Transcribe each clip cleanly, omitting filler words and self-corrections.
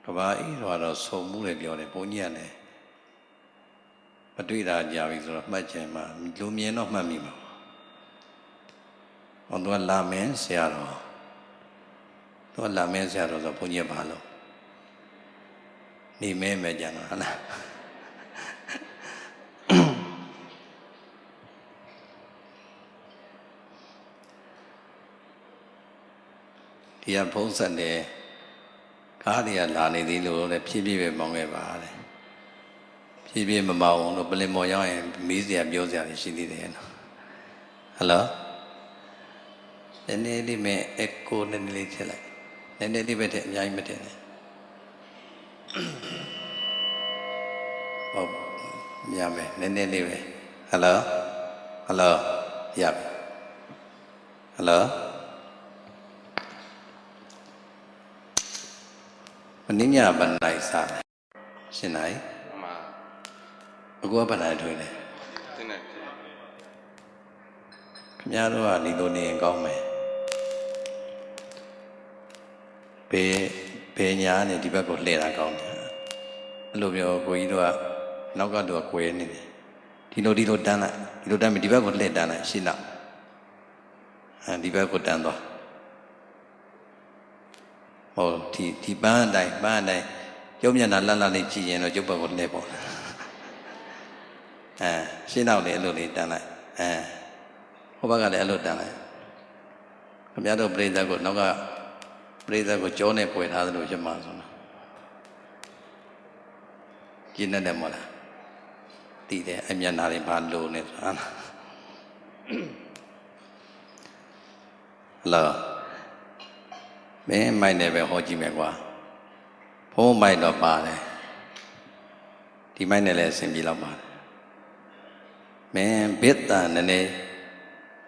Kaba iro so mule biore punyane. Padwira jawi so majema lumien of mamima. On the lamen searo. To lamen searo the punya balo. Ni me mejana. Dia posan de Kadia lani di lo le pibi monge vale. Pibi mamau no beli moya mizia biosia di sini deh. Halo? Nene di me eko nene di cila. Nene di bete jai bete. Oh, ya me nene di me. Halo? Halo? Ya. Halo? Meninya bandai sana, sinai. Aku apa nak tu ini? Kenyaru ni tu ni engkau me. Nya ni di bawah lera kau ni. Lalu biar kau itu nak kau tu kau ini. Di lo dana di bawah lera dana sina. Di bawah dana tu. Oh, di bandai, jauh ni nala ni cian, jauh bagus lepo. Sinau le elu le tanah. Apa kali elu tanah? Kami ada berita ko, naga berita ko jauh ni poin ada lu cuma sana. Kina demo lah. Tidak, amnya nari balu ni sana. Hello. Mấy mai này về Hồ Chí Minh qua, phố mai đó bà này, thì mai này là xem gì làm bà, mấy biết ta này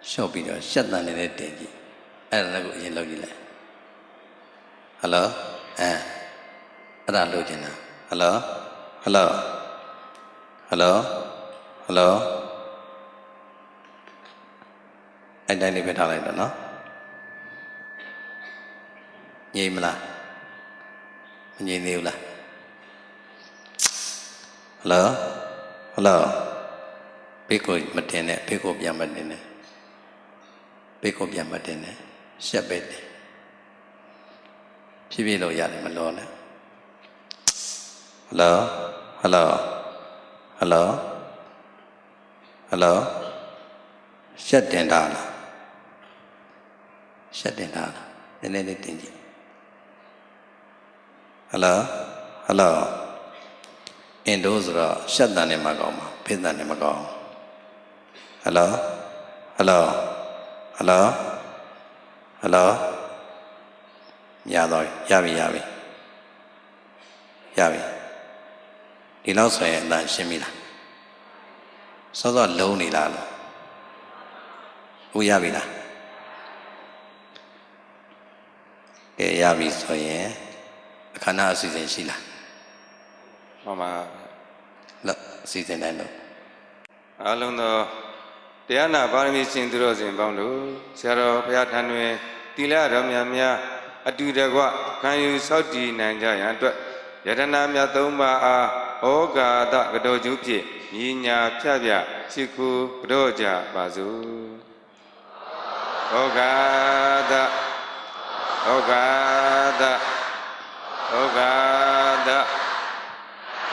shop đi rồi, shop ta này tiền gì, ai là cái gì lâu gì lại, hello, ai là lâu gì nào, hello, anh đây đi về thảo lại đó nó. Nhìn mà là nhìn nhiều là hello biết cô mất tiền này biết cô bị mất tiền này biết cô bị mất tiền này sẽ biết chỉ biết lo gì mà lo nữa hello sẽ tiền đó nên tiền gì hello Indo zura shadda ne magao ma phedda ne magao hello ya rồi ya bi đi lâu rồi là xem mi là sao giờ lâu này là u ya bi là cái ya bi rồi khả năng suy diễn gì là mà suy diễn này đâu alo đóတရားနာပါရမီရှင်သူတော်စင်ပေါင်းတို့ဆရာတော်ဘုရားထံတွင်တိလတော်များများအတူတကွခံယူစောင့်တည်နိုင်ကြရန်အတွက်ယတနာမြတ်သုံးပါးအားဩဃာတကတော်ကျူးဖြင့်ညီညာဖြပြရှိခုကြောကြပါစို့ဩဃာတ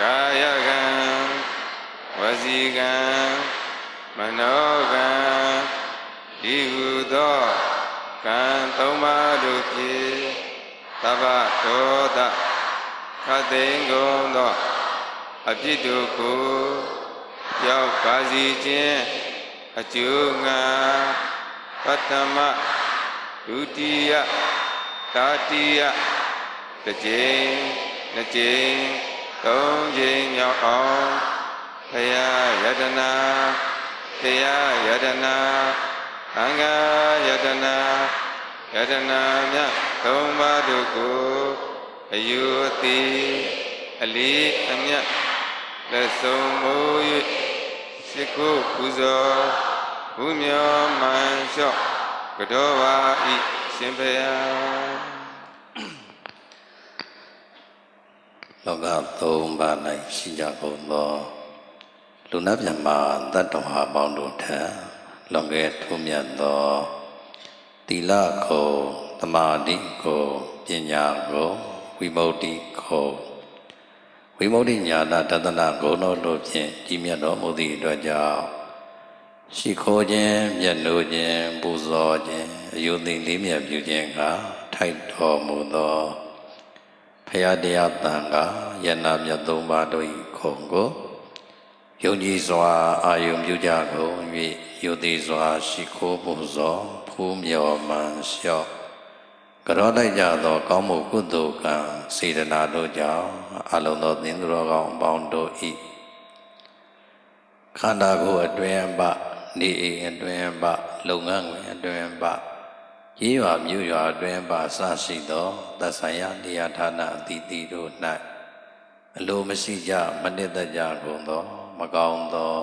ကာယကံဝစီကံမနောကံဒီဟုသောကံသုံးပါးတို့ဖြင့်သဗ္ဗဒေါသခတ်သိမ်းကုန်သောအဖြစ်တို့ကိုရောက်ပါစီခြင်းအကျိုးငါပတ္တမဒုတိယတာတိယတစ်ကြိမ်နှစ်ကြိမ်သုံးကြိမ်မြောက်အောင်ဘုရားယတနာတရားယတနာသံဃာယတနာမြတ်သုံးပါးတို့ကိုအယူအသိအလေးအမြတ်လက်ဆုံးမိုး၍စိတ်ကိုပူဇော်ဘုမြောမှန်လျှော့ကြောပါဤရှင်ဘုရား လောကသုံးပါး၌ရှိကြကုန်သောလူနာမြတ်မှာတတ္တဝါပေါင်းတို့ထံလွန်ကဲထွန်းမြတ်သောသီလကိုသမာဓိကိုပညာကိုဝိမု ക്തി ကိုဝိမု ക്തി ဉာဏတတနာဂုဏ်တို့ဖြင့်ကြီးမြတ်တော်မူသည့်အတွက်ကြောင့်ရှိခိုးခြင်းမြတ်နိုးခြင်းပူဇော်ခြင်းအယုသိလေးမြတ်ပြုခြင်းကထိုက်တော်မူသောဖရာတရားတန်ခါယန္နာမြတ်သုံးပါးတို့၏ခုံကိုယုံကြည်စွာအာယုံပြုကြကုန်၍ယုသိစွာရှိခိုးပူဇော်ဖူးမြော်မှန်လျှော့ကြောတိုက်ကြသောကောင်းမှုကုသိုလ်ကံစေတနာတို့ကြောင့်အလုံးသောသင်္သူတော်ကောင်းအပေါင်းတို့၏ခန္ဓာကိုယ်အတွင်းပနေအိမ်အတွင်းပလုပ်ငန်းခွင်အတွင်းပရေးရွာမြို့ရွာအတွင်းပစရှိသောသက်ဆိုင်ရာနေရာဌာနအသီးသီးတို့၌အလိုမရှိကြမနစ်သက်ကြကုန်သောမကောင်းသော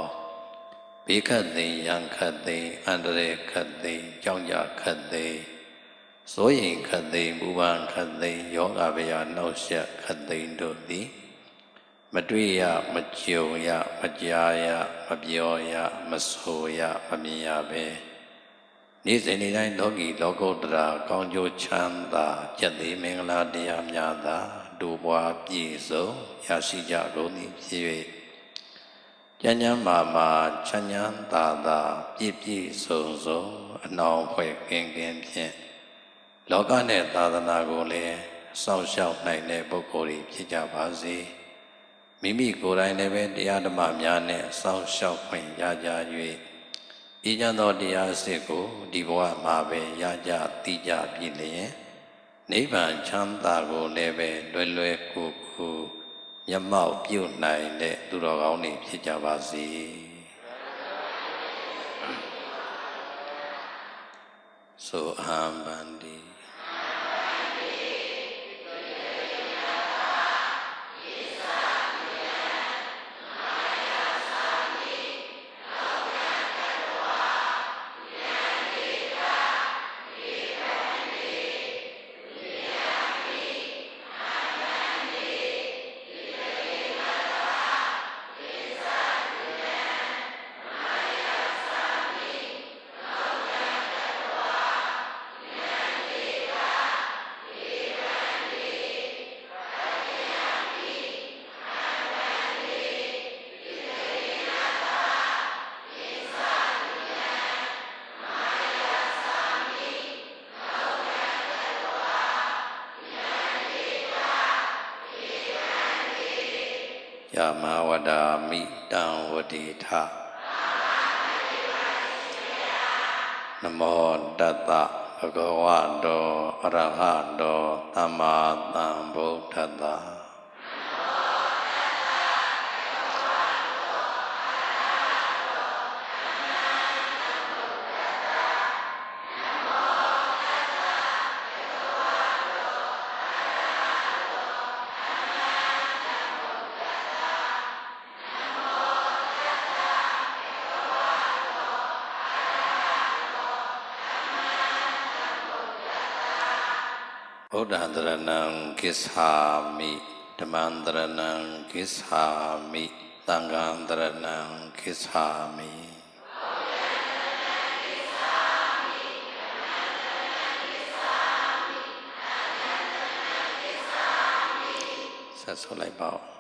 ဘေးခတ်သိမ်းရန်ခတ်သိမ်းအန္တရာယ်ခတ်သိမ်းကြောင်းကြခတ်သိမ်းစိုးရိမ်ခတ်သိမ်းဘူပန်ခတ်သိမ်းယောဂဗျာနှောက်ယှက်ခတ်သိမ်းတို့သည်မတွေ့ရမကြုံရမကြားရမပြောရမဆိုရမမြင်ရပဲနေ့စဉ်နေ့တိုင်းလောကီလောကုတ္တရာကောင်းကျိုးချမ်းသာကျက်သည်မင်္ဂလာတရားများသာဒုဘွားပြည့်စုံရရှိကြကုန်သည်ဖြစ်၍ကျမ်းမာမာချမ်းချမ်းသာသာပြည့်ပြည့်စုံစုံအနှောင်ဖွဲ့ကင်းကင်းဖြင့်လောကနဲ့သာသနာကိုလည်းစောင့်ရှောက်နိုင်တဲ့ပုဂ္ဂိုလ်တွေဖြစ်ကြပါစေမိမိကိုယ်တိုင်လည်းပဲတရားဓမ္မများနဲ့စောင့်ရှောက်ခွင့်ရကြ၍ဤကြသောတရားအစစ်ကိုဒီဘဝမှာပဲရကြသိကြပြီလျင်နိဗ္ဗာန်ချမ်းသာကိုလည်းပဲလွယ်လွယ်ကူကူမျက်မှောက်ပြုနိုင်တဲ့သူတော်ကောင်းတွေဖြစ်ကြပါစေဆိုအဟံဗန္တိယမဝဒာမိတံဝတိထနမောတတ္တဘဂဝတောအရဟတောသမ္မာသမ္ဗုဒ္ဓတ္တဗုဒ္ဓံတရဏံကိစ္ဆာမိဓမ္မံတရဏံကိစ္ဆာမိသံဃံတရဏံကိစ္ဆာမိဆက်ဆိုလိုက်ပါဦး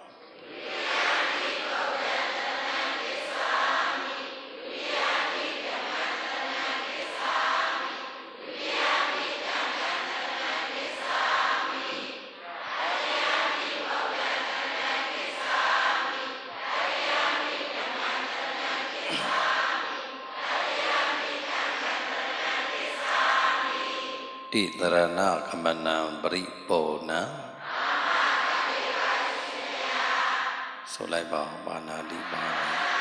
တိတရဏကမနံပရိပောနံဆိုလိုက်ပါဦးပါဏာတိပါဏာ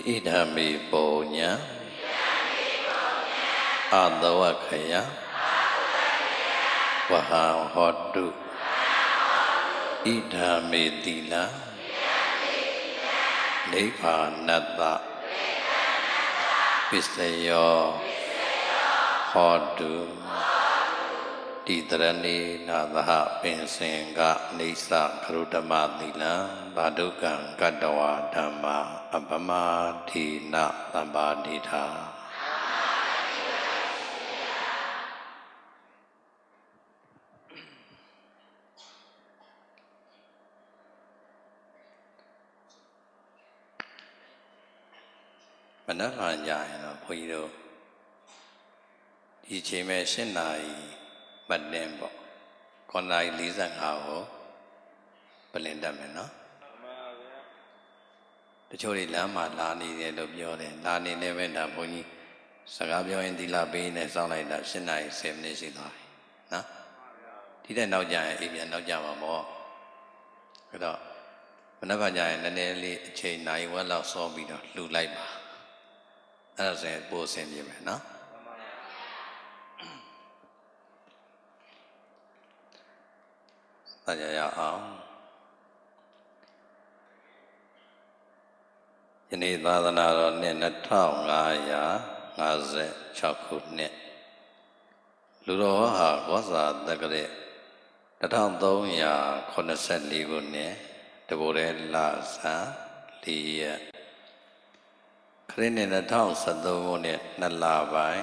idhami ponya adawakaya waha hodu idhami tila nibbanatta pisayo hodu Titrani nadaha pinsingka nisa karudama tila badukan kadawa dhamma abama dina tambadita Menafan jaya puido di cime senai Baden bo, konai lisan kau, pelenda mana? Tercuri lama lani dia lebih orang, lani dia benda bunyi, segala yang dilakukan ini sampai dah senai semni sitai, nah? Tidak nak jangan, ibu nak jangan mau, kita, kenapa jangan nanti cai nai walau sobi dah lulai bah, ada saya bosan dia mana? Tanya ya am. Ini tadana ro ne 2556 ခုနှစ်လူတော်ဟာကောဇာတက္ကရာ1384ခုနှစ်တဘိုရဲလဆန်း4ရက်ခရစ်နှစ်2013ခုနှစ်2လပိုင်း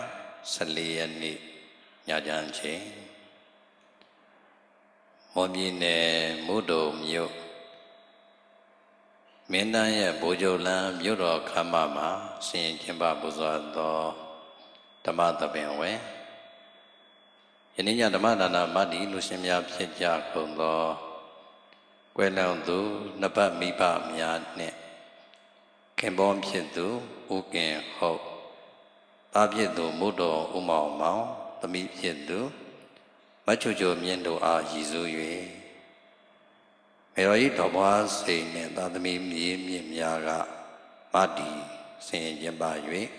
14ရက်နေ့ညချမ်းချိန်မွန်ပြည်နယ်မုဒုံမြို့မင်းတန်းရဲ့ဘိုးချုပ်လန်းမြို့တော်ခမ်းမမှာဆင်ကျင်းပပူဇော်သောဓမ္မသဘင်ဝယ်ယနေ့ညဓမ္မဒါနမတ္တိလူရှင်များဖြစ်ကြကုန်သောကွယ်လွန်သူနှစ်ပတ်မိဘများနှင့်ခင်ပွန်းဖြစ်သူဦးကင်ဟုတ်သားဖြစ်သူမုဒုံဦးမောင်မောင်သမီးဖြစ်သူမချူချိုမြင့်တို့အားရည်စူး၍မေတော်ကြီးတော်ဘွားစိန်နှင့်သာသမီမြေမြင့်များကမတ္တိဆင်ကျင်းပ၍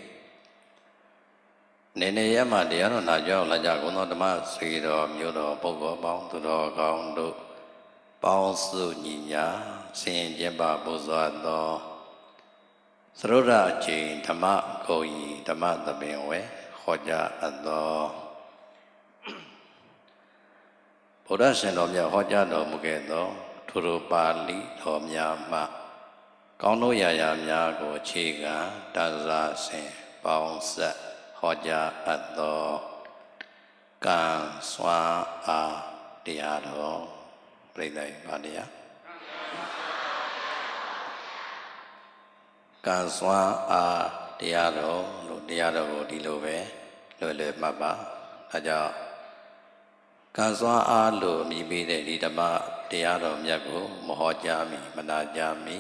နေနေရမှတရားတော်နာကြောင်းလာကြကုန်သောဓမ္မဆွေတော်မျိုးတော်ပုဂ္ဂိုလ်ပေါင်းသူတော်ကောင်းတို့ပေါင်းစုညီညာဆင်ကျင်းပပူဇော်သောသရုဒ္ဓအချိန်ဓမ္မဂုံကြီးဓမ္မသဘင်ဝယ်ဟောကြားအပ်သောဘုရားရှင်တော်မြတ်ဟောကြားတော်မူခဲ့သောထိုလိုပါဠိတော်များမှကောင်းသောရာရာများကိုအခြေခံတန်ဆာဆင်ပေါင်းဆက်ဟောကြားအပ်သောကံစွမ်းအားတရားတော်ပြိဿိပါတရားကံစွမ်းအားတရားတော်လို့တရားတော်ကိုဒီလိုပဲလွယ်လွယ်မှတ်ပါဒါကြောင့်ကံစွမ်းအားလို့အမည်ပေးတဲ့ဒီဓမ္မတရားတော်မြတ်ကိုမဟောကြားမီမနာကြားမီ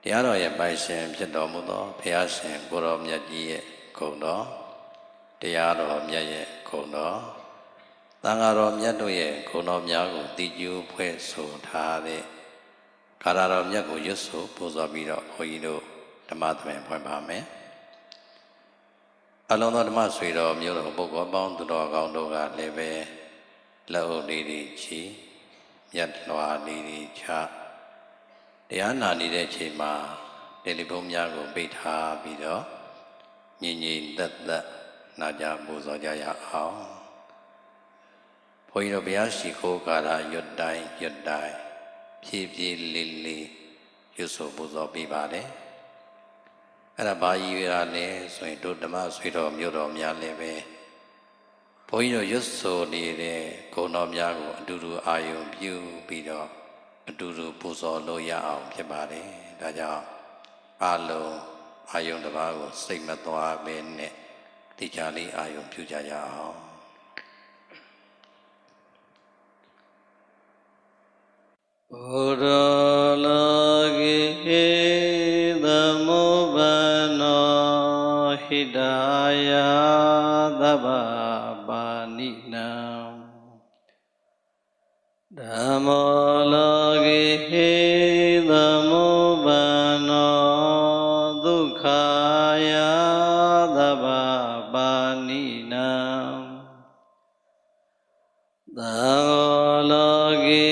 တရားတော်ရဲ့ပိုင်ရှင်ဖြစ်တော်မူသောဘုရားရှင်ကိုယ်တော်မြတ်ကြီးရဲ့ဂုဏ်တော်တရားတော်မြတ်ရဲ့ဂုဏ်တော်သံဃာတော်မြတ်တို့ရဲ့ဂုဏ်တော်များကိုတည်ကျိုးဖွဲ့ဆိုထားတဲ့ကာရတော်မြတ်ကိုရွတ်ဆိုပူဇော်ပြီးတော့ဘုန်းကြီးတို့ဓမ္မသဘင်ဖွင့်ပါမယ်အလုံးသောဓမ္မဆွေတော်မျိုးတော်ပုဂ္ဂိုလ်ပေါင်းသူတော်ကောင်းတို့ကလည်းပဲလက်အုပ်လေးတွေချီမြတ်လွှာလေးတွေချတရားနာနေတဲ့အချိန်မှာတယ်လီဖုန်းများကိုပိတ်ထားပြီးတော့ငြိမ်ငြိမ်သက်သက်နာကြပူဇော်ကြရအောင်ဘုန်းကြီးတို့ဘုရားရှိခိုးကာလရွတ်တိုင်းရွတ်တိုင်းဖြည်းဖြည်းလေးလေးရွတ်ဆိုပူဇော်ပေးပါတယ်အဲ့ဒါဘာကြီးရလဲဆိုရင်တို့ဓမ္မဆွေတော်မျိုးတော်များလည်းပဲဘုန်းကြီးတို့ရွတ်ဆိုနေတဲ့ဂုဏ်တော်များကိုအတူတူအာယုံပြုပြီးတော့အတူတူပူဇော်လို့ရအောင်ဖြစ်ပါတယ်ဒါကြောင့်အလုံးအာယုံတစ်ပါးကိုစိတ်မသွားဘဲနဲ့တရားလေးအာယုံပြုကြရအောင်ဘုရောလောကေသမုပ္ပန္နောဟိတယသဗ္ဗပါဏိနံဓမ္မောလောကေသမုပ္ပန္နောသု Dalogi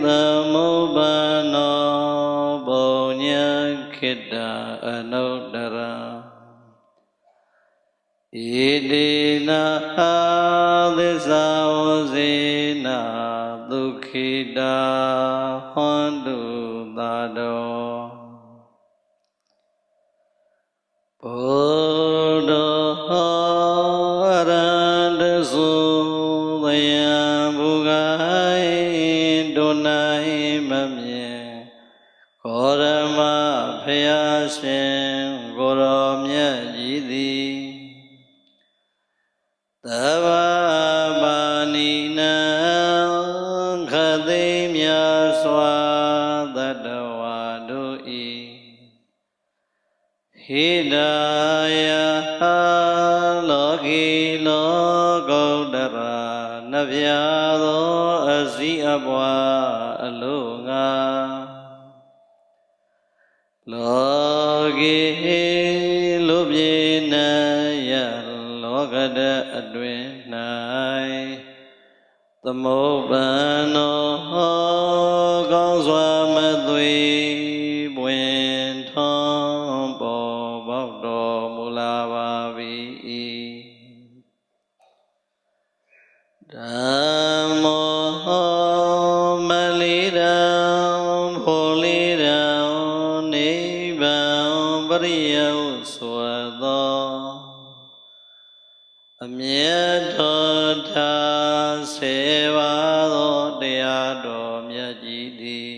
Namubano Bonya Kita Anudara Idina Adisawazina Dukhida Hondu Dado Bodo Arandasu Daya Bugai Donai Mamye Korama Pyasin Goramya Jidi Tava Banina Khadimya Swadadavadui Hidaya Logi Logodara Navyado Azi Abwa Alunga Logi Lubina Logada Adwenai Tamobano Goswamadwi Buen Tombo Bogdo Mulawavi Damo Maliram Holiram Nibam Bariyau Swado Amyatota Sevado Deado Myajidi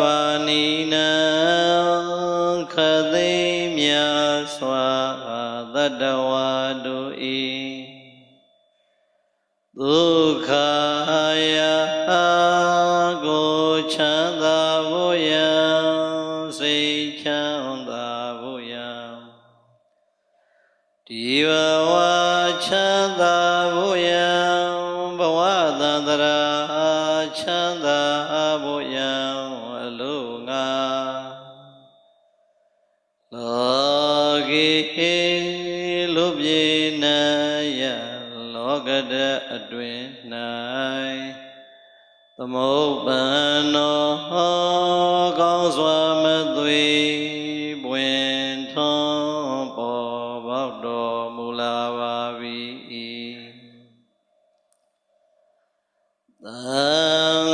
Davavanina Kadimya Swadadavadui Dukhaya Gochanda Voyam Seichanda Voyam Diva Chanda Voyam Bhavadandara Chanda Voyam Alunga Logi Lubinaya Logada Adwenai Tamobano Goswamadwi Buen Tombo Bogdo Mulawavi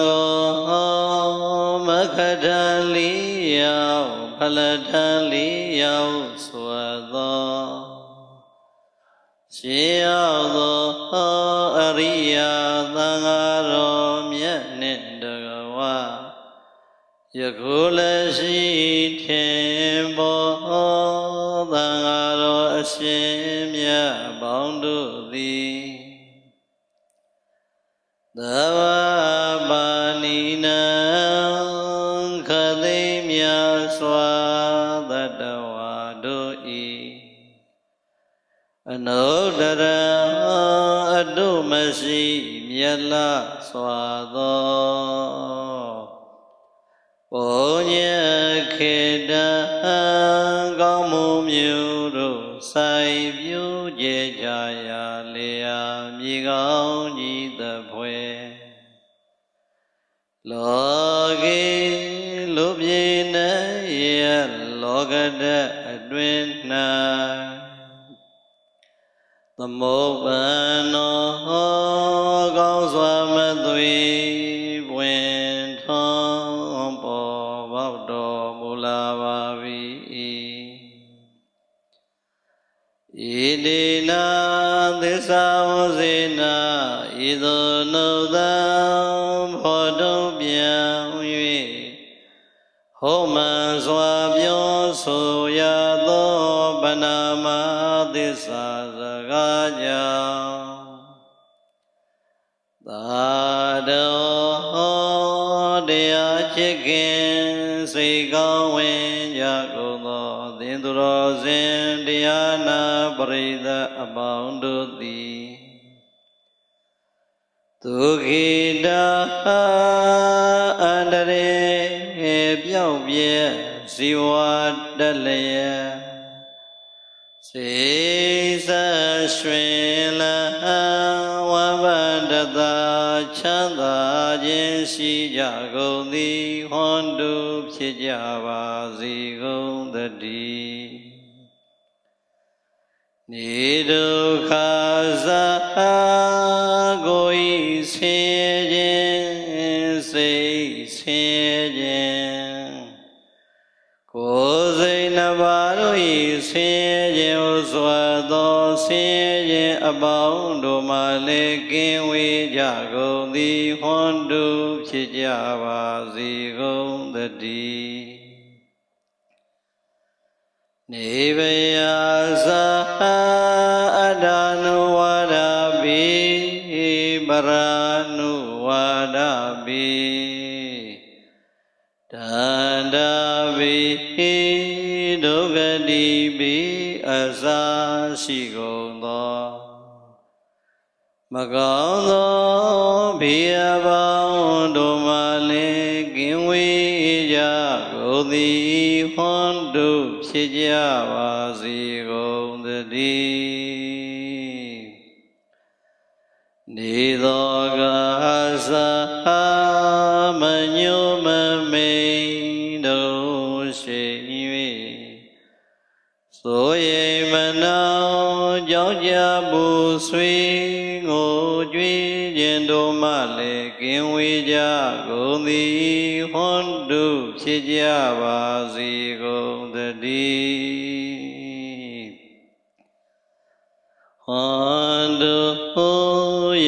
Tango Makadaliyao Paladaliyao Swado Shiyado Ariya Dangaro Myanindagawa Yakulashi Tembo Dangaro Ashimya Boundu Di Dava Banina Kadimya Swadadavadui Anodara Adumasi Myala Swado Bonya Keda Gamu Myuru Sai Byu Jaya Lea Migao Jita Pwe Logi Lubina Ya Logada Adwena Tamobano Goswamadwi Buen Tombo Bogdo Mulawavi Idina Disavazina Idonodam Hodo Bian Yui Homa Swabyo Soyado Banama Disa Dado Dea Chicken Sriga Wenja Kudo Dinduro Zin Diana Brida Aboundu Di Tukida Andare Biao Bie Siwa Dalaya စေစရွှင်လန်းဝမ်းပန်းတသာချမ်းသာခြင်းရှိကြကုန်သည်ဟွန်တုဖြစ်ကြပါစေကုန်သတည်းနေဒုက္ခဇာကိုယ်ဆင်းခြင်းစိတ်ဆင်းခြင်းကိုယ်စိတ်နှပါတို့ဤဆင်းခြင်းဟုစွာသောဆင်းခြင်းအပေါင်းတို့မှလည်းကင်းဝေးကြကုန်သည်ဟွန်တုဖြစ်ကြပါစေကုန်သတည်းနေဗယာသအတ္တနုဝါဒပိပရာနုဝါဒပိတန္တာပိဒုက္ခတိပိအစာရှိကုန်သောမကောင်းသောဘေးအပေါင်းတို့မှလည်းကင်းဝေးကြကုန်သည်ဟွန်တုဖြစ်ကြပါစေကုန်သတည်းနေသောကာသမညုမမိန်တို့ရှိ၍ဆိုရိမနောကြောင့်ကြပူဆွေးငိုကြွေးခြင်းတို့မှလည်းကင်းဝေးကြကုန်သည်ဟွန်တုဖြစ်ကြပါစေကုန်သတည်းဟွန်တု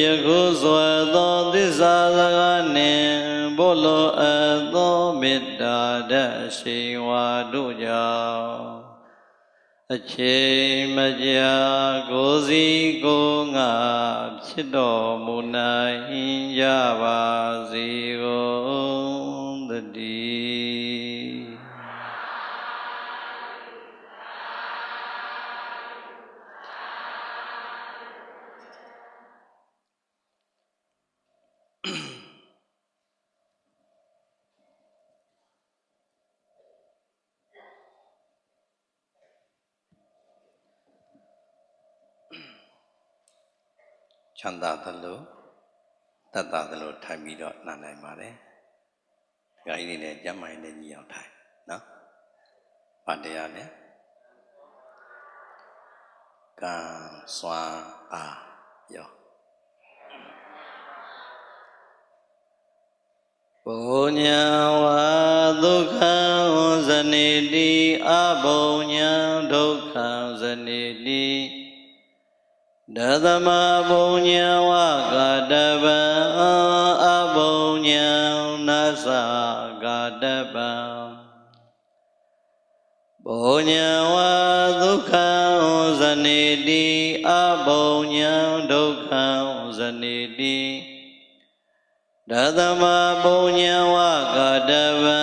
ယခုစွာသောသစ္စာစကားနှင့်ဘုလိုအပ်သောမေတ္တာဓာတ်ရှိဝါတို့ကြောင့်အချိန်မကြာကိုယ်စီကိုယ်ငါဖြစ်တော်မူနိုင်ကြပါစေကုန်သတည်းချမ်းသာသလိုတတ်တာသလိုထိုင်ပြီးတော့နားနိုင်ပါတယ်။ဒါကြီးနေနဲ့ကျမ်းမာရေးနဲ့ညီအောင်ထိုင်နော်။ဘာတရားလဲ။ကံစွမ်းအားရော။ပုညံဝါဒုက္ခံဇနိတိအပုညံဒုက္ခံဇနိတိဒသမပုညံဝကာတပံအပုညံနသကာတပံပုညံဝဒုက္ခံဇနိတိအပုညံဒုက္ခံဇနိတိဒသမပုညံဝကာတပံ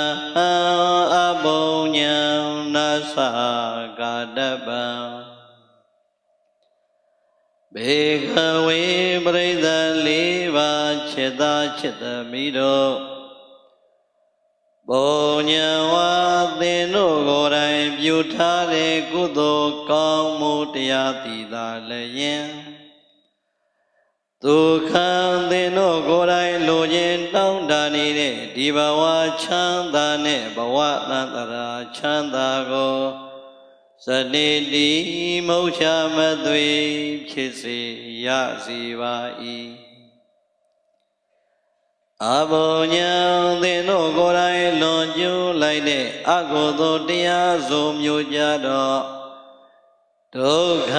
အပုညံနသကာတပံဘေကဝေပရိသတ်လေးပါးจิตသာจิตသမီးတို့ပုညံဝါသင်တို့ကိုယ်တိုင်ပြုထားတဲ့ကုသိုလ်ကောင်းမှုတရားသီသာလည်းယင်ဒုက္ခသင်တို့ကိုယ်တိုင်လိုချင်တောင်းတနေတဲ့ဒီဘဝချမ်းသာနဲ့ဘဝသန္တရာချမ်းသာကိုဇနိတိမုတ်ချမသွေဖြစ်စေရစီပါ၏အဘုံညံသင်တို့ကိုယ်တိုင်လွန်ကျူးလိုက်တဲ့အကုသိုလ်တရားစုံမျိုးကြတော့ဒုက္ခ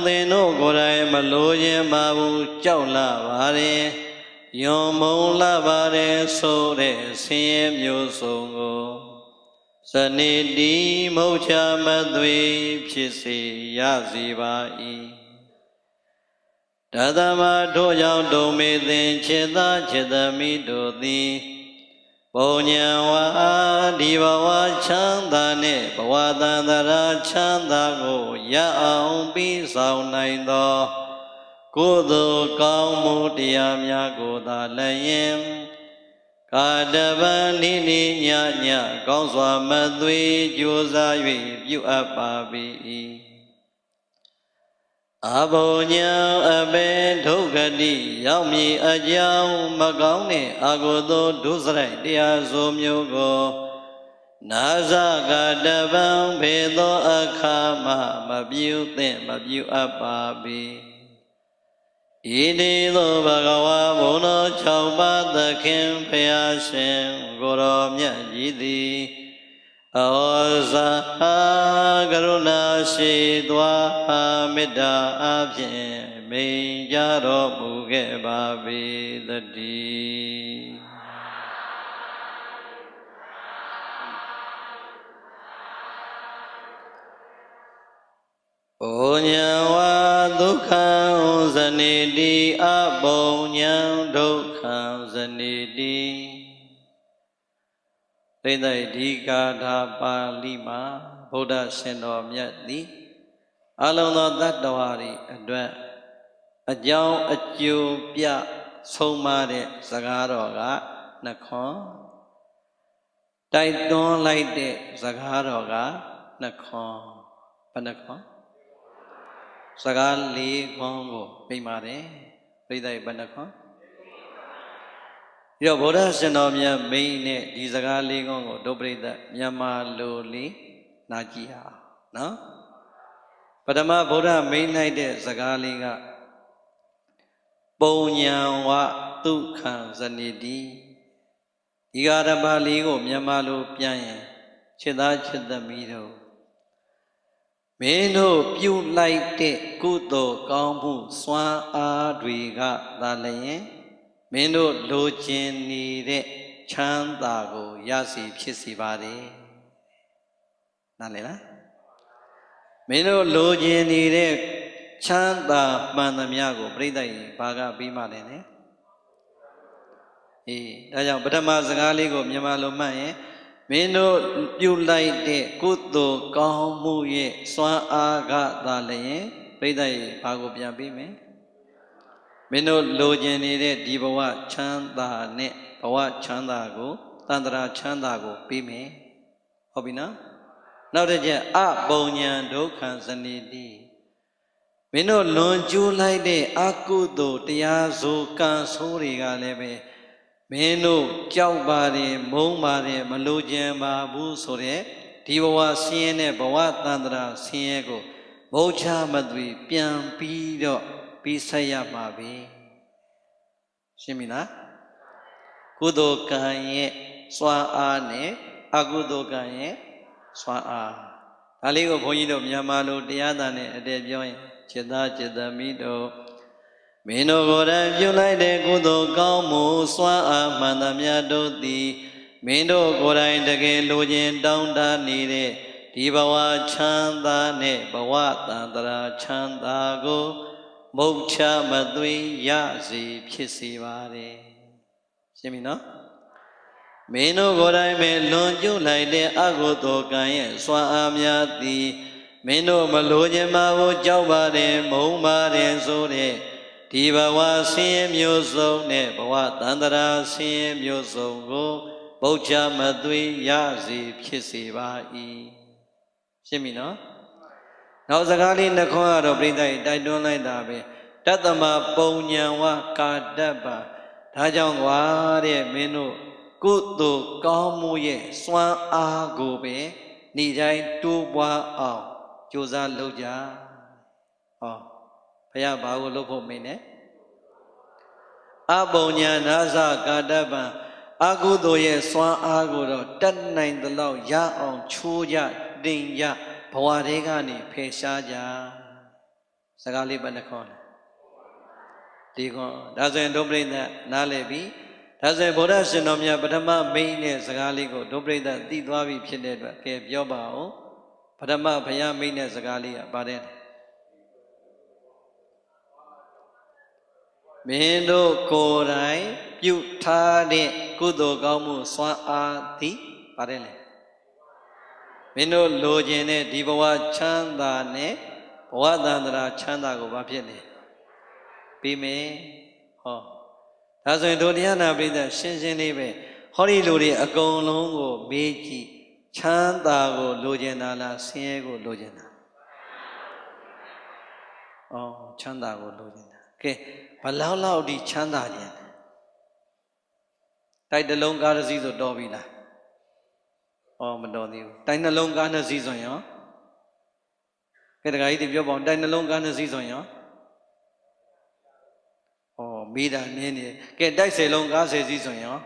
သင်တို့ကိုယ်တိုင်မလိုခြင်းပါဘူးကြောက်လာပါတယ်ယွန်မုံလာပါတယ်ဆိုတဲ့ဆင်းရဲမျိုးစုံကိုဇနိတိမုတ်ချမသွေဖြစ်စေရစီပါ၏တသမတို့ကြောင့်ဒုံမေသင်จิตသာจิตသမီးတို့သည်ပုညံဝါဒီဘဝချမ်းသာနဲ့ဘဝတန္တရာချမ်းသာကိုရအောင်ပြီးဆောင်နိုင်သောကုသိုလ်ကောင်းမှုတရားများကိုသာလည်းယင်ကာတပံနိနိညညကောင်းစွာမသွေကြိုးစား၍ပြုအပ်ပါ၏။ အဘုံညံအဘေဒုက္ခတိရောက်မည်အကြောင်းမကောင်းတဲ့အကုသိုလ်ဒုစရိုက်တရားစိုးမျိုးကိုနာဇကတပံဖေသောအခါမှမပြုသင့်မပြုအပ်ပါပေဣတိသောဘဂဝါဘုံတော်6ပါးသခင်ဖျားရှင်ကိုရောမြတ်ကြီးသည်ဩဇာကရုဏာရှိသွားမေတ္တာအဖြင့်မိန်ကြတော်မူခဲ့ပါပေသတည်းဘုံညံဝါဒုက္ခံဇနိတိအဘုံညံဒုက္ခံဇနိတိသိသိဒီကာထာပါဠိမှာဗုဒ္ဓရှင်တော်မြတ်သည်အလုံးသောတတ္တဝါတွေအတွက်အကြောင်းအကျိုးပြဆုံးမတဲ့စကားတော်ကနှခွန်းတိုက်တွန်းလိုက်တဲ့စကားတော်ကနှခွန်းဘယ်နှခွန်းစကား၄ခွန်းကိုပြင်ပါတယ်ပြိဿဘယ်နှခွန်းပြီးတော့ဗုဒ္ဓရှင်တော်မြတ်မိန်နဲ့ဒီစကား၄ခွန်းကိုဒုပရိသတ်မြန်မာလိုလေးနာကြည့်အောင်နော်ပထမဗုဒ္ဓမိန်လိုက်တဲ့စကားလေးကပုံညာဝဒုက္ခံဇနိတိဒီဃာတပါဠိကိုမြန်မာလိုပြန်ရင်ချစ်သားချစ်သမီးတို့မင်းတို့ပြုလိုက်တဲ့ကုသိုလ်ကောင်းမှုစွမ်းအားတွေကသာလျင်မင်းတို့လိုချင်နေတဲ့ချမ်းသာကိုရစီဖြစ်စီပါတယ်နားလည်လားမင်းတို့လိုချင်နေတဲ့ချမ်းသာမှန်သမျှကိုပြိဿကြီးဘာကပြီးမှလဲနဲ့ဒါကြောင့်ပထမစကားလေးကိုမြန်မာလိုမှတ်ရင်မင်းတို့ပြုလိုက်တဲ့ကုသိုလ်ကောင်းမှုရဲ့စွမ်းအားကသာလျင်ပြိဿကြီးဘာကိုပြန်ပြီးမယ်မင်းတို့လိုချင်နေတဲ့ဒီဘဝချမ်းသာနဲ့ဘဝချမ်းသာကိုတန်ត្រာချမ်းသာကိုပြီးမယ်ဟုတ်ပြီနော်နောက်တစ်ချက်အပုံညာဒုက္ခံဇနိတိမင်းတို့လွန်ကျူးလိုက်တဲ့အကုသိုလ်တရားဆိုကံဆိုးတွေကလည်းပဲမင်းတို့ကြောက်ပါတယ်မုန်းပါတယ်မလိုချင်ပါဘူးဆိုတဲ့ဒီဘဝဆင်းရဲတဲ့ဘဝတန်ត្រာဆင်းရဲကိုမုတ်ချမသွေပြန်ပြီးတော့ပြီးဆက်ရမှာပဲရှင်းပြီလားကုသိုလ်ကံရဲ့စွမ်းအားနဲ့အကုသိုလ်ကံရဲ့စွမ်းအားဒါလေးကိုဘုန်းကြီးတို့မြန်မာလိုတရားသားနဲ့အတည့်ပြောရင်จิตသားจิตသမီးတို့မင်းတို့ကိုယ်တိုင်ပြုလိုက်တဲ့ကုသိုလ်ကောင်းမှုစွမ်းအားမှန်သမျှတို့သည်မင်းတို့ကိုယ်တိုင်တကယ်လိုချင်တောင်းတနေတဲ့ဒီဘဝချမ်းသာနဲ့ဘဝတန်ត្រာချမ်းသာကိုမုတ်ချမသွေရစီဖြစ်စေပါတယ်ရှင်းပြီနော်မင်းတို့ကိုယ်တိုင်ပဲလွန်ကျူးလိုက်တဲ့အကုသိုလ်ကံရဲ့စွမ်းအားများသည်မင်းတို့မလိုချင်ပါဘူးကြောက်ပါတယ်မုန်းပါတယ်ဆိုတဲ့ဒီဘဝဆင်းရဲမျိုးစုံနဲ့ဘဝတန်ត្រာဆင်းရဲမျိုးစုံကိုမုတ်ချမသွေရစီဖြစ်စေပါ၏ရှင်းပြီနော်နောက်စကားလေးနှစ်ခွန်းကတော့ပြိဿကြီးတိုက်တွန်းလိုက်တာပဲတတ္တမပုံညာဝကာတပ္ပဒါကြောင့်ကွာတဲ့မင်းတို့ကုသိုလ်ကောင်းမှုရဲ့စွမ်းအားကိုပဲနေတိုင်းတိုးပွားအောင်ကြိုးစားလုပ်ကြဟောဘုရားဘာကိုလုပ်ဖို့မင်းနဲ့အပုံညာနာဇကာတပ္ပအကုသိုလ်ရဲ့စွမ်းအားကိုတော့တတ်နိုင်သလောက်ရအောင်ချိုးကြတင်ကြဘဝတွေကနေဖယ်ရှားကြစကားလေးပဲနှခေါ်ဒီခွန်ဒါဆိုရင်ဒုပရိသတ်နားလည်ပြီဒါဆိုရင်ဗုဒ္ဓရှင်တော်မြတ်ပထမမိန်တဲ့စကားလေးကိုဒုပရိသတ်သိသွားပြီဖြစ်တဲ့အတွက်ကဲပြောပါဦးပထမဘုရားမိန်တဲ့စကားလေးကပါတယ်မင်းတို့ကိုယ်တိုင်ပြုထားတဲ့ကုသိုလ်ကောင်းမှုစွမ်းအားသည်ပါတယ်လေမင်းတို့လိုချင်တဲ့ဒီဘဝချမ်းသာနဲ့ဘဝတန်ត្រာချမ်းသာကိုဘာဖြစ်လဲပြီးမယ်ဟောဒါဆိုရင်တို့တရားနာပိဋကရှင်းရှင်းလေးပဲဟောဒီလူတွေအကုန်လုံးကိုမေးကြည့်ချမ်းသာကိုလိုချင်တာလားဆင်းရဲကိုလိုချင်တာ ချမ်းသာကိုလိုချင်တာကဲဘလောက်ဒီချမ်းသာခြင်းတိုက်တစ်လုံးကားတစ်စီးဆိုတော်ပြီလားမတော်သေးဘူးတိုက်နှလုံးကားနှစ်စီးဆိုရင်ကဲတခါကြီးဒီပြောပါအောင်တိုက်နှလုံးကားနှစ်စီးဆိုရင်မိတာနင်းနေကဲတိုက်10လုံးကား10စီးဆိုရင်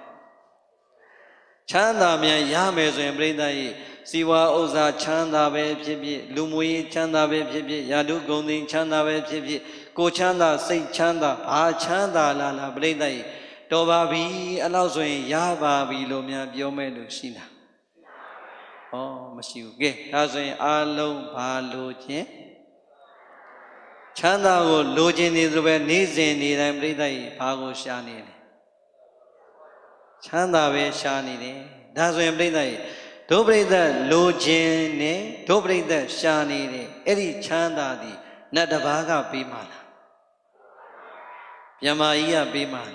ချမ်းသာမြန်ရမယ်ဆိုရင်ပြိဿကြီးစီဝါဥစ္စာချမ်းသာပဲဖြစ်ဖြစ်လူမှုရေးချမ်းသာပဲဖြစ်ဖြစ်ယာတုဂုဏ်သိချမ်းသာပဲဖြစ်ဖြစ်ကိုချမ်းသာစိတ်ချမ်းသာဘာချမ်းသာလားပြိဿကြီးတော်ပါပြီအဲ့လောက်ဆိုရင်ရပါပြီလို့များပြောမဲ့လို့ရှိလားမရှိဘူးကဲဒါဆိုရင်အလုံးဘာလို့ခြင်းချမ်းသာကိုလိုချင်နေသလိုပဲနေ့စဉ်နေ့တိုင်းပြိဿကြီးဘာကိုရှာနေလဲချမ်းသာပဲရှာနေတယ်ဒါဆိုရင်ပြိဿကြီးဒုပရိသတ်လိုချင်နဲ့ဒုပရိသတ်ရှာနေတယ်အဲ့ဒီချမ်းသာသည်နတ်တစ်ပါးကပေးမှလားမြမကြီးကပေးမှလား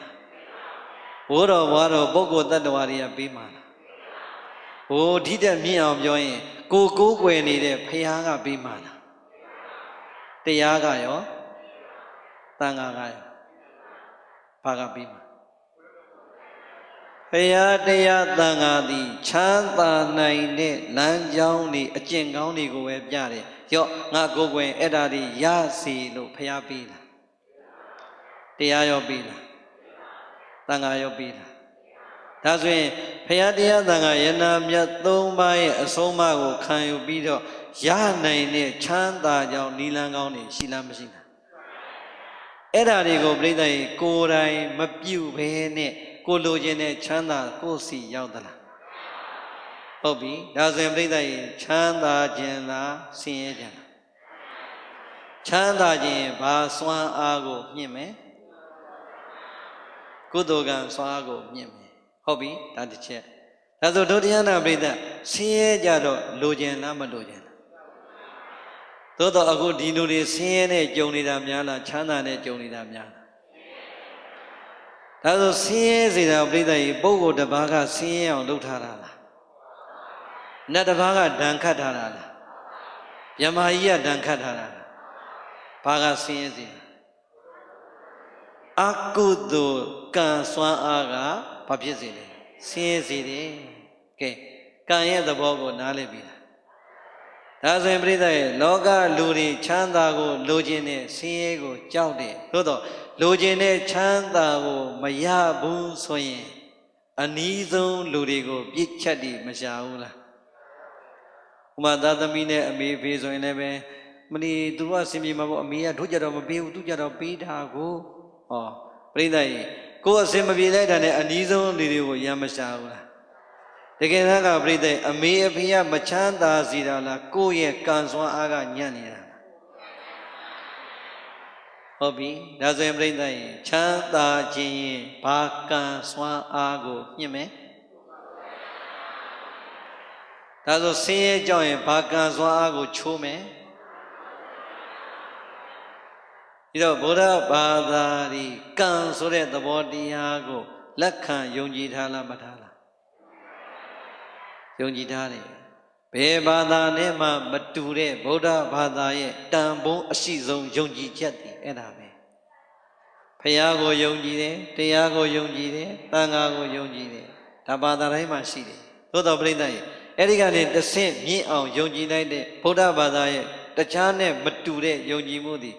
ဘိုးတော်ဘွားတော်ပုဂ္ဂိုလ်တ attva တွေကပေးမှလားဒီတက်မြင့်အောင်ပြောရင်ကိုကိုးကွယ်နေတဲ့ဖရာကပေးမှလားတရားကရောသံဃာကရောဘာကပေးမှဖရာတရားသံဃာသည်ချမ်းသာနိုင်တဲ့လမ်းကြောင်းတွေအကျင့်ကောင်းတွေကိုပဲပြတယ်ငါကိုယ်ကွယ်အဲ့ဒါတွေရစီလို့ဖရာပေးလားတရားရောပေးလားသံဃာရောပေးလားဒါဆိုရင်ဖရာတရားသံဃာယနာမြတ်၃ပါးရဲ့အဆုံးအမကိုခံယူပြီးတော့ရနိုင်တဲ့ချမ်းသာကြောင်းနိလန်းကောင်းတွေရှိလားမရှိလားအဲ့ဒါတွေကိုပြိဿကြီးကိုယ်တိုင်မပြုတ်ဘဲနဲ့ကိုလိုချင်တဲ့ချမ်းသာကိုစီရောက်သလားဟုတ်ပြီဒါဆိုရင်ပြိဿကြီးချမ်းသာခြင်းလားဆင်းရဲခြင်းလားချမ်းသာခြင်းဘာစွမ်းအားကိုမြင့်မယ်ကုသိုလ်ကံစွမ်းအားကိုမြင့်မယ်ဟုတ်ပြီဒါတစ်ချက်ဒါဆိုဒုတိယနာပြိဿဆင်းရဲကြတော့လိုချင်လားမလိုချင်လားသို့တော့အခုဒီလူတွေဆင်းရဲနဲ့ကြုံနေတာများလားချမ်းသာနဲ့ကြုံနေတာများလားဒါဆိုဆင်းရဲစေတာပြိဿကြီးပုဂ္ဂိုလ်တစ်ပါးကဆင်းရဲအောင်လုပ်ထားတာလားနတ်တစ်ပါးကဒဏ်ခတ်ထားတာလားယမကြီးကဒဏ်ခတ်ထားတာလားဘာကဆင်းရဲစေတာအကုသိုလ်ကံစွမ်းအားကဘာဖြစ်စေလဲဆင်းရဲစေတယ်ကဲကံရဲ့သဘောကိုနားလည်ပြီလားဒါဆိုရင်ပြိဿရဲ့လောကလူတွေချမ်းသာကိုလိုချင်တဲ့ဆင်းရဲကိုကြောက်တယ်သို့တော့လိုချင်တဲ့ချမ်းသာကိုမရဘူးဆိုရင်အနည်းဆုံးလူတွေကိုပြစ်ချက်တွေမရှာဘူးလားဥမာသားသမီးနဲ့အမေဖေးဆိုရင်လည်းပဲမလီသူကစင်ပြေမှာပေါ့အမေကတို့ကြတော့မပေးဘူးသူကြတော့ပေးတာကိုပြိဿရဲ့ကိုယ်အစင်မပြေလိုက်တာနဲ့အနည်းဆုံးလူတွေကိုရမ်းမရှာဘူးလားတကယ်တမ်းကပြိဿအမေအဖေကမချမ်းသာစီတာလားကိုယ့်ရဲ့ကံစွမ်းအားကညံ့နေတာဟုတ်ပြီဒါဆိုရင်ပြိဿရဲ့ချမ်းသာခြင်းရင်ဘာကံစွမ်းအားကိုမြင့်မယ်ဒါဆိုဆင်းရဲကြောင့်ရင်ဘာကံစွမ်းအားကိုချိုးမယ်ဒီတော့ဗုဒ္ဓဘာသာဒီကံဆိုတဲ့သဘောတရားကိုလက်ခံယုံကြည်ထားလားမထားလားယုံကြည်ထားတယ်ဘယ်ဘာသာနဲ့မှမတူတဲ့ဗုဒ္ဓဘာသာရဲ့တန်ဖိုးအရှိဆုံးယုံကြည်ချက်တည်အဲ့ဒါပဲဖရာကိုယုံကြည်တယ်တရားကိုယုံကြည်တယ်သံဃာကိုယုံကြည်တယ်ဒါဘာသာတိုင်းမှာရှိတယ်သို့တော်ပြိဿရဲ့အဲ့ဒီကနေတဆင့်မြင့်အောင်ယုံကြည်လိုက်တဲ့ဗုဒ္ဓဘာသာရဲ့တခြားနဲ့မတူတဲ့ယုံကြည်မှုသည်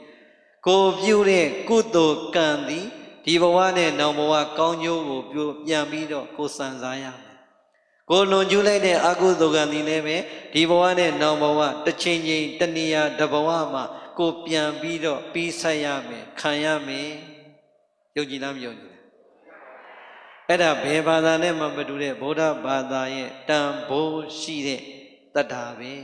ကိုပြုတဲ့ကုသိုလ်ကံသည်ဒီဘဝနဲ့နောင်ဘဝကောင်းကျိုးကိုပြန်ပြီးတော့ကိုစံစားရမယ်ကိုလွန်ကျူးလိုက်တဲ့အကုသိုလ်ကံသည်လည်းပဲဒီဘဝနဲ့နောင်ဘဝတစ်ချိန်ချိန်တဏှာတဘဝမှာကိုပြန်ပြီးတော့ပြီးဆက်ရမယ်ခံရမယ်ယုံကြည်လားမယုံကြည်လားအဲ့ဒါဘယ်ဘာသာနဲ့မှမတူတဲ့ဗုဒ္ဓဘာသာရဲ့တန်ဖိုးရှိတဲ့တတ္တာပဲ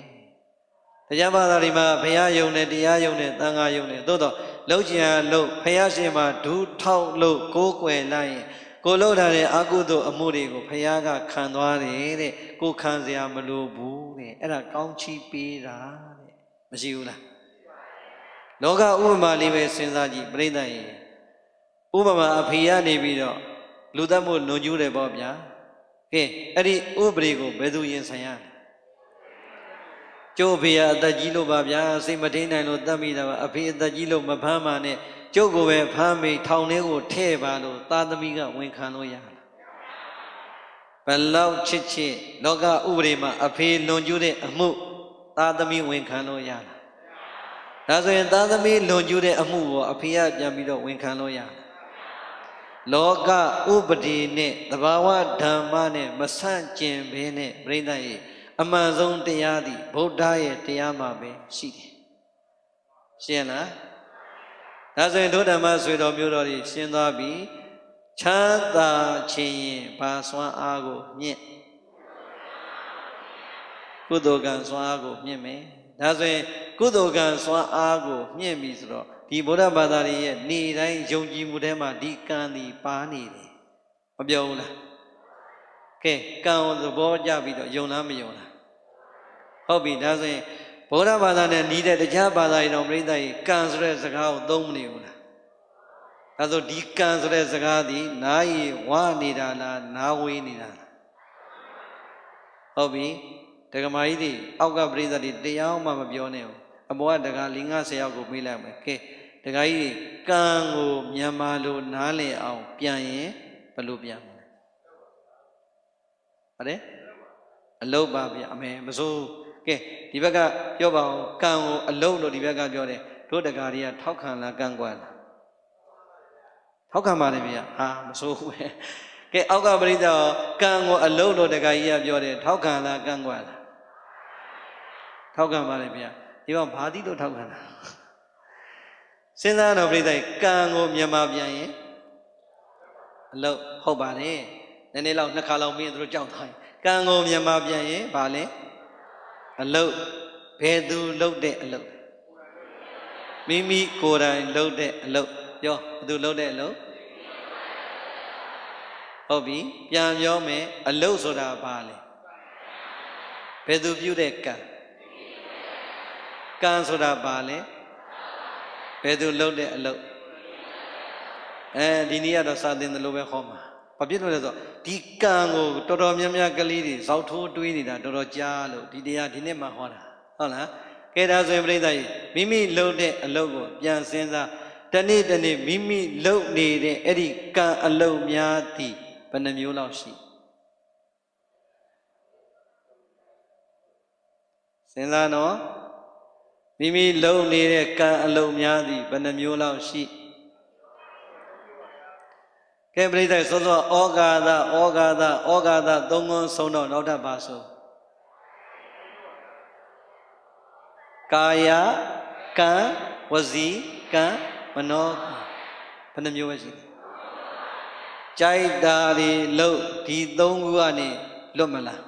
တရားဘာသာတွေမှာဘုရားယုံနဲ့တရားယုံနဲ့သံဃာယုံနဲ့သို့တော့လှုပ်ချင်လှုပ်ဘုရားရှင်မှာဒူးထောက်လို့ကိုးကွယ်လိုက်ရင်ကိုလှုပ်ထားတဲ့အကုသိုလ်အမှုတွေကိုဘုရားကခံသွားတယ်တဲ့ကိုခံစရာမလိုဘူးတဲ့အဲ့ဒါကောင်းချီးပေးတာတဲ့မရှိဘူးလားလောကဥပမာလေးပဲစဉ်းစားကြည့်ပြိဿရဲ့ဥပမာအဖေကနေပြီးတော့လူသက်မှုလွန်ကျူးတယ်ပေါ့ဗျာကဲအဲ့ဒီဥပဒေကိုဘယ်သူရင်ဆိုင်ရလဲ ကျိုးဖေအသက်ကြီးလို့ပါဗျာစိတ်မထိန်နိုင်လို့တတ်မိတာပါအဖေအသက်ကြီးလို့မဖမ်းပါနဲ့ကျုပ်ကိုပဲဖမ်းမိထောင်ထဲကိုထဲ့ပါလို့သားသမီးကဝန်ခံလို့ရလားဘလောက်ချစ်ချစ်လောကဥပဒေမှာအဖေလွန်ကျူးတဲ့အမှုသားသမီးဝန်ခံလို့ရလားဒါဆိုရင်သားသမီးလွန်ကျူးတဲ့အမှုကိုအဖေကပြန်ပြီးတော့ဝန်ခံလို့ရလားလောကဥပဒေနဲ့သဘာဝဓမ္မနဲ့မဆန့်ကျင်ဘဲနဲ့ပြိဿရဲ့အမှန်ဆုံးတရားသည်ဗုဒ္ဓရဲ့တရားမှာပဲရှိတယ်ရှင်းလားဒါဆိုရင်ဒုဓမ္မဆွေတော်မျိုးတော်တွေရှင်းသွားပြီချမ်းသာခြင်းရင်ဘာစွမ်းအားကိုမြင့်ကုသိုလ်ကံစွမ်းအားကိုမြင့်မယ်ဒါဆိုရင်ကုသိုလ်ကံစွမ်းအားကိုမြင့်ပြီဆိုတော့ဒီဗုဒ္ဓဘာသာရဲ့နေတိုင်းယုံကြည်မှုထဲမှာဒီကံဒီပါနေတယ်မပြောဘူးလားကဲကံကိုသဘောကျပြီးတော့ယုံလားမယုံလားဟုတ်ပြီဒါဆိုရင်ဗုဒ္ဓဘာသာနဲ့ညီတဲ့တခြားဘာသာတွေတော့ပြိဿကြီးကံဆိုတဲ့စကားကိုသုံးမနေဘူးလားဒါဆိုဒီကံဆိုတဲ့စကားဒီနားရီဝါနေတာလားနားဝေးနေတာလားဟုတ်ပြီဒကမာကြီးတွေအောက်ကပြိဿတွေတရားမှမပြောနဲ့ဘူးအပေါ်ကဒကာ50ယောက်ကိုမေးလိုက်မယ်ကဲဒကာကြီးကံကိုမြန်မာလိုနားလည်အောင်ပြန်ရင်ဘယ်လိုပြန်မလဲဟုတ်တယ်အလုတ်ပါဗျအမေမစိုးကဲဒီဘက်ကပြောပါအောင်ကံကိုအလုတ်လို့ဒီဘက်ကပြောတယ်တို့ဒကာတွေကထောက်ခံလားကန့်ကွက်လားထောက်ခံပါတယ်ဗျဟာမစိုးဘူးပဲကဲအောက်ကပရိသတ်ကံကိုအလုတ်လို့ဒကာကြီးကပြောတယ်ထောက်ခံလားကန့်ကွက်လားထောက်ခံပါတယ်ဗျဒီကောင်ဘာတိလို့ထောက်ခံတာစဉ်းစားတော့ပြိဿကံကိုမြန်မာပြန်ရင်အလုတ်ဟုတ်ပါတယ်နည်းနည်းလောက်နှစ်ခါလောက်မင်းတို့ကြောက်ထားရင်ကံကိုမြန်မာပြန်ရင်ဘာလဲအလုတ်ဘယ်သူလုတ်တဲ့အလုတ်မိမိကိုယ်တိုင်လုတ်တဲ့အလုတ်ပြောဘယ်သူလုတ်တဲ့အလုတ်ဟုတ်ပြီပြန်ပြောမယ်အလုတ်ဆိုတာဘာလဲဘယ်သူပြုတဲ့ကံကံဆိုတာဘာလဲဘယ်သူလုပ်တဲ့အလုပ်ဒီနေ့ကတော့စာသင်တယ်လို့ပဲခေါ်မှာဘာဖြစ်လို့လဲဆိုတော့ဒီကံကိုတော်တော်များများကလေးတွေဇောက်ထိုးတွေးနေတာတော်တော်ကြားလို့ဒီတရားဒီနေ့မှဟောတာဟုတ်လားကဲဒါဆိုရင်ပြိဿကြီးမိမိလုပ်တဲ့အလုပ်ကိုပြန်စဉ်းစားတနေ့တနေ့မိမိလုပ်နေတဲ့အဲ့ဒီကံအလုပ်များသည်ဘယ်နှမျိုးလောက်ရှိစဉ်းစားနော်မိမိလုံနေတဲ့ကံအလုံးများသည်ဘယ်နှမျိုးလောက်ရှိကဲပြိဿစောစောဩဃာသသုံးခုဆုံးတော့နောက်ထပ်ပါဆိုကာယကံဝစီကံမနောဘယ်နှမျိုးပဲရှိတယ်ကြိုက်တာတွေလို့ဒီသုံးခုကနေလွတ်မလား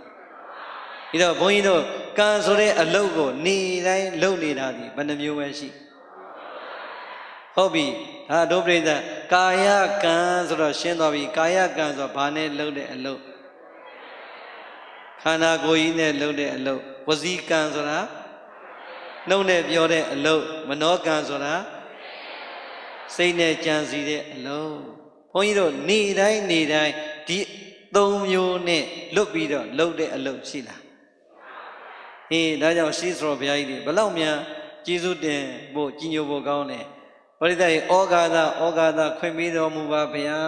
ဒီတော့ဘုန်းကြီးတို့ကံဆိုတဲ့အလုပ်ကိုနေတိုင်းလုပ်နေတာဒီဘယ်နှမျိုးပဲရှိဟုတ်ပြီဒါတို့ပြိဿကာယကံဆိုတော့ရှင်းသွားပြီကာယကံဆိုတော့ဘာနဲ့လုပ်တဲ့အလုပ်ခန္ဓာကိုယ်ကြီးနဲ့လုပ်တဲ့အလုပ်ဝစီကံဆိုတာနှုတ်နဲ့ပြောတဲ့အလုပ်မနောကံဆိုတာစိတ်နဲ့ကြံစီတဲ့အလုပ်ဘုန်းကြီးတို့နေတိုင်းဒီသုံးမျိုးနဲ့လွတ်ပြီးတော့လုပ်တဲ့အလုပ်ရှိလားဒါကြောင့်ရှိစောဘုရားကြီးတွေဘလောက်များကျေးဇူးတင်ဖို့ကြီးညိုဖို့ကောင်းတယ်ပရိသတ်ဩဃာသခွင့်ပေးတော်မူပါဗျာ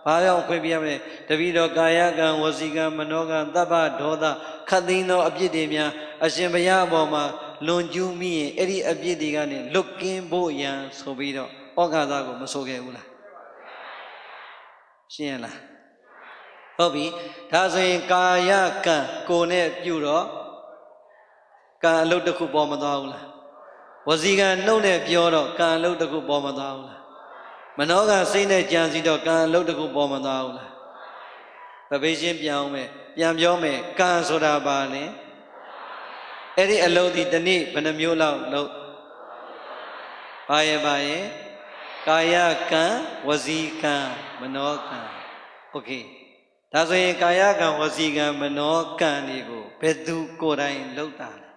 ဘာကြောင့်ခွင့်ပေးရမလဲတပည့်တော်ကာယကံဝစီကံမနောကံသဗ္ဗဒေါသခတ်သိမ်းသောအပြစ်တွေများအရှင်ဘုရားအပေါ်မှာလွန်ကျူးမိရင်အဲ့ဒီအပြစ်တွေကနေလွတ်ကင်းဖို့ရန်ဆိုပြီးတော့ဩဃာသကိုမဆိုခဲ့ဘူးလားရှင်းရလားဟုတ်ပြီဒါဆိုရင်ကာယကံကိုယ်နဲ့ပြုတော့ကံအလုပ်တစ်ခုပေါ်မသွားဘူးလားဝစီကံနှုတ်နဲ့ပြောတော့ကံအလုပ်တစ်ခုပေါ်မသွားဘူးလားမနောကစိတ်နဲ့ကြံစီတော့ကံအလုပ်တစ်ခုပေါ်မသွားဘူးလားဗဘေးရှင်းပြန်အောင်မယ်ပြန်ပြောမယ်ကံဆိုတာဘာလဲအဲ့ဒီအလုပ်ဒီတနေ့ဘယ်နှမျိုးလောက်လုပ်ဘာရဲ့ကာယကံဝစီကံမနောကံโอเคဒါဆိုရင်ကာယကံဝစီကံမနောကံတွေကိုဘယ်သူကိုယ်တိုင်လုပ်တာလဲ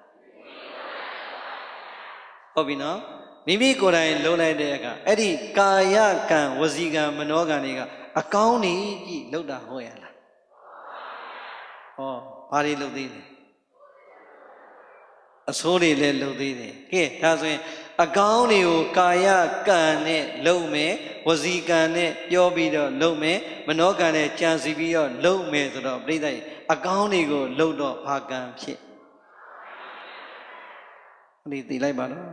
ဟုတ်ပြီနော်မိမိကိုယ်တိုင်လုပ်လိုက်တဲ့အခါအဲ့ဒီကာယကံဝစီကံမနောကံတွေကအကောင်းကြီးလုပ်တာဟုတ်ရလားဟောဘာတွေလုပ်သေးလဲ အဆိုးတွေလည်းလုပ်သေးတယ်ကဲဒါဆိုရင်အကောင်းတွေကိုကာယကံနဲ့လုပ်မယ်ဝစီကံနဲ့ပြောပြီးတော့လုပ်မယ်မနောကံနဲ့ကြံစီပြီးတော့လုပ်မယ်ဆိုတော့ပြိဿကြီးအကောင်းတွေကိုလုပ်တော့ဘာကံဖြစ်ဒီသိလိုက်ပါတော့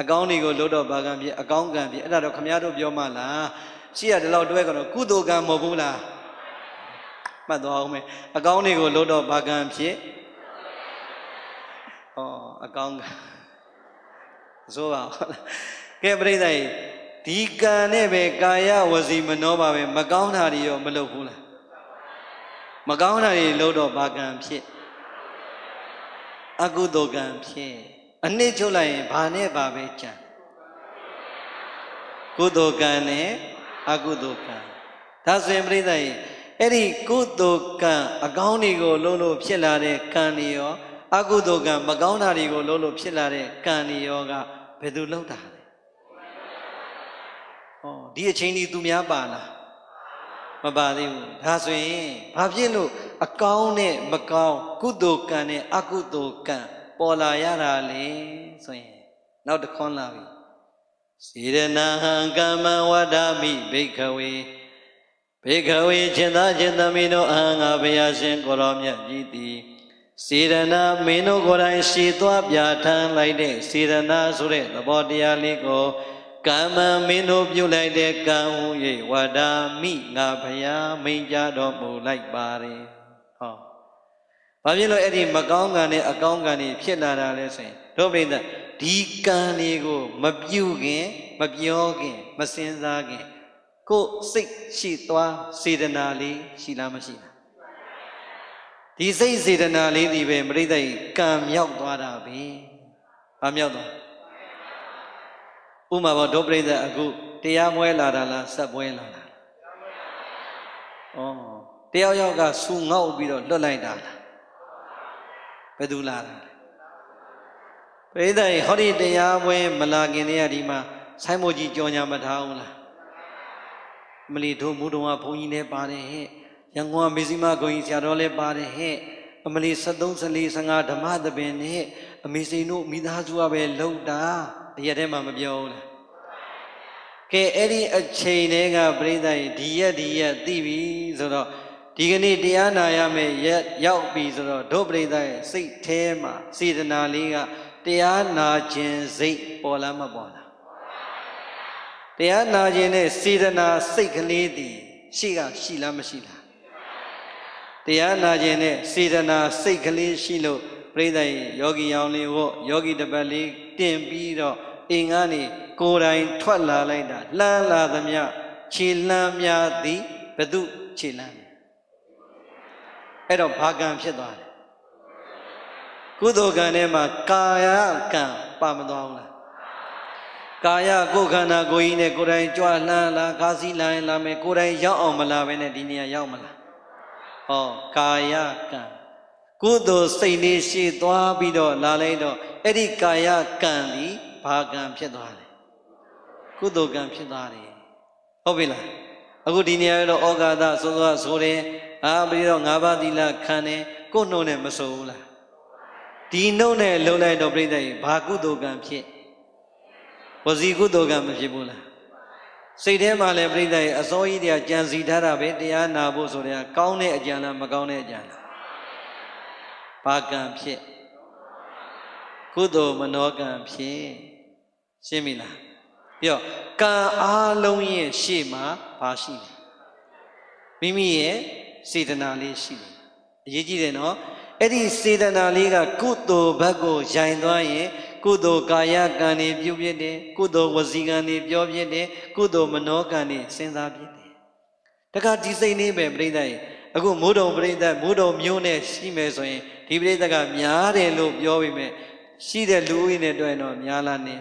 အကောင်းတွေကိုလုပ်တော့ဘာကံဖြစ်အကောင်းကံဖြစ်အဲ့ဒါတော့ခမည်းတော်ပြောမှလားရှိရဒီလောက်တွဲကတော့ကုသိုလ်ကံမဟုတ်ဘူးလားမှတ်သွားအောင်မယ်အကောင်းတွေကိုလုပ်တော့ဘာကံဖြစ်ဩအကောင်းကံဆိုပါကဲပြိဿကြီးဒီကံနဲ့ပဲကာယဝစီမနောပါပဲမကောင်းတာတွေရောမလုပ်ဘူးလားမကောင်းတာတွေလုပ်တော့ဘာကံဖြစ်အကုသိုလ်ကံဖြစ်အနည်းချုပ်လိုက်ရင်ဘာနဲ့ဘာပဲကြံကုသိုလ်ကံနဲ့အကုသိုလ်ကံဒါဆိုရင်ပြိဿကြီးအဲ့ဒီကုသိုလ်ကံအကောင်းတွေကိုလုပ်လို့ဖြစ်လာတဲ့ကံတွေရောအကုသိုလ်ကံမကောင်းတာတွေကိုလုပ်လို့ဖြစ်လာတဲ့ကံတွေရောကဘယ်သူလုပ်တာလဲဩဒီအချိန်ဒီသူများပါလားမပါသေးဘူးဒါဆိုရင်ဘာဖြစ်လို့အကောင်းနဲ့မကောင်းကုသိုလ်ကံနဲ့အကုသိုလ်ကံပေါ်လာရတာလေဆိုရင်နောက်တစ်ခွန်းလာပြီစေရနာဟံကမ္မဝဒ္ဓမိဘိက္ခဝေဘေကဝေจิตသားจิตသမီးတို့အာငါဘုရားရှင်ကိုရောမြတ်ကြီးသည်စေရနာမင်းတို့ကိုယ်တိုင်ရှည်သွားပြဋ္ဌာန်းလိုက်တဲ့စေရနာဆိုတဲ့သဘောတရားလေးကိုကမ္မမင်းတို့ပြုလိုက်တဲ့ကံဟူ၍ဝါဒာမိငါဘုရားမိန့်ကြားတော်မူလိုက်ပါတယ်ဟောဘာဖြစ်လို့အဲ့ဒီမကောင်းကံနဲ့အကောင်းကံတွေဖြစ်လာတာလဲဆိုရင်တို့ပြိဿဒီကံတွေကိုမပြုခင်မပြောခင်မစင်စားခင်ကိုယ်စိတ်ရှိသွားစေတနာလေးရှိလားမရှိလားဒီစိတ်စေတနာလေးဒီပဲပြိဿကြီးကံမြောက်သွားတာပဲဘာမြောက်သွားဥမာပေါ်ဒုပရိသတ်အခုတရားမွဲလာတာလားဆက်ပွဲလာတာဩတယောက်ယောက်ကဆူငေါက်ပြီးတော့လွတ်လိုက်တာလားဘယ်သူလာတာပရိသတ်ဟောဒီတရားမွဲမလာခင်တည်းကဒီမှာဆိုင်းမို့ကြီးကြော်ညာမထားဘူးလားမလီတို့မူတော်ကဘုန်းကြီးလည်းပါတယ်ဟဲ့ရန်ကုန်ကမေစီမဂုံကြီးဆရာတော်လည်းပါတယ်ဟဲ့အမလီ73 14 15ဓမ္မသဘင်နဲ့အမေစိန်တို့မိသားစုကပဲလှုပ်တာအရက်ထဲမှာမပြောဘူးလားကဲအဲ့ဒီအချိန်တည်းကပြိဿကြီးဒီရက်သိပြီဆိုတော့ဒီကနေ့တရားနာရမယ်ရက်ရောက်ပြီဆိုတော့ဒုပရိသတ်ရဲ့စိတ်ထဲမှာစေတနာလေးကတရားနာခြင်းစိတ်ပေါ်လားမပေါ်လားတရားနာခြင်းနဲ့စေတနာစိတ်ကလေးတည်ရှိလားမရှိလားတရားနာခြင်းနဲ့စေတနာစိတ်ကလေးရှိလို့ပြိဿရဲ့ယောဂီရောင်လေးဟောယောဂီတပတ်လေးတင်ပြီးတော့အိမ်ကနေကိုယ်တိုင်ထွက်လာလိုက်တာလှမ်းလာသမျှခြေလှမ်းများသည်ဘသူခြေလှမ်းအဲ့တော့ဘာကံဖြစ်သွားလဲကုသိုလ်ကံထဲမှာကာယကံပါမသွားဘူးလားကာယကိုယ်ခန္ဓာကိုယ်ကြီးနဲ့ကိုယ်တိုင်ကြွလှမ်းလာကားစီးလာရင်လာမယ်ကိုယ်တိုင်ရောက်အောင်မလာဘဲနဲ့ဒီနေရာရောက်မလားဟောကာယကံကုသိုလ်စိတ်လေးရှေ့သွားပြီးတော့လာလိုက်တော့အဲ့ဒီကာယကံဒီဘာကံဖြစ်သွားလဲကုသိုလ်ကံဖြစ်သွားတယ်ဟုတ်ပြီလားအခုဒီနေရာတော့ဩဃာသဆိုတယ်ပြီးတော့၅ပါးသီလခံတယ်ကိုယ်နှုတ်နဲ့မဆိုဘူးလားဒီနှုတ်နဲ့လုံလိုက်တော့ပြိဿကြီးဘာကုသိုလ်ကံဖြစ်ဝစီကုသိုလ်ကံမဖြစ်ဘူးလားစိတ်ထဲမှာလည်းပြိဿကြီးအစောကြီးတရားကြံစီထားတာပဲတရားနာဖို့ဆိုတဲ့ကောင်းတဲ့အကြံလားမကောင်းတဲ့အကြံလားဘာကံဖြစ်ကုသိုလ်မနောကံဖြစ်ရှင်းပြီလားပြီးတော့ကံအားလုံးရဲ့ရှေ့မှာဘာရှိလဲမိမိရဲ့စေတနာလေးရှိတယ်အရေးကြီးတယ်နော်အဲ့ဒီစေတနာလေးကကုသိုလ်ဘက်ကိုယိုင်သွားရင်ကုသိုလ်ကာယကံတွေပြုဖြစ်တယ်ကုသိုလ်ဝစီကံတွေပြောဖြစ်တယ်ကုသိုလ်မနောကံတွေစဉ်းစားဖြစ်တယ်တခါဒီစိတ်လေးပဲပြိဿရဲ့အခုမိုးတုံပြိဿမိုးတုံမျိုးနဲ့ရှိမယ်ဆိုရင်ဒီပြိဿကများတယ်လို့ပြောပြီးမြဲရှိတဲ့လူဦးရေနဲ့တွေ့တော့များလားနေ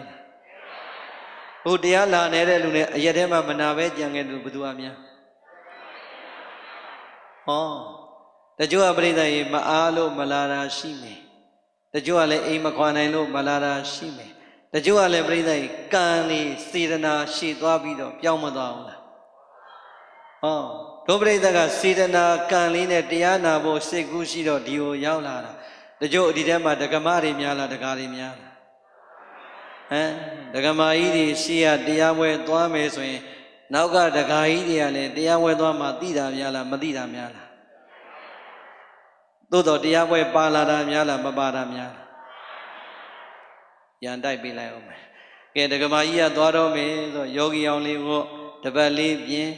ဟိုတရားလာနေတဲ့လူနဲ့အရက်ထဲမှာမနာပဲကြံခဲ့တယ်ဘယ်သူအများဟောတချို့ကပြိဿရေမအားလို့မလာတာရှိမယ်တချို့ကလည်းအိမ်မခွာနိုင်လို့မလာတာရှိမယ်တချို့ကလည်းပြိဿရေကံနေစေတနာရှည်သွားပြီးတော့ပြောင်းမသွားဘူးလားဟောဒုပရိသတ်ကစေတနာကံလေးနဲ့တရားနာဖို့စိတ်ကူးရှိတော့ဒီကိုရောက်လာတာ တချို့ဒီထဲမှာဒကမတွေများလားဒကာတွေများလားဒကမကြီးတွေရှေ့ကတရားပွဲသွားမယ်ဆိုရင်နောက်ကဒကာကြီးတွေကလည်းတရားပွဲသွားမှသိတာများလားမသိတာများလားသို့တော့တရားပွဲပါလာတာများလားမပါတာများလားရန်တိုက်ပေးလိုက်အောင်မယ်ကဲဒကမကြီးကသွားတော့မယ်ဆိုယောဂီအောင်လေးကိုတပတ်လေးပြင်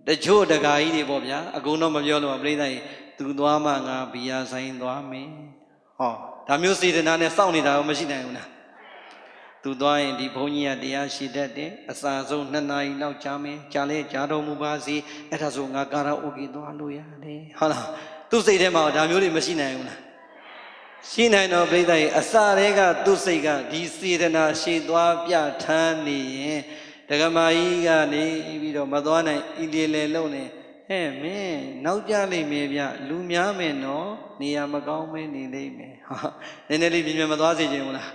တချို့ဒကာကြီးတွေပေါ့ဗျာအကုန်တော့မပြောလို့ပြိဿကြီးသူသွားမှငါဘီယာဆိုင်သွားမယ်ဟောဒါမျိုးစေတနာနဲ့စောင့်နေတာကိုမရှိနိုင်ဘူးလားသူသွားရင်ဒီဘုန်းကြီးကတရားရှိတတ်တယ်အစာဆုံး2 နာရီလောက်ကြာမယ်ကြာလဲကြာတော်မူပါစေအဲ့ဒါဆိုငါကာရာအိုကေသွားလို့ရတယ်ဟုတ်လားသူ့စိတ်ထဲမှာဒါမျိုးတွေမရှိနိုင်ဘူးလားရှိနိုင်တော့ပြိဿကြီးအစာတွေကသူ့စိတ်ကဒီစေတနာရှည်သွားပြထမ်းနေရင်ဒကမာကြီးကနေပြီးတော့မသွားနိုင်ဤလေလုံးနေဟဲ့မင်းနောက်ကြလိမ့်မယ်ဗျလူများမယ်နော်နေရာမကောင်းမဲနေလိမ့်မယ်ဟာနည်းနည်းလေးပြင်မသွားစေချင်ဘူးလား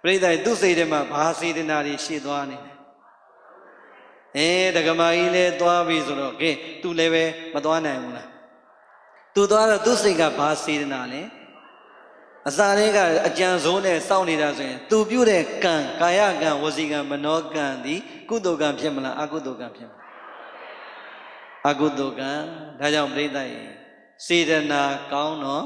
ပြိဿကြီးသူ့စိတ်ထဲမှာဘာစေတနာတွေရှည်သွားနေလဲဒကမာကြီးလည်းသွားပြီဆိုတော့ကဲသူလည်းပဲမသွားနိုင်ဘူးလားသူသွားတော့သူ့စိတ်ကဘာစေတနာလဲအစာတွေကအကြံစိုးနဲ့စောင့်နေတာဆိုရင်သူပြုတဲ့ကံကာယကံဝစီကံမနောကံသည်ကုသိုလ်ကံဖြစ်မလားအကုသိုလ်ကံဖြစ်မလားအကုသိုလ်ကံဒါကြောင့်ပြိဿကြီးစေတနာကောင်းတော့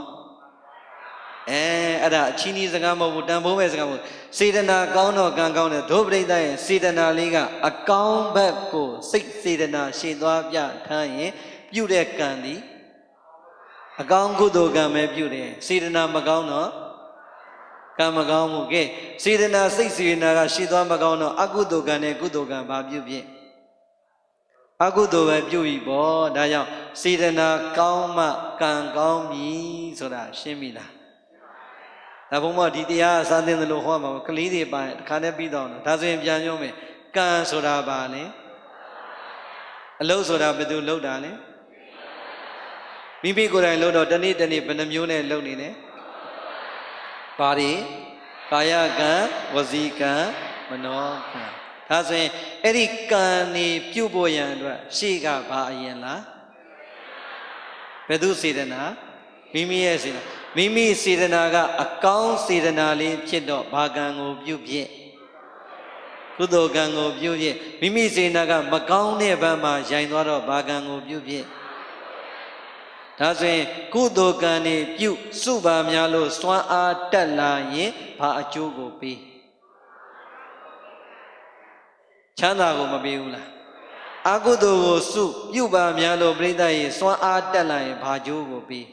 အဲ့ဒါအချင်းကြီးစကားမဟုတ်ဘူးတန်ဖိုးပဲစကားမဟုတ်စေတနာကောင်းတော့ကံကောင်းတယ်ဒုပရိသတ်ရဲ့စေတနာလေးကအကောင်းဘက်ကိုစိတ်စေတနာရှည်သွားပြထမ်းရင်ပြုတဲ့ကံသည်အကောင်းကုသိုလ်ကံပဲပြုတယ်စေတနာမကောင်းတော့ကံမကောင်းဘူးကဲစေတနာစိတ်စေတနာကရှည်သွားမကောင်းတော့အကုသိုလ်ကံနဲ့ကုသိုလ်ကံဘာပြုဖြစ်အကုသိုလ်ပဲပြုပြီပေါ့ဒါကြောင့်စေတနာကောင်းမှကံကောင်းပြီဆိုတာရှင်းပြီလားဒါဘုံမဒီတရားအစားသင်တယ်လို့ဟောမှာကလေးတွေပါတခါနဲ့ပြီးတော့ဒါဆိုရင်ပြန်ပြောမယ်ကံဆိုတာဘာလဲအလုပ်ဆိုတာဘယ်သူလုပ်တာလဲမိမိကိုယ်တိုင်လုပ်တော့တနေ့တနေ့ဘယ်နှမျိုးနဲ့လုပ်နေလဲဘာတွေကာယကံဝစီကံမနောကံဒါဆိုရင်အဲ့ဒီကံနေပြုတ်ဖို့ရန်အတွက်ရှေ့ကဘာအရင်လားဘယ်သူစေတနာမိမိရဲ့စေတနာမိမိစေတနာကအကောင်းစေတနာလေးဖြစ်တော့ဘာကံကိုပြုဖြစ်ကုသိုလ်ကံကိုပြုဖြစ်မိမိစေတနာကမကောင်းတဲ့ဘက်မှာရိုင်သွားတော့ဘာကံကိုပြုဖြစ်ဒါဆိုရင်ကုသိုလ်ကံနေပြုစုပါများလို့စွမ်းအားတက်လာရင်ဘာအကျိုးကိုပေးချမ်းသာကိုမပေးဘူးလားအကုသိုလ်ကိုစုပြုပါများလို့ပြိဿရေစွမ်းအားတက်လာရင်ဘာကျိုးကိုပေး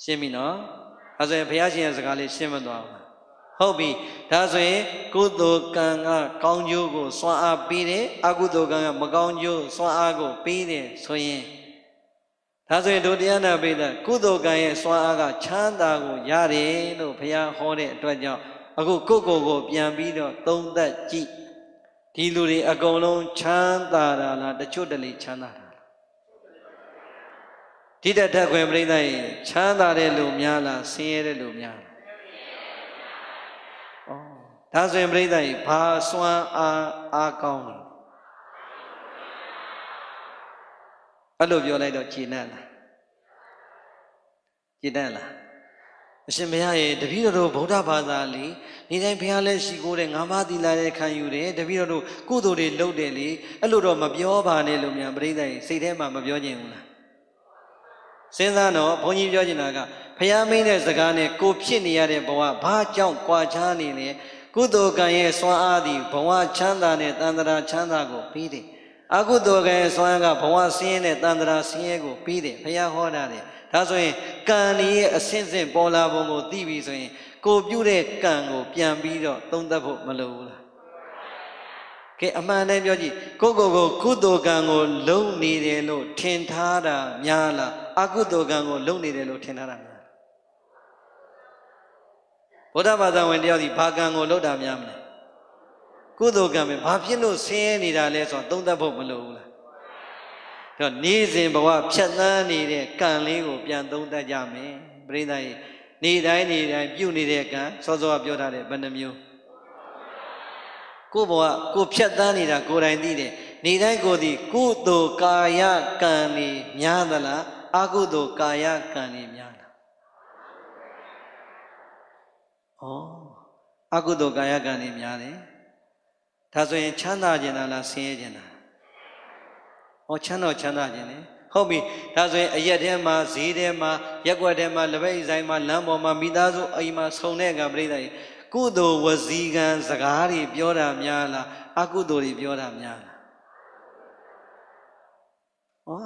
ရှင်းပြီနော်ဒါဆိုရင်ဘုရားရှင်ရဲ့စကားလေးရှင်းမသွားဘူးဟုတ်ပြီဒါဆိုရင်ကုသိုလ်ကံကကောင်းကျိုးကိုစွမ်းအားပေးတယ်အကုသိုလ်ကံကမကောင်းကျိုးစွမ်းအားကိုပေးတယ်ဆိုရင်ဒါဆိုရင်ဒုတရားနာပိဋကကုသိုလ်ကံရဲ့စွမ်းအားကချမ်းသာကိုရတယ်လို့ဘုရားဟောတဲ့အတွက်ကြောင့်အခုကိုပြန်ပြီးတော့သုံးသပ်ကြည့်ဒီလူတွေအကုန်လုံးချမ်းသာတာလားတချို့တလေချမ်းသာတာလားဒီတထက်ခွင်ပြိဿရဲ့ချမ်းသာတဲ့လူများလားဆင်းရဲတဲ့လူများလားဒါဆိုရင်ပြိဿရဲ့ဘာစွမ်းအားကောင်းလဲအဲ့လိုပြောလိုက်တော့ကြည်နက်လားကြည်နက်လားအရှင်ဘုရားရဲ့တပည့်တော်တို့ဗုဒ္ဓဘာသာလေဒီတိုင်းဘုရားလည်းရှိခိုးတယ်ငါးပါးသီလလည်းခံယူတယ်တပည့်တော်တို့ကုသိုလ်တွေလုပ်တယ်လေအဲ့လိုတော့မပြောပါနဲ့လို့များပြိဿရဲ့စိတ်ထဲမှာမပြောချင်ဘူးလားစဉ်းစားတော့ဘုန်းကြီးပြောချင်တာကဘုရားမင်းတဲ့စကားနဲ့ကိုဖြစ်နေရတဲ့ဘဝဘာကြောင့်ကြွာချားနေလဲကုသိုလ်ကံရဲ့စွမ်းအားသည်ဘဝချမ်းသာနဲ့တန်ត្រာချမ်းသာကိုပြီးတယ်အကုသိုလ်ကံရဲ့စွမ်းအားကဘဝဆင်းရဲနဲ့တန်ត្រာဆင်းရဲကိုပြီးတယ်ဘုရားဟောတာတယ်ဒါဆိုရင်ကံရဲ့အစဉ်စဉ်ပေါ်လာပုံကိုသိပြီဆိုရင်ကိုပြုတဲ့ကံကိုပြန်ပြီးတော့သုံးသပ်ဖို့မလိုဘူးလားကဲအမှန်တည်းပြောကြည့်ကိုကုသိုလ်ကံကိုလုံနေတယ်လို့ထင်ထားတာများလားအကုသိုလ်ကံကိုလုံနေတယ်လို့ထင်ထားတာများလားဘုရားဘာသာဝင်တယောက်ဒီဘာကံကိုလုံတာများမလဲကုသိုလ်ကံပဲဘာဖြစ်လို့ဆင်းရဲနေတာလဲဆိုတော့သုံးသပ်ဖို့မလိုဘူးလားတော့နေ့စဉ်ဘဝဖြတ်သန်းနေတဲ့ကံလေးကိုပြန်သုံးသပ်ကြမယ်ပြိဿရေနေ့တိုင်းပြုနေတဲ့ကံစောစောကပြောထားတယ်ဘယ်နှမျိုးကိုဘဝကိုဖြတ်သန်းနေတာကိုယ်တိုင်သိတယ်နေ့တိုင်းကိုဒီကုသိုလ်ကာယကံနေများသလားအကုသိုလ်ကာယကံနေများလား အကုသိုလ်ကာယကံတွေများတယ်ဒါဆိုရင်ချမ်းသာခြင်းလားဆင်းရဲခြင်းလားချမ်းသာခြင်းလေဟုတ်ပြီဒါဆိုရင်အရက်ထဲမှာဈေးထဲမှာရက်ွက်ထဲမှာလက်ဘက်ဆိုင်မှာလမ်းပေါ်မှာမိသားစုအိမ်မှာဆုံတဲ့ကပြိဿကြီးကုသိုလ်ဝစီကံစကားတွေပြောတာများလားအကုသိုလ်တွေပြောတာများလား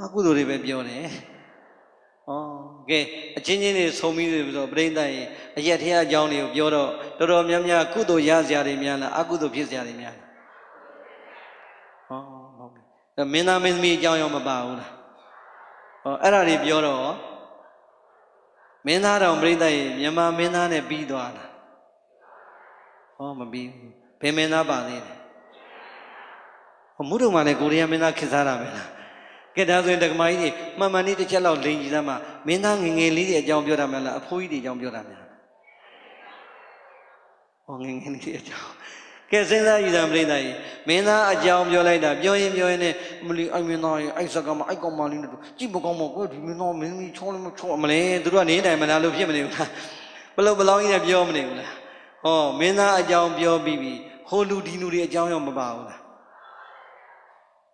အကုသိုလ်တွေပဲပြောတယ်ကဲအချင်းချင်းတွေဆုံပြီးဆိုပြိဿကြီးအရက်ထဲအကြောင်းတွေကိုပြောတော့တော်တော်များများကုသိုလ်ရစရာတွေများလားအကုသိုလ်ဖြစ်စရာတွေများလားဟုတ်ပြီမင်းသားမင်းသမီးအကြောင်းရောမပါဘူးလားအဲ့ဒါတွေပြောတော့မင်းသားတော်ပြိဿကြီးမြန်မာမင်းသားနဲ့ပြီးသွားလားမပြီးဘူးဘယ်မင်းသားပါသေးတယ်မုဒုံမှာလည်းကိုရီးယားမင်းသားခေတ်စားတာပဲလားကဲဒါဆိုရင်တက္ကမကြီးတွေမှန်မှန်လေးတစ်ချက်လောက်လိန်ကြည့်သမှာမင်းသားငငယ်လေးတွေအကြောင်းပြောတာမလားအဖိုးကြီးတွေအကြောင်းပြောတာများငငယ်လေးတွေအကြောင်းကဲစဉ်းစားကြည့်တာပြိဿကြီးမင်းသားအကြောင်းပြောလိုက်တာပြောရင်နဲ့မလီအိုက်မင်းသားရဲ့အိုက်စကမအိုက်ကောင်မလေးနဲ့ကြည့်မကောင်းမကိုဒီမင်းသားမင်းကြီးချောလည်းမချောမလဲသူတို့ကနေတိုင်မလားလို့ဖြစ်မနေဘူးလားဘလို့ဘလောင်းကြီးနဲ့ပြောမနေဘူးလားမင်းသားအကြောင်းပြောပြီးပြီဟိုလူဒီလူတွေအကြောင်းရောမပါဘူးလား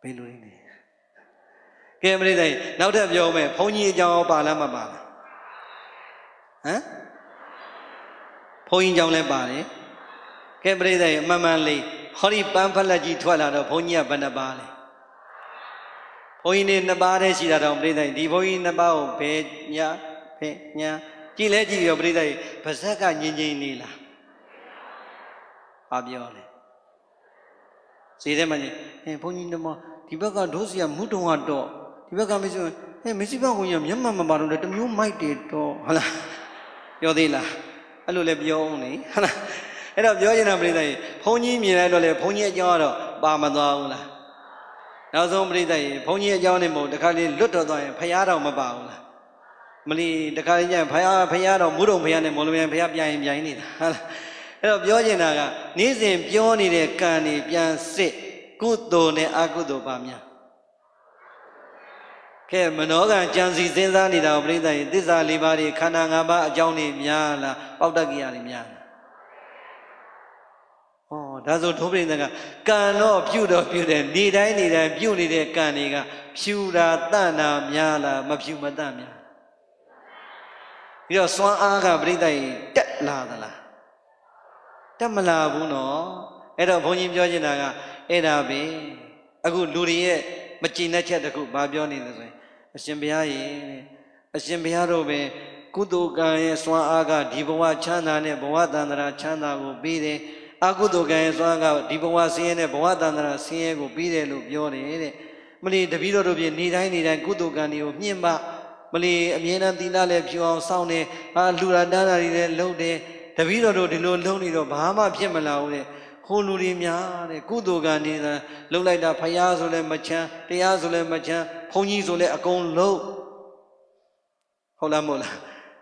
ဘယ်လိုလဲကဲပြိဿကြီးနောက်ထပ်ပြောမယ်ဘုန်းကြီးအကြောင်းပါလားမပါလားဘုန်းကြီးအကြောင်းလည်းပါတယ်ကဲပြိဿကြီးအမှန်မှန်လေးဟောဒီပန်းဖလက်ကြီးထွက်လာတော့ဘုန်းကြီးကဘယ်နှပါလဲဘုန်းကြီးနေ2ပါးတည်းရှိတာတော့ပြိဿကြီးဒီဘုန်းကြီး2ပါးကိုဘယ်ညာကြည်လဲကြည်ရောပြိဿကြီးဗဇက်ကငင်းနေလားပြောတယ်ဈေးထဲမှာဘုန်းကြီးတို့ဒီဘက်ကဒုစရမုတုံကတော့ဒီဘက်ကမရှိမရှိဘုန်းကြီးမျက်မှန်မပါတော့တမျိုးမိုက်တယ်တော့ဟုတ်လားပြောသေးလားအဲ့လိုလည်းပြောအောင်လေဟုတ်လားအဲ့တော့ပြောချင်တာပြိဿကြီးဘုန်းကြီးမြင်လိုက်တော့လေဘုန်းကြီးအကြောင်းကတော့ပါမသွားဘူးလားနောက်ဆုံးပြိဿကြီးဘုန်းကြီးအကြောင်းနဲ့မဟုတ်တခါလေးလွတ်တော်သွားရင်ဖရားတော်မပါဘူးလားမလီတခါလေးကျရင်ဖရားတော်မုတုံဖရားနဲ့မော်လမြိုင်ဖရားပြိုင်နေတာဟုတ်လားအဲ့တော့ပြောချင်တာကနေ့စဉ်ပြောနေတဲ့ကံတွေပြန်စစ်ကုသိုလ်နဲ့အကုသိုလ်ပါများကဲမနောကံကြံစီစဉ်းစားနေတာကိုပြိဿကြီးသစ္စာ၄ပါးတွေခန္ဓာ၅ပါးအကြောင်းတွေများလားပေါက်တတ်ကြရတွေများလားဒါဆိုဒုပရိသကကံတော့ပြုတော့ပြုတယ်နေတိုင်းပြုနေတဲ့ကံတွေကဖြူတာတန့်တာများလားမဖြူမတန့်များပြီးတော့စွမ်းအားကပြိဿကြီးတက်လာသလားတက်မလာဘူးနော်အဲ့တော့ဘုန်းကြီးပြောချင်တာကအဲ့ဒါပဲအခုလူတွေရဲ့မကြည်နဲ့ချက်တခုဘာပြောနေလဲဆိုရင်အရှင်ဘုရားရဲ့အရှင်ဘုရားတို့ပဲကုသိုလ်ကံရဲ့စွမ်းအားကဒီဘဝချမ်းသာနဲ့ဘဝတန်ត្រာချမ်းသာကိုပြီးတယ်အကုသိုလ်ကံရဲ့စွမ်းအားကဒီဘဝဆင်းရဲနဲ့ဘဝတန်ត្រာဆင်းရဲကိုပြီးတယ်လို့ပြောတယ်တဲ့မလီတပည့်တော်တို့ပြနေတိုင်းကုသိုလ်ကံတွေကိုမြင့်မမလီအမြဲတမ်းသီလလည်းဖြူအောင်စောင့်နေလူရတန်းတာတွေလည်းလုပ်တယ်တပည့်တော်တို့ဒီလိုလုံးနေတော့ဘာမှဖြစ်မလာဘူးတဲ့ဟိုလူတွေများတဲ့ကုသိုလ်ကံနေတာလှုပ်လိုက်တာဖယားဆိုလည်းမချမ်းတရားဆိုလည်းမချမ်းဘုန်းကြီးဆိုလည်းအကုန်လုံးဟုတ်လားမဟုတ်လား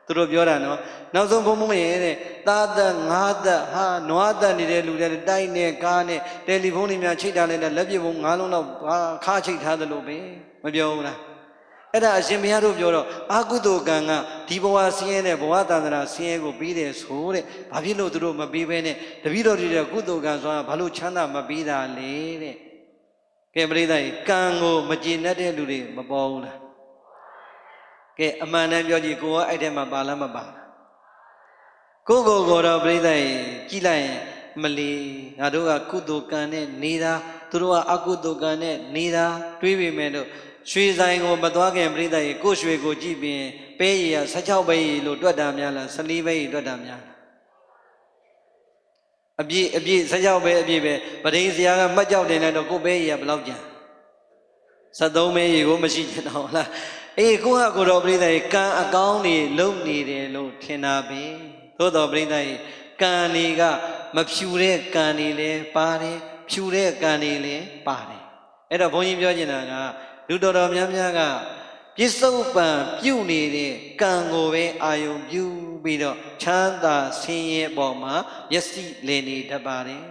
သူတို့ပြောတာနော်နောက်ဆုံးဘုံဘုံရဲ့တဲ့သားသက်ငါးသက်နွားသက်နေတဲ့လူတွေတိုက်နဲ့ကားနဲ့တယ်လီဖုန်းတွေများချိတ်ထားလိုက်တာလက်ပြပုံ9လုံးလောက်ခါချိတ်ထားသလိုပဲမပြောဘူးလားအဲ့ဒါအရှင်ဘုရားတို့ပြောတော့အာကုသိုလ်ကံကဒီဘဝဆင်းရဲတဲ့ဘဝတန်ត្រာဆင်းရဲကိုပြီးတယ်ဆိုတဲ့ဘာဖြစ်လို့သူတို့မပြီးဘဲနဲ့တပည့်တော်တွေကုသိုလ်ကံဆိုတာဘာလို့ချမ်းသာမပြီးတာလဲတဲ့ကဲပရိသတ်ကံကိုမကျေနပ်တဲ့လူတွေမပေါ်ဘူးလားကဲအမှန်တမ်းပြောကြည့်ကိုကအဲ့ထဲမှာပါလားမပါကိုတော့ပရိသတ်ကြည့်လိုက်ရင်မလီငါတို့ကကုသိုလ်ကံနဲ့နေတာသူတို့ကအကုသိုလ်ကံနဲ့နေတာတွေးပေမဲ့တော့ရွှေဆိုင်ကိုမသွားခင်ပြိဿရေကိုရွှေကိုကြည့်ပြီးပဲရည်16ပဲရည်လို့တွက်တာများလား14ပဲရည်တွက်တာများလားအပြည့်16ပဲအပြည့်ပဲပရိသရာကမှတ်ကြောက်တင်လိုက်တော့ကိုပဲရည်ကဘယ်လောက်ကျန်73ပဲရည်ကိုမရှိချင်တော့လားအေးကိုတော့ပြိဿရေကံအကောင်းတွေလုံနေတယ်လို့ထင်တာပဲသို့တော်ပြိဿရေကံတွေကမဖြူတဲ့ကံတွေလည်းပါတယ်ဖြူတဲ့ကံတွေလည်းပါတယ်အဲ့တော့ဘုန်းကြီးပြောချင်တာကလူတော်များများကပြစ္ဆုတ်ပံပြုတ်နေတဲ့ကံကိုပဲအာယုံပြုပြီးတော့ချမ်းသာဆင်းရဲပေါ်မှာမျက်စိလည်နေတတ်ပါတယ်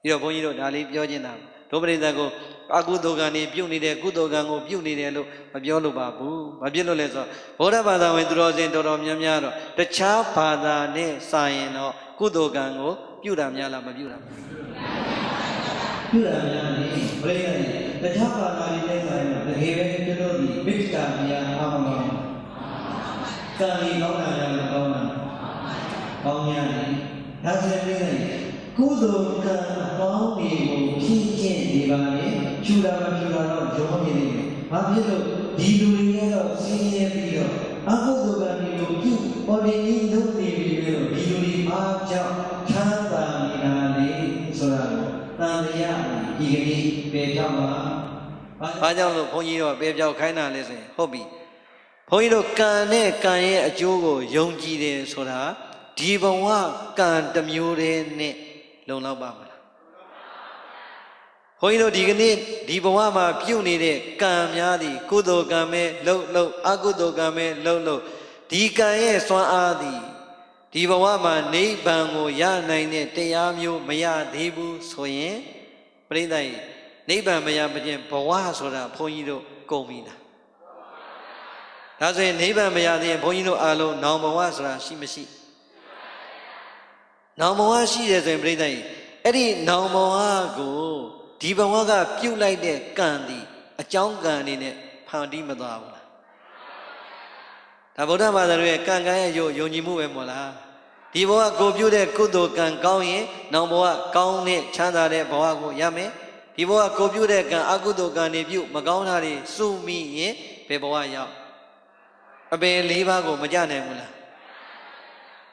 ပြီးတော့ဘုန်းကြီးတို့ဒါလေးပြောချင်တာဒုပရိသတ်ကို အကုသိုလ်ကံနေပြုတ်နေတဲ့ကုသိုလ်ကံကိုပြုတ်နေတယ်လို့မပြောလို့ပါဘူးမဖြစ်လို့လဲဆိုဗုဒ္ဓဘာသာဝင်သူတော်စင်တော်တော်များများတော့တခြားဘာသာနဲ့စာရင်တော့ကုသိုလ်ကံကိုပြုတာများလားမပြုတာပြုတာများနေပြိဿတခြားဘာသာတွေနဲ့စာရင်တော့တကယ်ပဲကျွတ်လို့ဒီမိစ္ဆာတရားအားမကောင်းကံကြီးကောင်းတာလည်းကောင်းတာကောင်းရတယ်ဒါဆိုရင်ပြိဿကုသိုလ်ကံကောင်းတွေကိုဖြည့်ကျင့်နေပါလေကျူတာမကျူတာတော့ရောနေနေတယ်။ဘာဖြစ်လို့ဒီလူတွေကတော့ဆင်းရဲပြီးတော့အကုသိုလ်ကံတွေကိုပြုပေါ်နေပြီးလုပ်နေပြီးတော့ဒီလူတွေအားကြောင့်ချမ်းသာနေတာလေဆိုတာကိုတန်တရားဒီကနေ့ပေပြောက်ပါ။ဘာကြောင့်လို့ဘုန်းကြီးတို့ပေပြောက်ခိုင်းတာလဲဆိုရင်ဟုတ်ပြီ။ဘုန်းကြီးတို့ကံနဲ့ကံရဲ့အကျိုးကိုယုံကြည်တယ်ဆိုတာဒီဘဝကံတစ်မျိုးတည်းနဲ့လုံလောက်ပါမလားဘုန်းကြီးတို့ဒီကနေ့ဒီဘဝမှာပြုတ်နေတဲ့ကံများသည်ကုသိုလ်ကံပဲလှုပ်အကုသိုလ်ကံပဲလှုပ်ဒီကံရဲ့စွမ်းအားသည်ဒီဘဝမှာနိဗ္ဗာန်ကိုရနိုင်တဲ့တရားမျိုးမရသေးဘူးဆိုရင်ပြိဿကြီးနိဗ္ဗာန်မရမခြင်းဘဝဆိုတာဘုန်းကြီးတို့ကုန်ပြီလားဒါဆိုရင်နိဗ္ဗာန်မရသေးရင်ဘုန်းကြီးတို့အားလုံးနောင်ဘဝဆိုတာရှိမရှိနောင်ဘဝရှိတယ်ဆိုရင်ပြိဿကြီးအဲ့ဒီနောင်ဘဝကိုဒီဘဝကပြုတ်လိုက်တဲ့ကံဒီအကြောင်းကံနေနဲ့ဖန်တီးမသွားဘူးလားဒါဗုဒ္ဓဘာသာရဲ့ကံကံရဲ့ယုံကြည်မှုပဲမို့လားဒီဘဝကိုပြုတ်တဲ့ကုသိုလ်ကံကောင်းရင်နောင်ဘဝကောင်းတဲ့ချမ်းသာတဲ့ဘဝကိုရမယ်ဒီဘဝကိုပြုတ်တဲ့ကံအကုသိုလ်ကံတွေပြုတ်မကောင်းတာတွေစုမိရင်ဘယ်ဘဝရောက်အပင်၄ပါးကိုမကြနိုင်ဘူးလား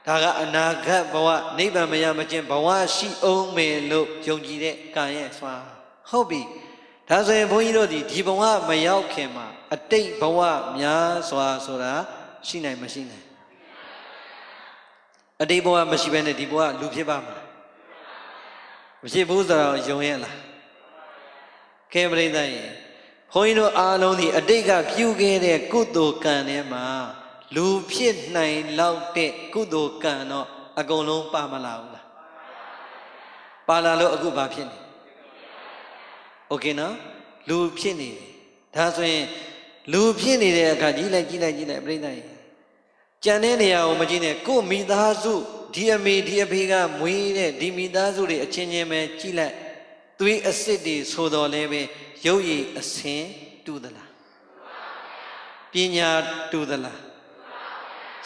ဒါကအနာဂတ်ဘဝနိဗ္ဗာန်မရမချင်းဘဝရှိအောင်မယ်လို့ယုံကြည်တဲ့ကံရဲ့စွမ်းဟုတ်ပြီဒါဆိုရင်ဘုန်းကြီးတို့ဒီဘဝမရောက်ခင်မှာအတိတ်ဘဝများစွာဆိုတာရှိနိုင်မရှိနိုင်အတိတ်ဘဝမရှိဘဲနဲ့ဒီဘဝလူဖြစ်ပါမလားမဖြစ်ဘူးဆိုတော့ယုံရဲ့လားကဲပရိသတ်ရေဘုန်းကြီးတို့အားလုံးဒီအတိတ်ကပြုခဲ့တဲ့ကုသိုလ်ကံထဲမှာလူဖြစ်နိုင်လောက်တဲ့ကုသိုလ်ကံတော့အကုန်လုံးပါမလာဘူးလားပါလာလို့အခုဘာဖြစ်နေโอเคနော်လူဖြစ်နေတယ်ဒါဆိုရင်လူဖြစ်နေတဲ့အခါကြည့်လိုက်ပြိဿကြီးကြံတဲ့နေရာကိုမကြည့်နဲ့ကို့မိသားစုဒီအမေဒီအဖေကမွေးတဲ့ဒီမိသားစုတွေအချင်းချင်းပဲကြည့်လိုက်သွေးအစစ်တွေဆိုတော်လဲပဲရုပ်ရည်အစင်တူသလားပညာတူသလား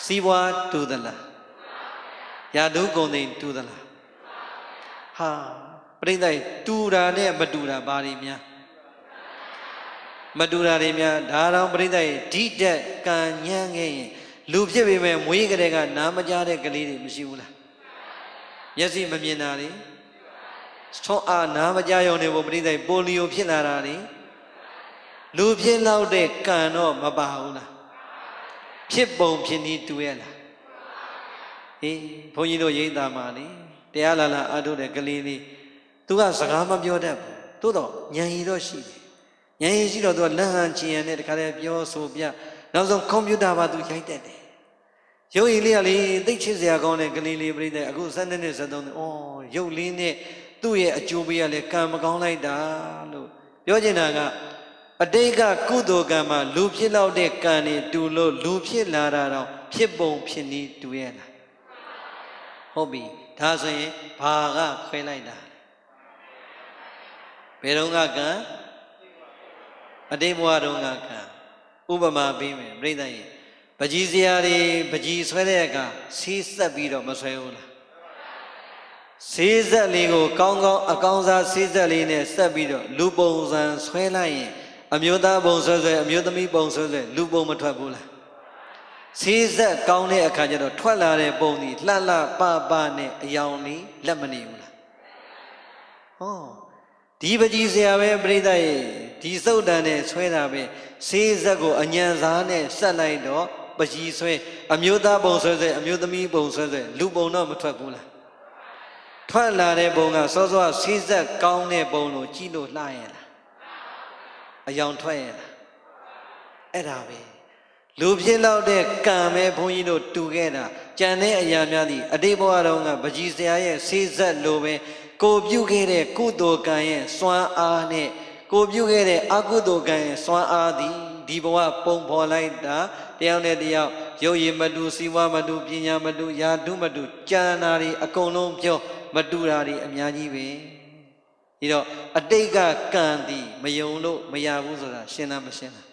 စီးပွားတူသလားယာတုဂုံသိတူသလားဟာပြိဿတူတာနဲ့မတူတာဘာတွေများမတူတာတွေများဒါတော့ပြိဿဒီတက်ကံညံ့ခဲ့ရင်လူဖြစ်ပေမဲ့မွေးကလေးကနားမကြားတဲ့ကလေးတွေမရှိဘူးလားမျက်စိမမြင်တာတွေချောအားနားမကြားရုံနဲ့ပြိဿပိုလီယိုဖြစ်လာတာတွေလူဖြစ်လောက်တဲ့ကံတော့မပါဘူးလားဖြစ်ပုံဖြစ်နည်းတူရဲ့လားအေးဘုန်းကြီးတို့ရိပ်သာမှာလေတရားလာအားထုတ်တဲ့ကလေးလေးသူကစကားမပြောတတ်ဘူးသို့တော့ဉာဏ်ရည်တော့ရှိတယ်ဉာဏ်ရည်ရှိတော့သူကလက်ဟန်ချင်ရတဲ့တခါတည်းပြောဆိုပြနောက်ဆုံးကွန်ပျူတာမှာသူရိုက်တတ်တယ်ရုပ်ရည်လေးကလေသိချစ်စရာကောင်းတဲ့ကလေးလေးပြိတ္တအခု12နှစ်13နှစ်အော်ရုပ်လေးနဲ့သူ့ရဲ့အကျိုးပေးရလဲကံမကောင်းလိုက်တာလို့ပြောချင်တာကအတိတ်ကကုသိုလ်ကံမှာလူဖြစ်လောက်တဲ့ကံတွေတူလို့လူဖြစ်လာတာတော့ဖြစ်ပုံဖြစ်နည်းတူရဲ့လားဟုတ်ပြီဒါဆိုရင်ဘာကခွဲလိုက်တာဘယ်တော့ကကံအတိတ်ဘဝတုန်းကကံဥပမာပေးမယ်ပြိဿရေပကြီးစရာတွေပကြီးဆွဲတဲ့အခါဆေးဆက်ပြီးတော့မဆွဲဘူးလားဆေးဆက်လေးကိုကောင်းကောင်းအကောင်းစားဆေးဆက်လေးနဲ့ဆက်ပြီးတော့လူပုံစံဆွဲလိုက်ရင်အမျိုးသားပုံဆွဲဆွဲအမျိုးသမီးပုံဆွဲဆွဲလူပုံမထွက်ဘူးလားဆေးဆက်ကောင်းတဲ့အခါကျတော့ထွက်လာတဲ့ပုံဒီလှလှပနဲ့အယောင်လေးလက်မနေဘူးလားဟောဒီပကြီးစရာပဲပြိဿရေဒီစုတ်တန်နဲ့ဆွဲတာပဲဆေးဆက်ကိုအညံစားနဲ့ဆက်လိုက်တော့ပကြီးဆွဲအမျိုးသားပုံဆွဲဆွဲအမျိုးသမီးပုံဆွဲဆွဲလူပုံတော့မထွက်ဘူးလားထွက်လာတဲ့ပုံကစောစောဆေးဆက်ကောင်းတဲ့ပုံလို့ကြည့်လို့လှရဲ့လားအယောင်ထွက်ရဲ့လားအဲ့ဒါပဲလူဖြစ်လောက်တဲ့ကံပဲဘုန်းကြီးတို့တူခဲ့တာကြံတဲ့အရာများသည်အတိတ်ဘဝတုန်းကပကြီးဆရာရဲ့ဆေးဆက်လိုပဲကိုပြုခဲ့တဲ့ကုသိုလ်ကံရဲ့စွမ်းအားနဲ့ ကိုပြုခဲ့တဲ့အကုသိုလ်ကံရဲ့စွမ်းအားသည်ဒီဘဝပုံဖော်လိုက်တာတယောက်နဲ့တယောက်ရုပ်ရည်မတူစီဝါမတူပညာမတူယာတုမတူကြံနာတွေအကုန်လုံးပြောမတူတာတွေအများကြီးပဲဒီတော့အတိတ်ကကံသည်မယုံလို့မရဘူးဆိုတာရှင်းလားမရှင်းလား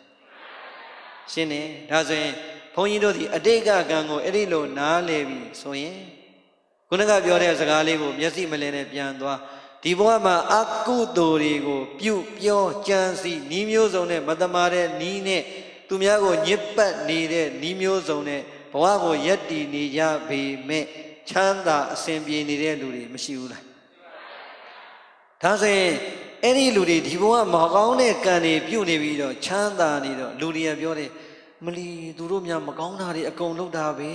ရှင်းတယ်ဒါဆိုရင်ဘုန်းကြီးတို့ဒီအတိတ်ကကံကိုအဲ့ဒီလိုနားလည်ပြီဆိုရင်ခုနကပြောတဲ့စကားလေးကိုမျက်စိမလဲနဲ့ပြန်သွားဒီဘဝမှာအကုသိုလ်တွေကိုပြုပြောကြံစီဤမျိုးစုံနဲ့မတမာတဲ့ဤနဲ့သူများကိုညစ်ပတ်နေတဲ့ဤမျိုးစုံနဲ့ဘဝကိုယက်တည်နေကြပေမဲ့ချမ်းသာအစဉ်ပြေနေတဲ့လူတွေမရှိဘူးလားဒါဆိုရင်အဲ့ဒီလူတွေဒီဘဝမကောင်းတဲ့ကံတွေပြုတ်နေပြီးတော့ချမ်းသာနေတော့လူတွေကပြောတယ်မလီသူတို့များမကောင်းတာတွေအကုန်လုပ်တာပဲ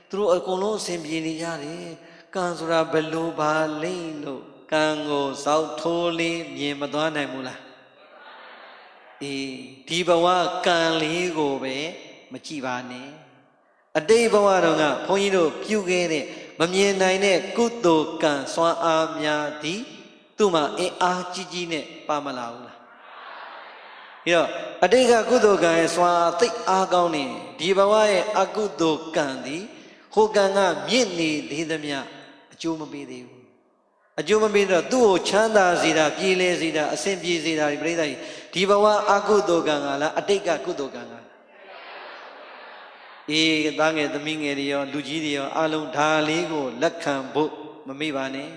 သူတို့အကုန်လုံးအစဉ်ပြေနေကြတယ်ကံဆိုတာဘယ်လိုပါလိမ့်လို့ကံကိုစောက်ထိုးလေးမြင်မသွားနိုင်ဘူးလားအေးဒီဘဝကံလေးကိုပဲမကြည့်ပါနဲ့အတိတ်ဘဝတော့ကဘုန်းကြီးတို့ပြုခဲ့တဲ့မမြင်နိုင်တဲ့ကုသိုလ်ကံစွမ်းအားများသည်သူ့မှာအင်အားကြီးကြီးနဲ့ပါမလာဘူးလားပြီးတော့အတိတ်ကကုသိုလ်ကံရဲ့စွမ်းအားသိအားကောင်းနေဒီဘဝရဲ့အကုသိုလ်ကံသည်ဟိုကံကမြင့်နေသေးသမျှအကျိုးမပေးသေးဘူးအကျိုးမပေးတော့သူ့ကိုချမ်းသာစေတာပြည်လဲစေတာအစဉ်ပြေစေတာပြိဿကြီးဒီဘဝအကုသိုလ်ကံကလားအတိတ်ကကုသိုလ်ကံကအေးသားငယ်သမီးငယ်တွေရောလူကြီးတွေရောအလုံးဒါလေးကိုလက်ခံဖို့မမေ့ပါနဲ့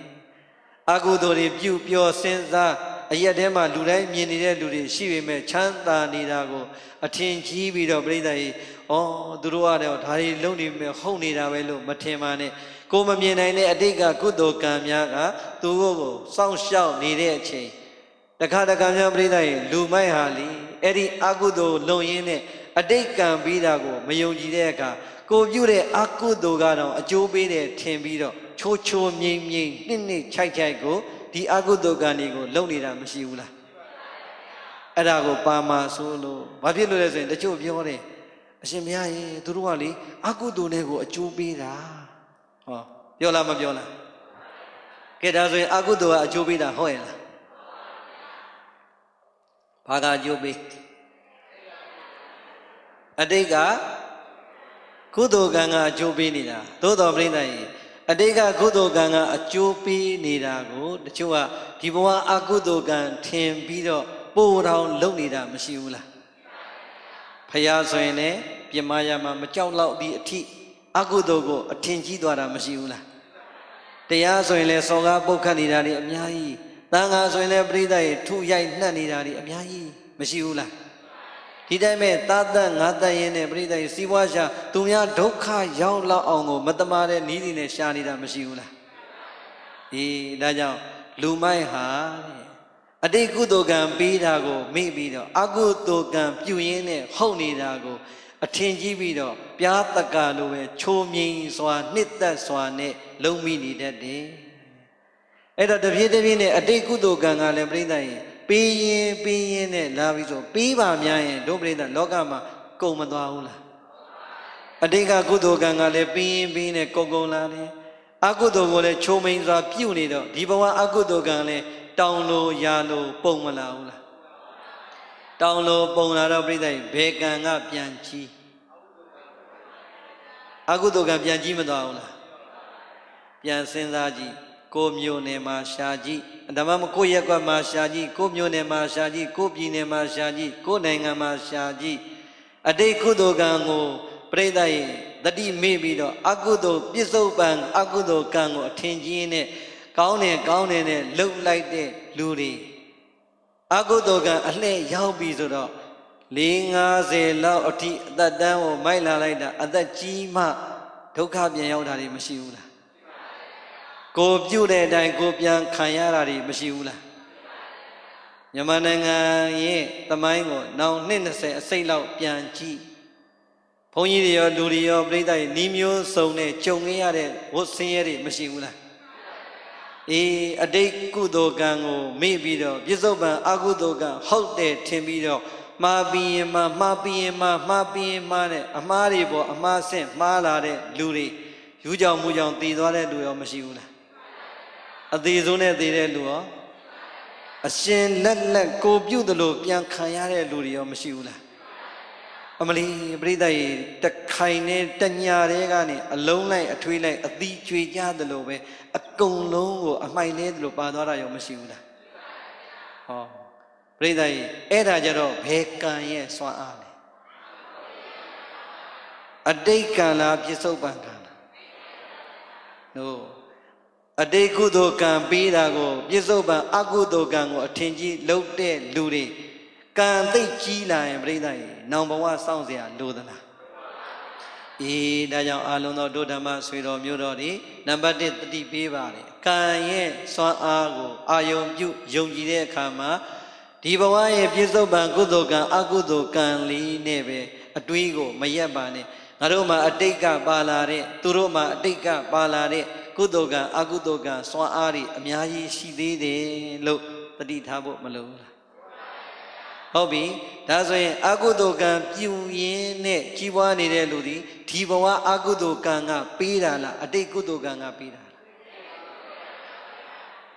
အကုသိုလ်တွေပြုပြောစဉ်းစားအရက်ထဲမှာလူတိုင်းမြင်နေတဲ့လူတွေရှိပေမဲ့ချမ်းသာနေတာကိုအထင်ကြီးပြီးတော့ပြိဿကြီးဩသူတို့ကတော့ဒါတွေလုံးနေမဲ့ဟုတ်နေတာပဲလို့မထင်ပါနဲ့ကိုမမြင်နိုင်တဲ့အတိတ်ကကုသိုလ်ကံများကသူတို့ကိုစောင့်ရှောက်နေတဲ့အချိန်တခါတခါများပြိဿကြီးလူမိုက်ဟာလီအဲ့ဒီအကုသိုလ်လုံရင်းနဲ့အတိတ်ကံပြီးတာကိုမယုံကြည်တဲ့အခါကိုပြုတဲ့အကုသိုလ်ကတော့အကျိုးပေးတယ်ထင်ပြီးတော့ချိုးချိုးမြိန်မြိန်နှစ်ခြိုက်ကိုဒီအကုသိုလ်ကံတွေကိုလုံနေတာမရှိဘူးလားအဲ့ဒါကိုပါမှာဆိုလို့ဘာဖြစ်လို့လဲဆိုရင်တချို့ပြောတယ်အရှင်ဘုရားရေသူတို့ကလေအကုသိုလ်တွေကိုအကျိုးပေးတာဟောပြောလားမပြောလားကဲဒါဆိုရင်အကုသိုလ်ကအကျိုးပေးတာဟုတ်ရဲ့လားဘာကအကျိုးပေးအတိတ်ကကုသိုလ်ကံကအကျိုးပေးနေတာသို့တော်ပြိဿကြီးအတိတ်ကကုသိုလ်ကံကအကျိုးပေးနေတာကိုတချို့ကဒီဘဝအကုသိုလ်ကံထင်ပြီးတော့ပို့တော်လုပ်နေတာမရှိဘူးလားဖယားဆိုရင်လည်းပြမရမှာမကြောက်တော့ဒီအထိအကုသိုလ်ကိုအထင်ကြီးသွားတာမရှိဘူးလားတရားဆိုရင်လည်းစောကားပုတ်ခတ်နေတာတွေအများကြီးသံဃာဆိုရင်လည်းပြိဿရဲ့ထုရိုက်နှက်နေတာတွေအများကြီးမရှိဘူးလားဒီတိုင်းမဲ့သာသငါတန်ရင်နဲ့ပြိဿရဲ့စီးပွားရှာသူများဒုက္ခရောက်လောက်အောင်ကိုမတမာတဲ့နီးစီနဲ့ရှာနေတာမရှိဘူးလားအေးဒါကြောင့်လူမိုက်ဟာအတိတ်ကုသိုလ်ကံပေးတာကိုမေ့ပြီးတော့အကုသိုလ်ကံပြုရင်းနဲ့ဟုတ်နေတာကိုအထင်ကြီးပြီးတော့ပြားတက္ကလိုပဲချိုးမြိန်စွာနှစ်သက်စွာနဲ့လုံးမိနေတတ်တယ်အဲ့တော့တပြေးတပြေးနဲ့အတိတ်ကုသိုလ်ကံကလည်းပြိဿရဲ့ပေးရင်နဲ့လာပြီးဆိုပေးပါများရင်တို့ပြိဿလောကမှာကုန်မသွားဘူးလားအတိတ်ကကုသိုလ်ကံကလည်းပေးနဲ့ကုန်လာတယ်အကုသိုလ်ကိုလည်းချိုးမြိန်စွာပြုနေတော့ဒီဘဝအကုသိုလ်ကံလည်းတောင်းလို့ရလို့ပုံမလာဘူးလားတောင်းလို့ပုံလာတော့ပြိဿရဲ့ဘယ်ကံကပြန်ကြီးအကုသိုလ်ကံပြန်ကြီးမသွားဘူးလားပြန်စဉ်းစားကြည့်ကိုမျိုးနယ်မှာရှာကြည့်ဒါမှမဟုတ်ကိုရက်ကွက်မှာရှာကြည့်ကိုမျိုးနယ်မှာရှာကြည့်ကိုပြည်နယ်မှာရှာကြည့်ကိုနိုင်ငံမှာရှာကြည့်အတိတ်ကုသိုလ်ကံကိုပြိဿရဲ့တတိမေ့ပြီးတော့အကုသိုလ်ပြစ္ဆုတ်ပံအကုသိုလ်ကံကိုအထင်ကြီးနဲ့ကောင်းတယ်နဲ့လှုပ်လိုက်တဲ့လူတွေအကုသိုလ်ကံအလှည့်ရောက်ပြီဆိုတော့50လောက်အထိအသက်တန်းကိုမိုက်လာလိုက်တာအသက်ကြီးမှဒုက္ခပြန်ရောက်တာတွေမရှိဘူးလားကိုပြုတ်တဲ့အတိုင်းကိုပြန်ခံရတာတွေမရှိဘူးလားမြန်မာနိုင်ငံရဲ့သမိုင်းကိုနောက်20အစိတ်လောက်ပြန်ကြည့်ဘုန်းကြီးတွေရောလူတွေရောပြိဿရဲ့ဤမျိုးစုံနဲ့ကြုံခဲ့ရတဲ့ဝတ်ဆင်းရဲတွေမရှိဘူးလားအေးအတိတ်ကုသိုလ်ကံကိုမေ့ပြီးတော့ပြစ္ဆုတ်ပံအကုသိုလ်ကံဟုတ်တယ်ထင်ပြီးတော့မှားပြီးရင်မှာနဲ့အမှားတွေပေါ်အမှားဆင့်မှားလာတဲ့လူတွေယူကြောင်မူကြောင်တည်သွားတဲ့လူရောမရှိဘူးလားအသေးဆုံးနဲ့တည်တဲ့လူရော အရှင်လက်လက်ကိုပြုတ်တယ်လို့ပြန်ခံရတဲ့လူတွေရောမရှိဘူးလားအမလီပြိဿရေတခိုင်နဲ့တညာတွေကနေအလုံးလိုက်အထွေးလိုက်အသီးကျွေကြတယ်လို့ပဲအကုန်လုံးကိုအမှိုက်လဲတယ်လို့ပါသွားတာရောမရှိဘူးလားဟောပြိဿရေအဲ့ဒါကြတော့ဘယ်ကံရဲ့စွမ်းအားလဲအတိတ်ကံလားပြစ္ဆုတ်ပံကံလားနို့အတိတ်ကုသိုလ်ကံပေးတာကိုပြစ္ဆုတ်ပံအကုသိုလ်ကံကိုအထင်ကြီးလုပ်တဲ့လူတွေကံသိကြီးလာရင်ပြိဿရေနောင်ဘဝစောင့်เสียလိုသလားဒါကြောင့်အာလုံးသောဒုဓမ္မဆွေတော်မျိုးတော်ဒီနံပါတ်1တတိပေးပါတယ်ကံရဲ့စွမ်းအားကိုအာယုံပြုယုံကြည်တဲ့အခါမှာဒီဘဝရဲ့ပြစ္ဆုတ်ပံကုသိုလ်ကံအကုသိုလ်ကံလေးနဲ့ပဲအတွေးကိုမရက်ပါနဲ့ငါတို့မှာအတိတ်ကပါလာတဲ့သူတို့မှာအတိတ်ကပါလာတဲ့ကုသိုလ်ကံအကုသိုလ်ကံစွမ်းအားတွေအများကြီးရှိသေးတယ်လို့တတိထားဖို့မလိုဘူးလားဟုတ်ပြီဒါဆိုရင်အကုသိုလ်ကံပြုရင်းနဲ့ကြီးပွားနေတဲ့လူဒီဘဝအကုသိုလ်ကံကပေးတာလားအတိတ်ကုသိုလ်ကံကပေးတာလား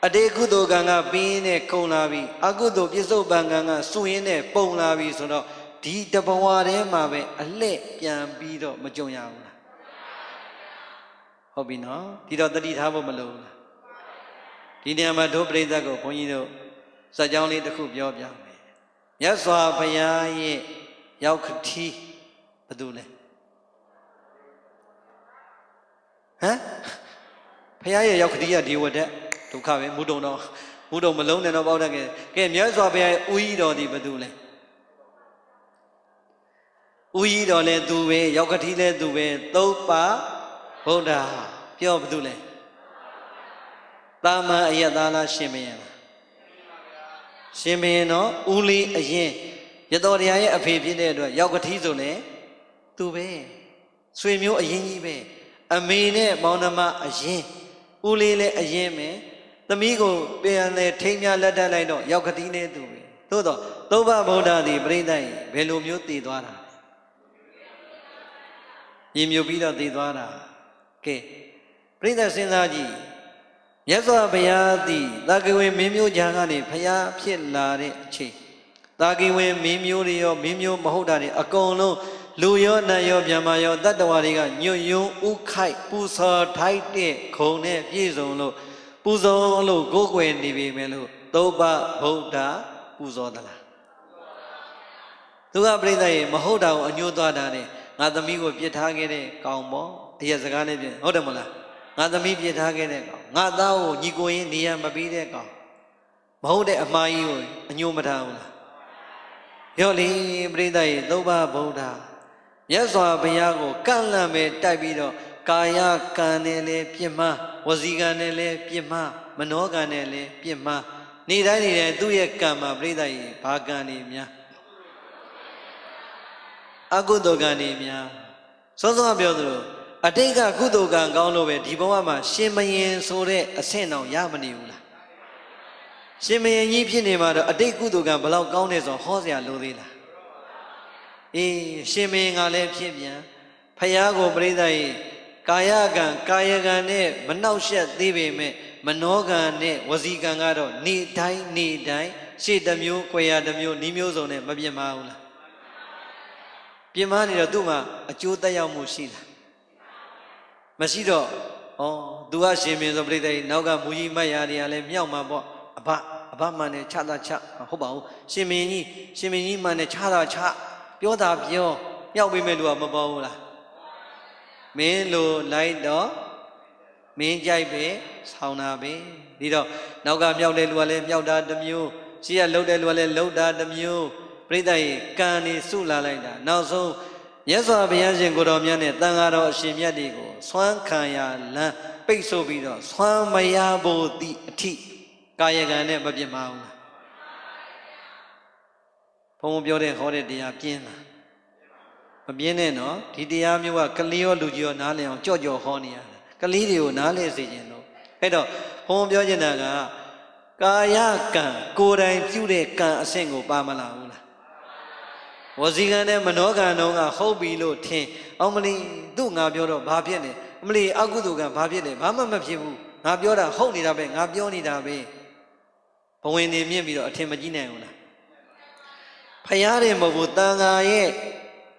အတိတ်ကုသိုလ်ကံကပေးနဲ့ကုန်လာပြီအကုသိုလ်ပြစ္ဆုတ်ပံကံကစွရင်းနဲ့ပုံလာပြီဆိုတော့ဒီတဘဝထဲမှာပဲအလှည့်ပြန်ပြီးတော့မကြုံရဘူးလားဟုတ်ပြီနော်ဒီတော့တတိထားဖို့မလိုဘူးလားဒီနေရာမှာဒုပရိသတ်ကိုဘုန်းကြီးတို့စကြောင်းလေးတစ်ခုပြောပြမယ်မြတ်စွာဘုရားရဲ့ရောက်ခတိဘယ်သူလဲဟမ်ဘုရားရဲ့ရောက်ခတိကဒီဝတ္တဒုက္ခပဲမူတုံတော့မူတုံမလုံးနဲ့တော့ပေါက်တတ်ခဲ့ကဲမြတ်စွာဘုရားရဲ့ဥယျတော်ဒီဘယ်သူလဲဥယျတော်လဲသူပဲရောက်ခတိလဲသူပဲသုပ္ပဗုဒ္ဓပြောဘယ်သူလဲတာမန်အယက်သားလားရှင်မင်းလားရှင်ဘုရင်တော့ဦးလေးအရင်ရတော်တရားရဲ့အဖေဖြစ်တဲ့အတွက်ရောက်ကတိဆိုလဲသူပဲဆွေမျိုးအရင်ကြီးပဲအမေနဲ့မောင်နှမအရင်ဦးလေးလည်းအရင်ပဲသမီးကိုပြန်လဲထိမ်းမြလက်တက်လိုက်တော့ရောက်ကတိနဲ့သူပဲသို့တော့သုဘဗုဒ္ဓသည်ပြိဿယဘယ်လိုမျိုးတည်သွားတာညီမြုပ်ပြီးတော့တည်သွားတာကဲပြိဿစဉ်းစားကြည့်မြတ်စွာဘုရားသည်တာကိဝေမင်းမျိုးဂျာကနေဘုရားဖြစ်လာတဲ့အချိန်တာကိဝေမင်းမျိုးတွေရောမင်းမျိုးမဟုတ်တာတွေအကုန်လုံးလူရောနတ်ရောဗျမရောတတ္တဝါတွေကညွတ်ယွန်းဥခိုက်ပူဇော်ထိုက်တဲ့ခုံနဲ့ပြည့်စုံလို့ပူဇော်လို့ကိုးကွယ်နေပြီမယ်လို့သုဘဗုဒ္ဓပူဇော်သလားသူကပြိဿရေမဟုတ်တာကိုအညှိုးသွားတာနဲ့ငါသမီးကိုပြစ်ထားခဲ့တဲ့ကောင်ပေါ့အရက်စကားနဲ့ပြင်ဟုတ်တယ်မလားငါသမီးပြစ်ထားခဲ့တဲ့ကောင်ငါသားကိုညီကိုရင်းနေရမပြီးတဲ့ကောင်မဟုတ်တဲ့အမှားကြီးကိုအညှိုးမထားဘူးလားရောလေပြိဿရေသုဘဗုဒ္ဓမြတ်စွာဘုရားကိုကန့်လန့်ပဲတိုက်ပြီးတော့ကာယကံနဲ့လည်းပြစ်မှားဝစီကံနဲ့လည်းပြစ်မှားမနောကံနဲ့လည်းပြစ်မှားနေတိုင်းနေတိုင်းသူ့ရဲ့ကံမှာပြိဿရေဘာကံနေများအကုသိုလ်ကံနေများစောစောပြောသလိုအတိတ်ကကုသိုလ်ကံကောင်းလို့ပဲဒီဘဝမှာရှင်မယင်ဆိုတဲ့အဆင့်တောင်ရမနေဘူးလားရှင်မယင်ကြီးဖြစ်နေမှာတော့အတိတ်ကုသိုလ်ကံဘယ်လောက်ကောင်းနေဆိုဟောစရာလိုသေးလားရှင်မယင်ကလည်းဖြစ်ပြန်ဖယားကိုပြိဿရေကာယကံကာယကံနဲ့မနှောက်ယှက်သေးပေမဲ့မနောကံနဲ့ဝစီကံကတော့နေတိုင်းနေတိုင်းရှေ့တစ်မျိုး၊ကွယ်ရတစ်မျိုး၊နီးမျိုးစုံနဲ့မပြတ်မဘူးလားပြင်မနေတော့သူ့မှာအကျိုးသက်ရောက်မှုရှိလားမရှိတော့သူကရှင်မင်းဆိုပြိဿရေနောက်ကမူကြီးမတ်ရာတွေကလည်းမြောက်မှာပေါ့အဘမှန်နဲ့ချတာချဟုတ်ပါဘူးရှင်မင်းကြီးမှန်နဲ့ချတာချပြောတာပြောမြောက်ပေးမဲ့လူကမပေါ်ဘူးလားမင်းလိုလိုက်တော့မင်းကြိုက်ပဲဆောင်းတာပဲဒီတော့နောက်ကမြောက်တဲ့လူကလည်းမြောက်တာတစ်မျိုးရှေ့ကလှုပ်တဲ့လူကလည်းလှုပ်တာတစ်မျိုးပြိဿရေကံနေစုလာလိုက်တာနောက်ဆုံးမြတ်စွာဘုရားရှင်ကိုတော်မြတ်နဲ့တန်ဃာတော်အရှင်မြတ်တွေကိုဆွမ်းခံရလမ်းပိတ်ဆို့ပြီးတော့ဆွမ်းမရဖို့သည့်အထိကာယကံနဲ့မပြတ်မအောင်လားဘုံပြောတဲ့ဟောတဲ့တရားပြင်းလားမပြင်းနဲ့နော်ဒီတရားမျိုးကကလေးရောလူကြီးရောနားလည်အောင်ကြော့ကြော်ဟောနေရတယ်ကလေးတွေကိုနားလည်စေခြင်းလို့အဲ့တော့ဘုံပြောချင်တာကကာယကံကိုယ်တိုင်ပြုတဲ့ကံအဆင့်ကိုပါမလာဘူးလားဝစီကံနဲ့မနောကံတော့ကဟုတ်ပြီလို့ထင်အောင်မလီသူ့ငါပြောတော့ဘာဖြစ်လဲအမလီအကုသိုလ်ကံဘာဖြစ်လဲဘာမှမဖြစ်ဘူးငါပြောတာဟုတ်နေတာပဲငါပြောနေတာပဲ ဘဝင်နေမြင့်ပြီးတော့အထင်မကြီးနိုင်ဘူးလားဖယားတယ်မဟုတ်ဘူးတန်ခါရဲ့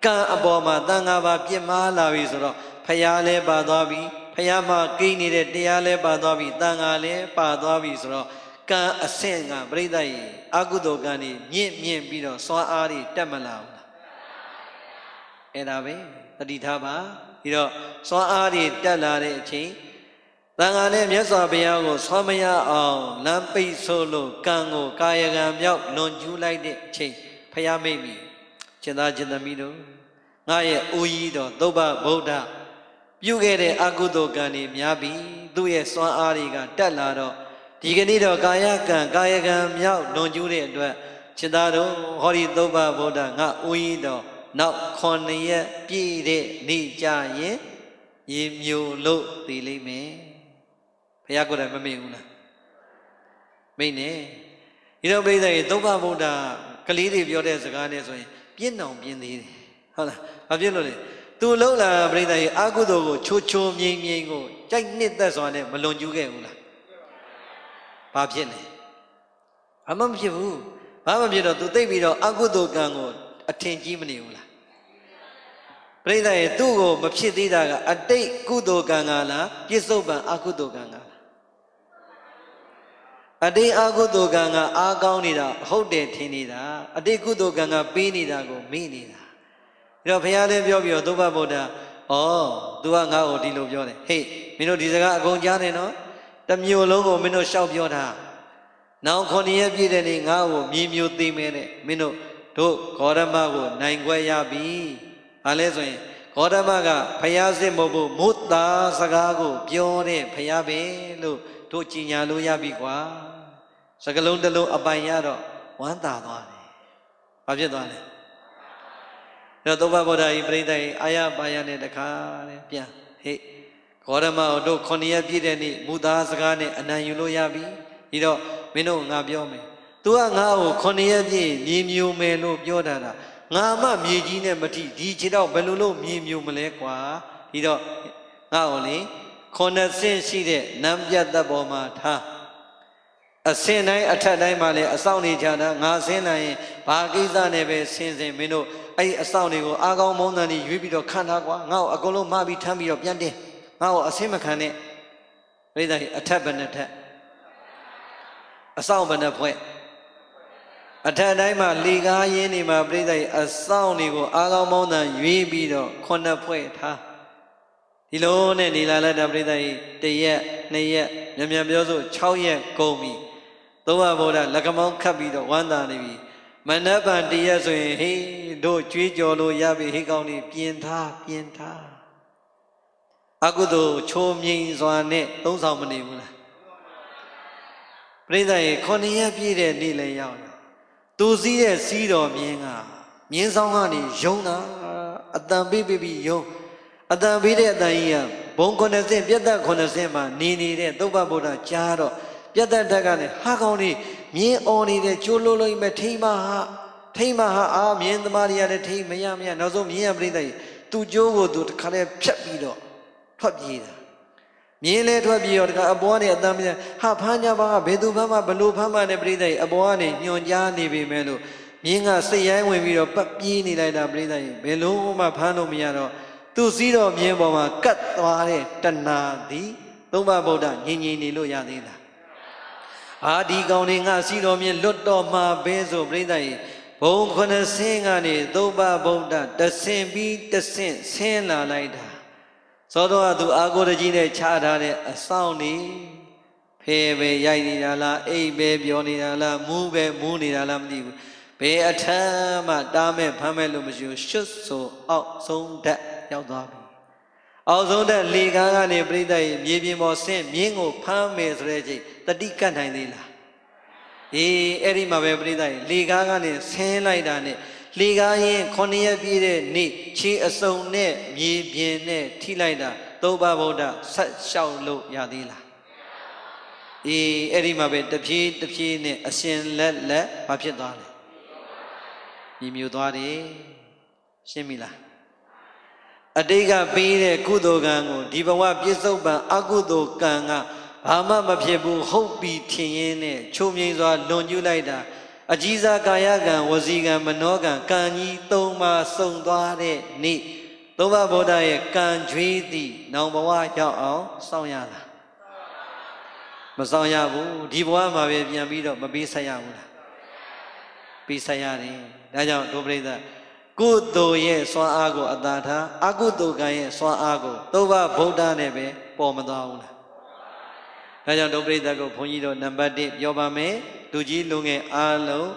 ကံအပေါ်မှာတန်ခါပါပြစ်မှားလာပြီဆိုတော့ဖယားလည်းပါသွားပြီဖယားမှာကိန်းနေတဲ့တရားလည်းပါသွားပြီတန်ခါလည်းပါသွားပြီဆိုတော့ကံအဆင့်ကပြိဿရဲ့အကုသိုလ်ကံนี่မြင့်ပြီးတော့စွာအားတွေတက်မလာဘူးလားအဲ့ဒါပဲတတိထားပါပြီးတော့စွာအားတွေတက်လာတဲ့အချိန်တန်ခါနဲ့မြတ်စွာဘုရားကိုဆွမ်းမရအောင်လမ်းပိတ်ဆို့လို့ကံကိုကာယကံမြောက်လွန်ကျူးလိုက်တဲ့အချိန်ဖယားမိတ်ပြီကျင်သားကျင်သမီးတို့ငါရဲ့အိုးကြီးတော်သုဘဗုဒ္ဓပြုခဲ့တဲ့အကုသိုလ်ကံတွေများပြီသူ့ရဲ့စွမ်းအားတွေကတက်လာတော့ဒီကနေ့တော့ကာယကံမြောက်လွန်ကျူးတဲ့အတွက်ကျင်သားတို့ဟောဒီသုဘဗုဒ္ဓငါအိုးကြီးတော်နောက်9ရက်ပြည့်တဲ့နေ့ကြရင်ရေမျိုးလို့သိလိမ့်မယ်ဘုရားကိုယ်တိုင်မမေ့ဘူးလားမိတ်နေဒီတော့ပြိဿရေသုဘဗုဒ္ဓကလေးတွေပြောတဲ့စကားနဲ့ဆိုရင်ပြင်းအောင်ပြင်းသေးတယ်ဟုတ်လားဘာဖြစ်လို့လဲသူလုံးလာပြိဿရေအာကုသိုလ်ကိုချိုးမြိန်ကိုကြိုက်နှစ်သက်စွာနဲ့မလွန်ကျူးခဲ့ဘူးလားဘာဖြစ်လဲဘာမှမဖြစ်ဘူးဘာမှမဖြစ်တော့သူသိပြီးတော့အာကုသိုလ်ကံကိုအထင်ကြီးမနေဘူးလားပြိဿရေသူ့ကိုမဖြစ်သေးတာကအတိတ်ကုသိုလ်ကံကလားပြစ္ဆုတ်ပံအာကုသိုလ်ကံကလားအတိတ်အာကုသိုလ်ကံကအားကောင်းနေတာဟုတ်တယ်ထင်နေတာအတိတ်ကုသိုလ်ကံကပေးနေတာကိုမေ့နေတာဒါတော့ဘုရားလည်းပြောပြီးတော့သုဘဗုဒ္ဓဩ तू ကငါ့ကိုဒီလိုပြောတယ်ဟေးမင်းတို့ဒီစကားအကုန်ကြားနေနော်တမျိုးလုံးကိုမင်းတို့ရှောက်ပြောတာနောက်9ရက်ပြည့်တဲ့နေ့ငါ့ကိုမြေမျိုးသိမဲတဲ့မင်းတို့ဂေါရမကိုနိုင်ခွဲရပြီဘာလဲဆိုရင်ဂေါရမကဘုရားစစ်မို့ဖို့မုတ်တာစကားကိုပြောတဲ့ဘုရားပဲလို့တို့ကြည်ညာလို့ရပြီကွာစကလုံးတစ်လုံးအပိုင်ရတော့ဝမ်းသာသွားတယ်ဘာဖြစ်သွားလဲတော့သုဘဗုဒ္ဓဤပြိဿဤအာရပါယနဲ့တခါတဲ့ပြန်ဟေ့ဂေါရမတို့9ရက်ပြည့်တဲ့နေ့မုသားစကားနဲ့အနံယူလို့ရပြီဒီတော့မင်းတို့ငါပြောမယ်သူကငါ့ကို9ရက်ပြည့်မြေမျိုးမယ်လို့ပြောတာငါမှမြေကြီးနဲ့မထိဒီခြေတော့ဘယ်လိုလုပ်မြေမျိုးမလဲကွာဒီတော့ငါ့ကိုလေ9ဆင့်ရှိတဲ့နမ်းပြတ်သက်ပေါ်မှာထားအစင်တိုင်းအထက်တိုင်းမှာလည်းအဆောင်နေကြတာငါဆင်းနိုင်ရင်ဘာကိစ္စနဲ့ပဲဆင်းမင်းတို့အဲ့ဒီအဆောင်တွေကိုအာကောင်းမုန်းတန်ကြီးရွေးပြီးတော့ခံထားကွာငါ့ကိုအကုန်လုံးမပြီးထမ်းပြီးတော့ပြန်တင်ငါ့ကိုအစင်မခံနဲ့ပြိဿကြီးအထက်ဘယ်နဲ့ထက်အဆောင်ဘယ်နဲ့ဖွဲ့အထက်တိုင်းမှာလေကားရင်းနေမှာပြိဿကြီးအဆောင်တွေကိုအာကောင်းမုန်းတန်ရွေးပြီးတော့9ဖွဲ့ထားဒီလိုနဲ့နေလာလက်တာပြိဿကြီး1ရက်2ရက်မြန်ပြောဆို6ရက်ကုန်ပြီသုဘဗုဒ္ဓလက်ကမောင်းခတ်ပြီးတော့ဝမ်းသာနေပြီမနက်ဖြန်1ရက်ဆိုရင်ဟေးတို့ကြွေးကြော်လို့ရပြီဟေးကောင်းနေပြင်ထားအကုသိုလ်ချိုးမြိန်စွာနဲ့သုံးဆောင်မနေဘူးလားပြိဿရေ9ရက်ပြည့်တဲ့နေ့လည်းရောက်တယ်သူစည်းတဲ့စီးတော်မြင်းကမြင်းဆောင်ကနေယုံတာအတန်ပေးပြီးယုံအတန်ပေးတဲ့အတန်ကြီးကဘုံ90ပြတ်သက်90မှာနေတဲ့သုဘဗုဒ္ဓကြားတော့ပြတ်သက်တက်ကလည်းဟာကောင်းနေမြင်းအော်နေတဲ့ကျိုးလို့လို့မဲ့ထိမ့်မဟာအာမြင်းသမားတွေကလည်းထိမ့်မရနောက်ဆုံးမြင်းရပြိဿကြီးသူ့ကျိုးကိုသူတခါလဲဖြတ်ပြီးတော့ထွက်ပြေးတာမြင်းလဲထွက်ပြေးတော့တခါအပေါ်ကနေအတန်ပြေးဟာဖမ်းကြပါဘယ်သူဖမ်းမှဘလို့ဖမ်းမှနဲ့ပြိဿကြီးအပေါ်ကနေညွန်ကြားနေပြီမဲ့လို့မြင်းကစိတ်ရိုင်းဝင်ပြီးတော့ပတ်ပြေးနေလိုက်တာပြိဿကြီးဘယ်လို့မှဖမ်းလို့မရတော့သူစည်းတော်မြင်းပေါ်မှာကတ်သွားတဲ့တဏှာသည်သုဘဗုဒ္ဓငြိမ်နေလို့ရသေးလားအာဒီကောင်တွေငါစည်းတော်မြင်းလွတ်တော်မှာပဲဆိုပြိဿကြီးဘုံ9ဆင်းကနေသုဘဗုဒ္ဓတဆင်ပြီးတဆင့်ဆင်းလာလိုက်တာသောတော်ကသူအာကိုတကြီးနဲ့ခြားထားတဲ့အဆောင်နေဖေပဲရိုက်နေတာလားအိပ်ပဲပြောနေတာလားမူးပဲမူးနေတာလားမသိဘူးဘယ်အထမ်းမှတားမဲ့ဖမ်းမဲ့လို့မရှိဘူးရှွတ်ဆိုအောက်ဆုံးဓာတ်ရောက်သွားပြီအောက်ဆုံးဓာတ်လေကားကနေပြိဿရဲ့မြေပြင်ပေါ်ဆင်းမြင်းကိုဖမ်းမယ်ဆိုတဲ့ချိန်တတိကတ်နိုင်သေးလားအေးအဲ့ဒီမှာပဲပြိဿရဲ့လေကားကနေဆင်းလိုက်တာနဲ့လေကားရင်9ရက်ပြည့်တဲ့နေ့ခြေအစုံနဲ့မြေပြင်နဲ့ထိလိုက်တာသုဘဗုဒ္ဓဆက်လျှောက်လို့ရသေးလားအေးအဲ့ဒီမှာပဲတဖြည်းနဲ့အရှင်လက်ဘာဖြစ်သွားလဲမြည်မြူသွားတယ်ရှင်းပြီလားအတိတ်ကပေးတဲ့ကုသိုလ်ကံကိုဒီဘဝပြစ္ဆုတ်ပံအကုသိုလ်ကံက ဘာမှမဖြစ်ဘူးဟုတ်ပြီထင်ရင်းနဲ့ချုံငိမ့်စွာလွန်ကျူးလိုက်တာအကြီးစားကာယကံဝစီကံမနောကံကံကြီး၃ပါးစုံသွားတဲ့နေ့သုံးပါးဗုဒ္ဓရဲ့ကံကြွေးသည့်နောင်ဘဝရောက်အောင်စောင့်ရတာမစောင့်ရဘူးဒီဘဝမှာပဲပြန်ပြီးတော့မပေးဆက်ရဘူးလားပေးဆက်ရတယ်ဒါကြောင့်ဒုပရိသတ်ကုသိုလ်ရဲ့စွမ်းအားကိုအသာထားအကုသိုလ်ကံရဲ့စွမ်းအားကိုသုံးပါးဗုဒ္ဓနဲ့ပဲပေါ်မသွားဘူးလားဒါကြောင့်ဒုပရိသတ်ကိုဘုန်းကြီးတို့နံပါတ်1ပြောပါမယ်လူကြီးလူငယ်အားလုံး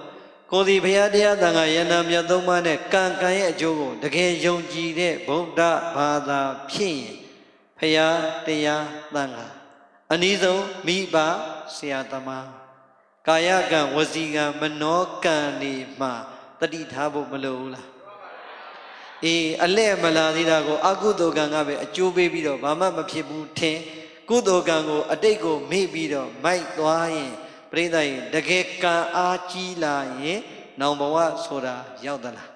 ကိုယ်စီဘုရားတရားသံဃာယန္တာမြတ်သုံးပါးနဲ့ကံကံရဲ့အကျိုးကိုတကယ်ယုံကြည်တဲ့ဗုဒ္ဓဘာသာဖြစ်ရင်ဘုရားတရားသံဃာအနည်းဆုံးမိဘဆရာသမားကာယကံဝစီကံမနောကံတွေမှာတတိထားဖို့မလိုဘူးလားအေးအလဲ့မလာသေးတာကိုအကုသိုလ်ကံကပဲအကျိုးပေးပြီးတော့ဘာမှမဖြစ်ဘူးထင်ကုသိုလ်ကံကိုအတိတ်ကိုမေ့ပြီးတော့မိုက်သွားရင်ပရိသတ်ရင်တကယ်ကံအားကြီးလာရင်နောင်ဘဝဆိုတာရောက်သလား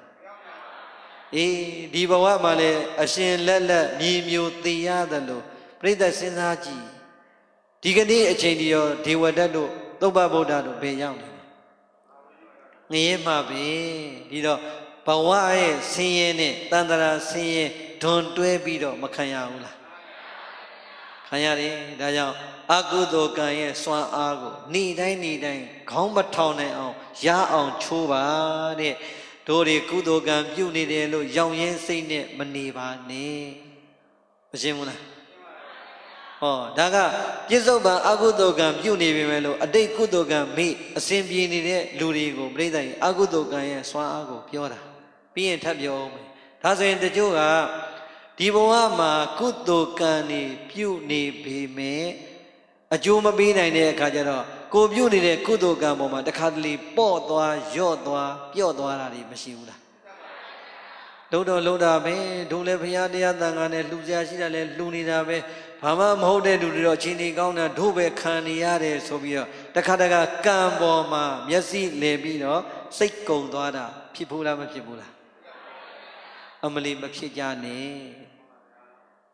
အေးဒီဘဝမှာလည်းအရှင်လက်လက်မြေမျိုးသိရသလိုပရိသတ်စဉ်းစားကြည့်ဒီကနေ့အချိန်ဒီရောဒေဝဒတ်တို့သုဘဗုဒ္ဓတို့ဘယ်ရောက်နေလဲငရဲမှာပဲဒီတော့ဘဝရဲ့ဆင်းရဲနဲ့တန်တရာဆင်းရဲဒွန်တွဲပြီးတော့မခံရဘူးလားခံရတယ်ဒါကြောင့်အကုသိုလ်ကံရဲ့စွမ်းအားကိုနေ့တိုင်းခေါင်းမထောင်နိုင်အောင်ရအောင်ချိုးပါတဲ့တို့တွေကုသိုလ်ကံပြုနေတယ်လို့ရောင်ရင်စိတ်နဲ့မနေပါနဲ့မရှင်းဘူးလားဟောဒါကပြစ္ဆုတ်ပံအကုသိုလ်ကံပြုနေပြီမဲ့လို့အတိတ်ကုသိုလ်ကံမေ့အစဉ်ပြေနေတဲ့လူတွေကိုပြိဿကြီးအကုသိုလ်ကံရဲ့စွမ်းအားကိုပြောတာပြီးရင်ထပ်ပြောအောင်မယ်ဒါဆိုရင်တချို့ကဒီဘဝမှာကုသိုလ်ကံနေပြုနေပေမဲ့အကျိုးမပေးနိုင်တဲ့အခါကျတော့ကိုပြုနေတဲ့ကုသိုလ်ကံပေါ်မှာတခါတလေပေါ့သွားရော့သွားပြော့သွားတာတွေမရှိဘူးလားလုံးတာပဲဒုလည်းဘုရားတရားသံဃာနဲ့လှူကြရှိတာလဲလှူနေတာပဲဘာမှမဟုတ်တဲ့လူတွေတော့ချင်းနေကောင်းတာတို့ပဲခံနေရတယ်ဆိုပြီးတော့တခါကံပေါ်မှာမျက်စိလဲပြီးတော့စိတ်ကုံသွားတာဖြစ်ဘူးလားမဖြစ်ဘူးလားအမလီမဖြစ်ကြနဲ့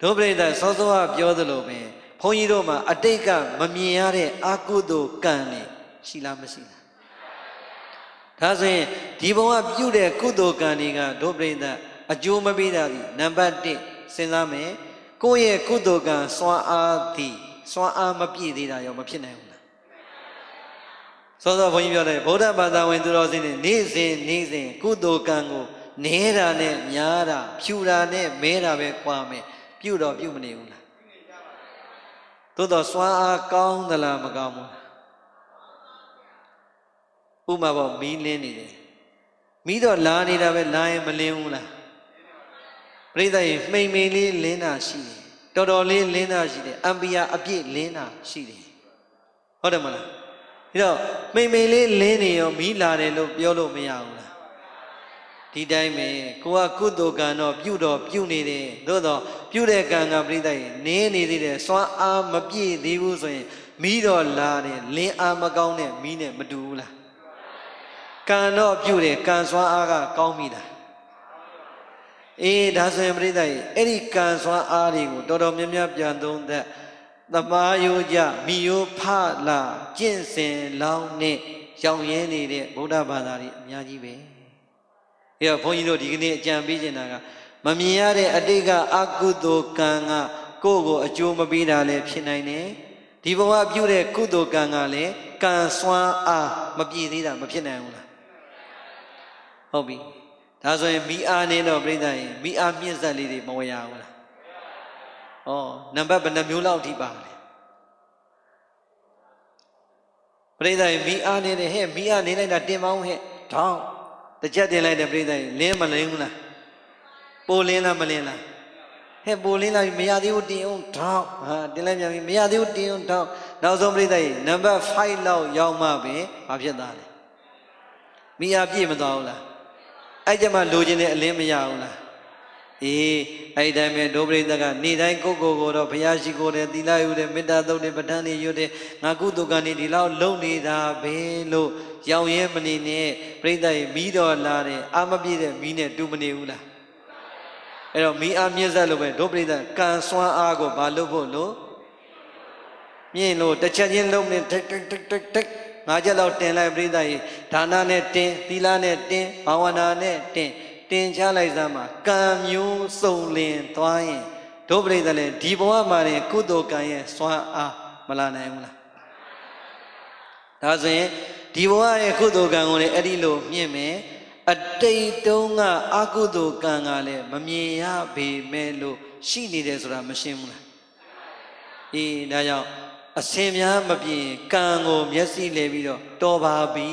ဒုပရိသတ်စောစောကပြောသလိုပဲဘုန်းကြီးတို့မှာအတိတ်ကမမြင်ရတဲ့အကုသိုလ်ကံနေရှိလားမရှိလားဒါဆိုရင်ဒီဘဝပြုတဲ့ကုသိုလ်ကံတွေကဒုပရိသတ်အကျိုးမပေးတာဒီနံပါတ်1စဉ်းစားမယ်ကိုယ့်ရဲ့ကုသိုလ်ကံစွမ်းအားသည်စွမ်းအားမပြည့်သေးတာရောမဖြစ်နိုင်ဘူးလားစောစောဘုန်းကြီးပြောတယ်ဗုဒ္ဓဘာသာဝင်သူတော်စင်တွေနေ့စဉ်ကုသိုလ်ကံကိုနဲတာနဲ့များတာဖြူတာနဲ့မဲတာပဲကွာမယ်ပြုတော့ပြုမနေဘူးလားသို့တော့စွမ်းအားကောင်းသလားမကောင်းဘူးဥမာပေါ့မီးလင်းနေတယ်မီးတော့လာနေတာပဲလာရင်မလင်းဘူးလားပြိဿရေမှိန်လေးလင်းတာရှိတယ်တော်လေးလင်းတာရှိတယ်အမ်ပီယာအပြည့်လင်းတာရှိတယ်ဟုတ်တယ်မလားပြီးတော့မှိန်လေးလင်းနေရောမီးလာတယ်လို့ပြောလို့မရဘူးလားဒီတိုင်းပဲကိုကကုသိုလ်ကံတော့ပြုနေတယ်သို့တော့ပြုတဲ့ကံကပြိဿရေနင်းနေသေးတယ်စွမ်းအားမပြည့်သေးဘူးဆိုရင်မီးတော့လာတယ်လင်းအားမကောင်းတဲ့မီးနဲ့မတူဘူးလားကံတော့ပြုတယ်ကံစွမ်းအားကကောင်းပြီလားအေးဒါဆိုရင်ပြိဿရေအဲ့ဒီကံစွမ်းအားတွေကိုတော်တော်များများပြန်သုံးသက်သမားယောကြမိယောဖလာကျင့်စဉ်လောင်းနဲ့ရောင်ရင်းနေတဲ့ဗုဒ္ဓဘာသာတွေအများကြီးပဲအဲ့တော့ဘုန်းကြီးတို့ဒီကနေ့အကြံပေးနေတာကမမြင်ရတဲ့အတိတ်ကအကုသိုလ်ကံကကိုယ့်ကိုအကျိုးမပေးတာလည်းဖြစ်နိုင်တယ်ဒီဘဝပြုတဲ့ကုသိုလ်ကံကလည်းကံစွမ်းအားမပြည့်သေးတာမဖြစ်နိုင်ဘူးလားဟုတ်ပြီဒါဆိုရင်မိအားနေတော့ပြိဿရင်မိအားမြင့်ဆက်လေးတွေမဝယ်ရဘူးလားဩနံပါတ်ဘယ်နှမျိုးလောက်ထိပါလဲပြိဿရင်မိအားနေတယ်ဟဲ့မိအားနေလိုက်တာတင်မအောင်ဟဲ့ထောင်းတစ်ချက်တင်လိုက်တယ်ပြိဿရင်လင်းမလင်းဘူးလားပိုလင်းလားမလင်းလားဟဲ့ပိုလင်းလားမရသေးဘူးတင်အောင်ထောင်းဟာတင်လိုက်ပြန်ပြီမရသေးဘူးတင်အောင်ထောင်းနောက်ဆုံးပြိဿရင်နံပါတ်5လောက်ရောက်မှပဲဘာဖြစ်သားလဲမိအားပြည့်မသွားဘူးလားအဲ့ကြမှာလိုချင်တဲ့အလင်းမရဘူးလားအေးအဲ့ဒီတိုင်းပဲဒုပရိသတ်ကနေ့တိုင်းကိုတော့ဘုရားရှိခိုးတယ်သီလယူတယ်မေတ္တာသုတ်တယ်ပဋ္ဌာန်းတွေယူတယ်ငါကုသိုလ်ကံဒီလောက်လုံနေတာပဲလို့ရောင်ရဲမနေနဲ့ပရိသတ်မီးတော်လာတယ်အာမပြည့်တဲ့မီးနဲ့တူမနေဘူးလားအဲ့တော့မီးအားမြင့်ဆက်လို့ပဲဒုပရိသတ်ကံစွမ်းအားကိုဘာလုပ်ဖို့လို့ မြင့်လို့တစ်ချက်ချင်းလုံးနဲ့တက်ငါးချက်လောက်တင်လိုက်ပြိဿကြီးဒါနနဲ့တင်သီလနဲ့တင်ဘာဝနာနဲ့တင်ချလိုက်စမ်းမှာကံမျိုးစုံလင်သွားရင်တို့ပြိဿလည်းဒီဘဝမှာနေကုသိုလ်ကံရဲ့စွမ်းအားမလာနိုင်ဘူးလားဒါဆိုရင်ဒီဘဝရဲ့ကုသိုလ်ကံကိုလည်းအဲ့ဒီလိုမြင့်မယ်အတိတ်တုန်းကအကုသိုလ်ကံကလည်းမမြင်ရပေမဲ့လို့ရှိနေတယ်ဆိုတာမရှင်းဘူးလားအေးဒါကြောင့်အစင်များမပြင်းကံကိုမျက်စိလဲပြီးတော့တော်ပါပြီ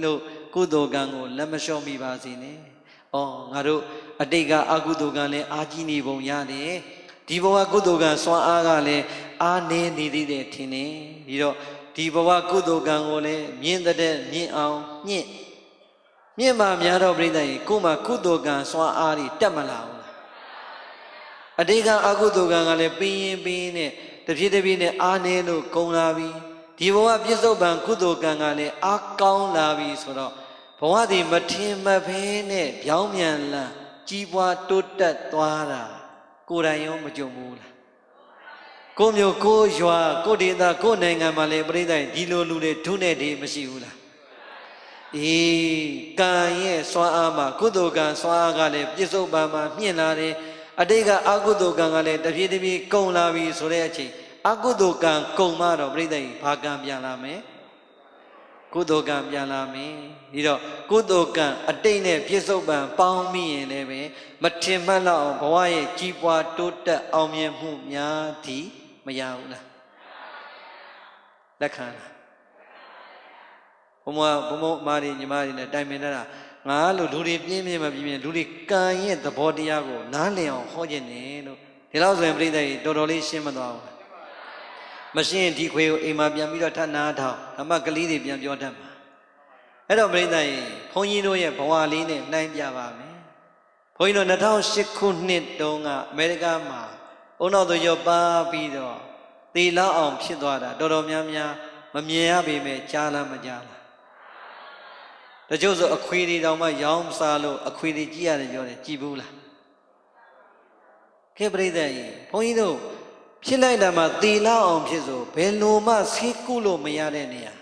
လို့ကုသိုလ်ကံကိုလက်မလျှော့မိပါစေနဲ့။အော်ငါတို့အတိတ်ကအကုသိုလ်ကံလည်းအာကြီးနေပုံရတယ်။ဒီဘဝကုသိုလ်ကံစွမ်းအားကလည်းအားနေနေသေးတယ်ထင်တယ်။ပြီးတော့ဒီဘဝကုသိုလ်ကံကိုလည်းမြင့်တဲ့မြင့်အောင်မြင့်မှများတော့ပြိဿကြီးကိုယ်မှာကုသိုလ်ကံစွမ်းအားတွေတက်မလာဘူးလား။အတိတ်ကအကုသိုလ်ကံကလည်းပြင်းနဲ့တဖြည်းဖြည်းနဲ့အားနေလို့ကုန်လာပြီဒီဘဝပြစ္ဆုတ်ပံကုသိုလ်ကံကလည်းအားကောင်းလာပြီဆိုတော့ဘဝဒီမထင်မဖဲနဲ့ပြောင်းပြန်လာကြီးပွားတိုးတက်သွားတာကိုယ်တိုင်ရောမကြုံဘူးလားကိုမျိုးကိုရွာကိုဒေသကိုနိုင်ငံမှာလည်းပြိဿဒီလိုလူတွေဒုနဲ့ဒီမရှိဘူးလားအေးကံရဲ့စွမ်းအားမှာကုသိုလ်ကံစွမ်းအားကလည်းပြစ္ဆုတ်ပံမှာမြင့်လာတယ်အတိတ်ကအကုသိုလ်ကံကလည်းတဖြည်းဖြည်းကုန်လာပြီဆိုတဲ့အချိန်အကုသိုလ်ကံကုန်မှတော့ပြိဿကြီးဘာကံပြန်လာမယ်ကုသိုလ်ကံပြန်လာမယ်ပြီးတော့ကုသိုလ်ကံအတိတ်နဲ့ပြစ္ဆုတ်ပံပေါင်းမိရင်လည်းပဲမထင်မှတ်လောက်အောင်ဘဝရဲ့ကြီးပွားတိုးတက်အောင်မြင်မှုများသည်မရဘူးလားလက်ခံလားဘုံမာရီညီမတွေနဲ့တိုင်ပင်တာငါလို့လူတွေပြင်းမပြင်းလူတွေကံရဲ့သဘောတရားကိုနားလည်အောင်ဟောခြင်းနဲ့လို့ဒီလောက်ဆိုရင်ပြိဿကြီးတော်တော်လေးရှင်းမသွားဘူးမရှင်းဒီခွေကိုအိမ်မှာပြန်ပြီးတော့ထပ်နာထောင်ဓမ္မကလေးတွေပြန်ပြောတတ်မှာအဲ့တော့ပြိဿကြီးဘုန်းကြီးတို့ရဲ့ဘဝလေးနဲ့နှိုင်းပြပါမယ်ဘုန်းကြီးတို့2008ခုနှစ်တုန်းကအမေရိကမှာအုံနောက်သူရောပါပြီးတော့သေလောက်အောင်ဖြစ်သွားတာတော်တော်များများမမြင်ရပေမဲ့ကြားလားမကြားလားတချို့ဆိုအခွေတွေတောင်မှရောင်းစားလို့အခွေတွေကြည့်ရတယ်ပြောတယ်ကြည်ဘူးလားခေပရိသတ်ကြီးဘုန်းကြီးတို့ဖြစ်လိုက်တာမှသေလောက်အောင်ဖြစ်ဆိုဘယ်လိုမှဆေးကုလို့မရတဲ့နေရာ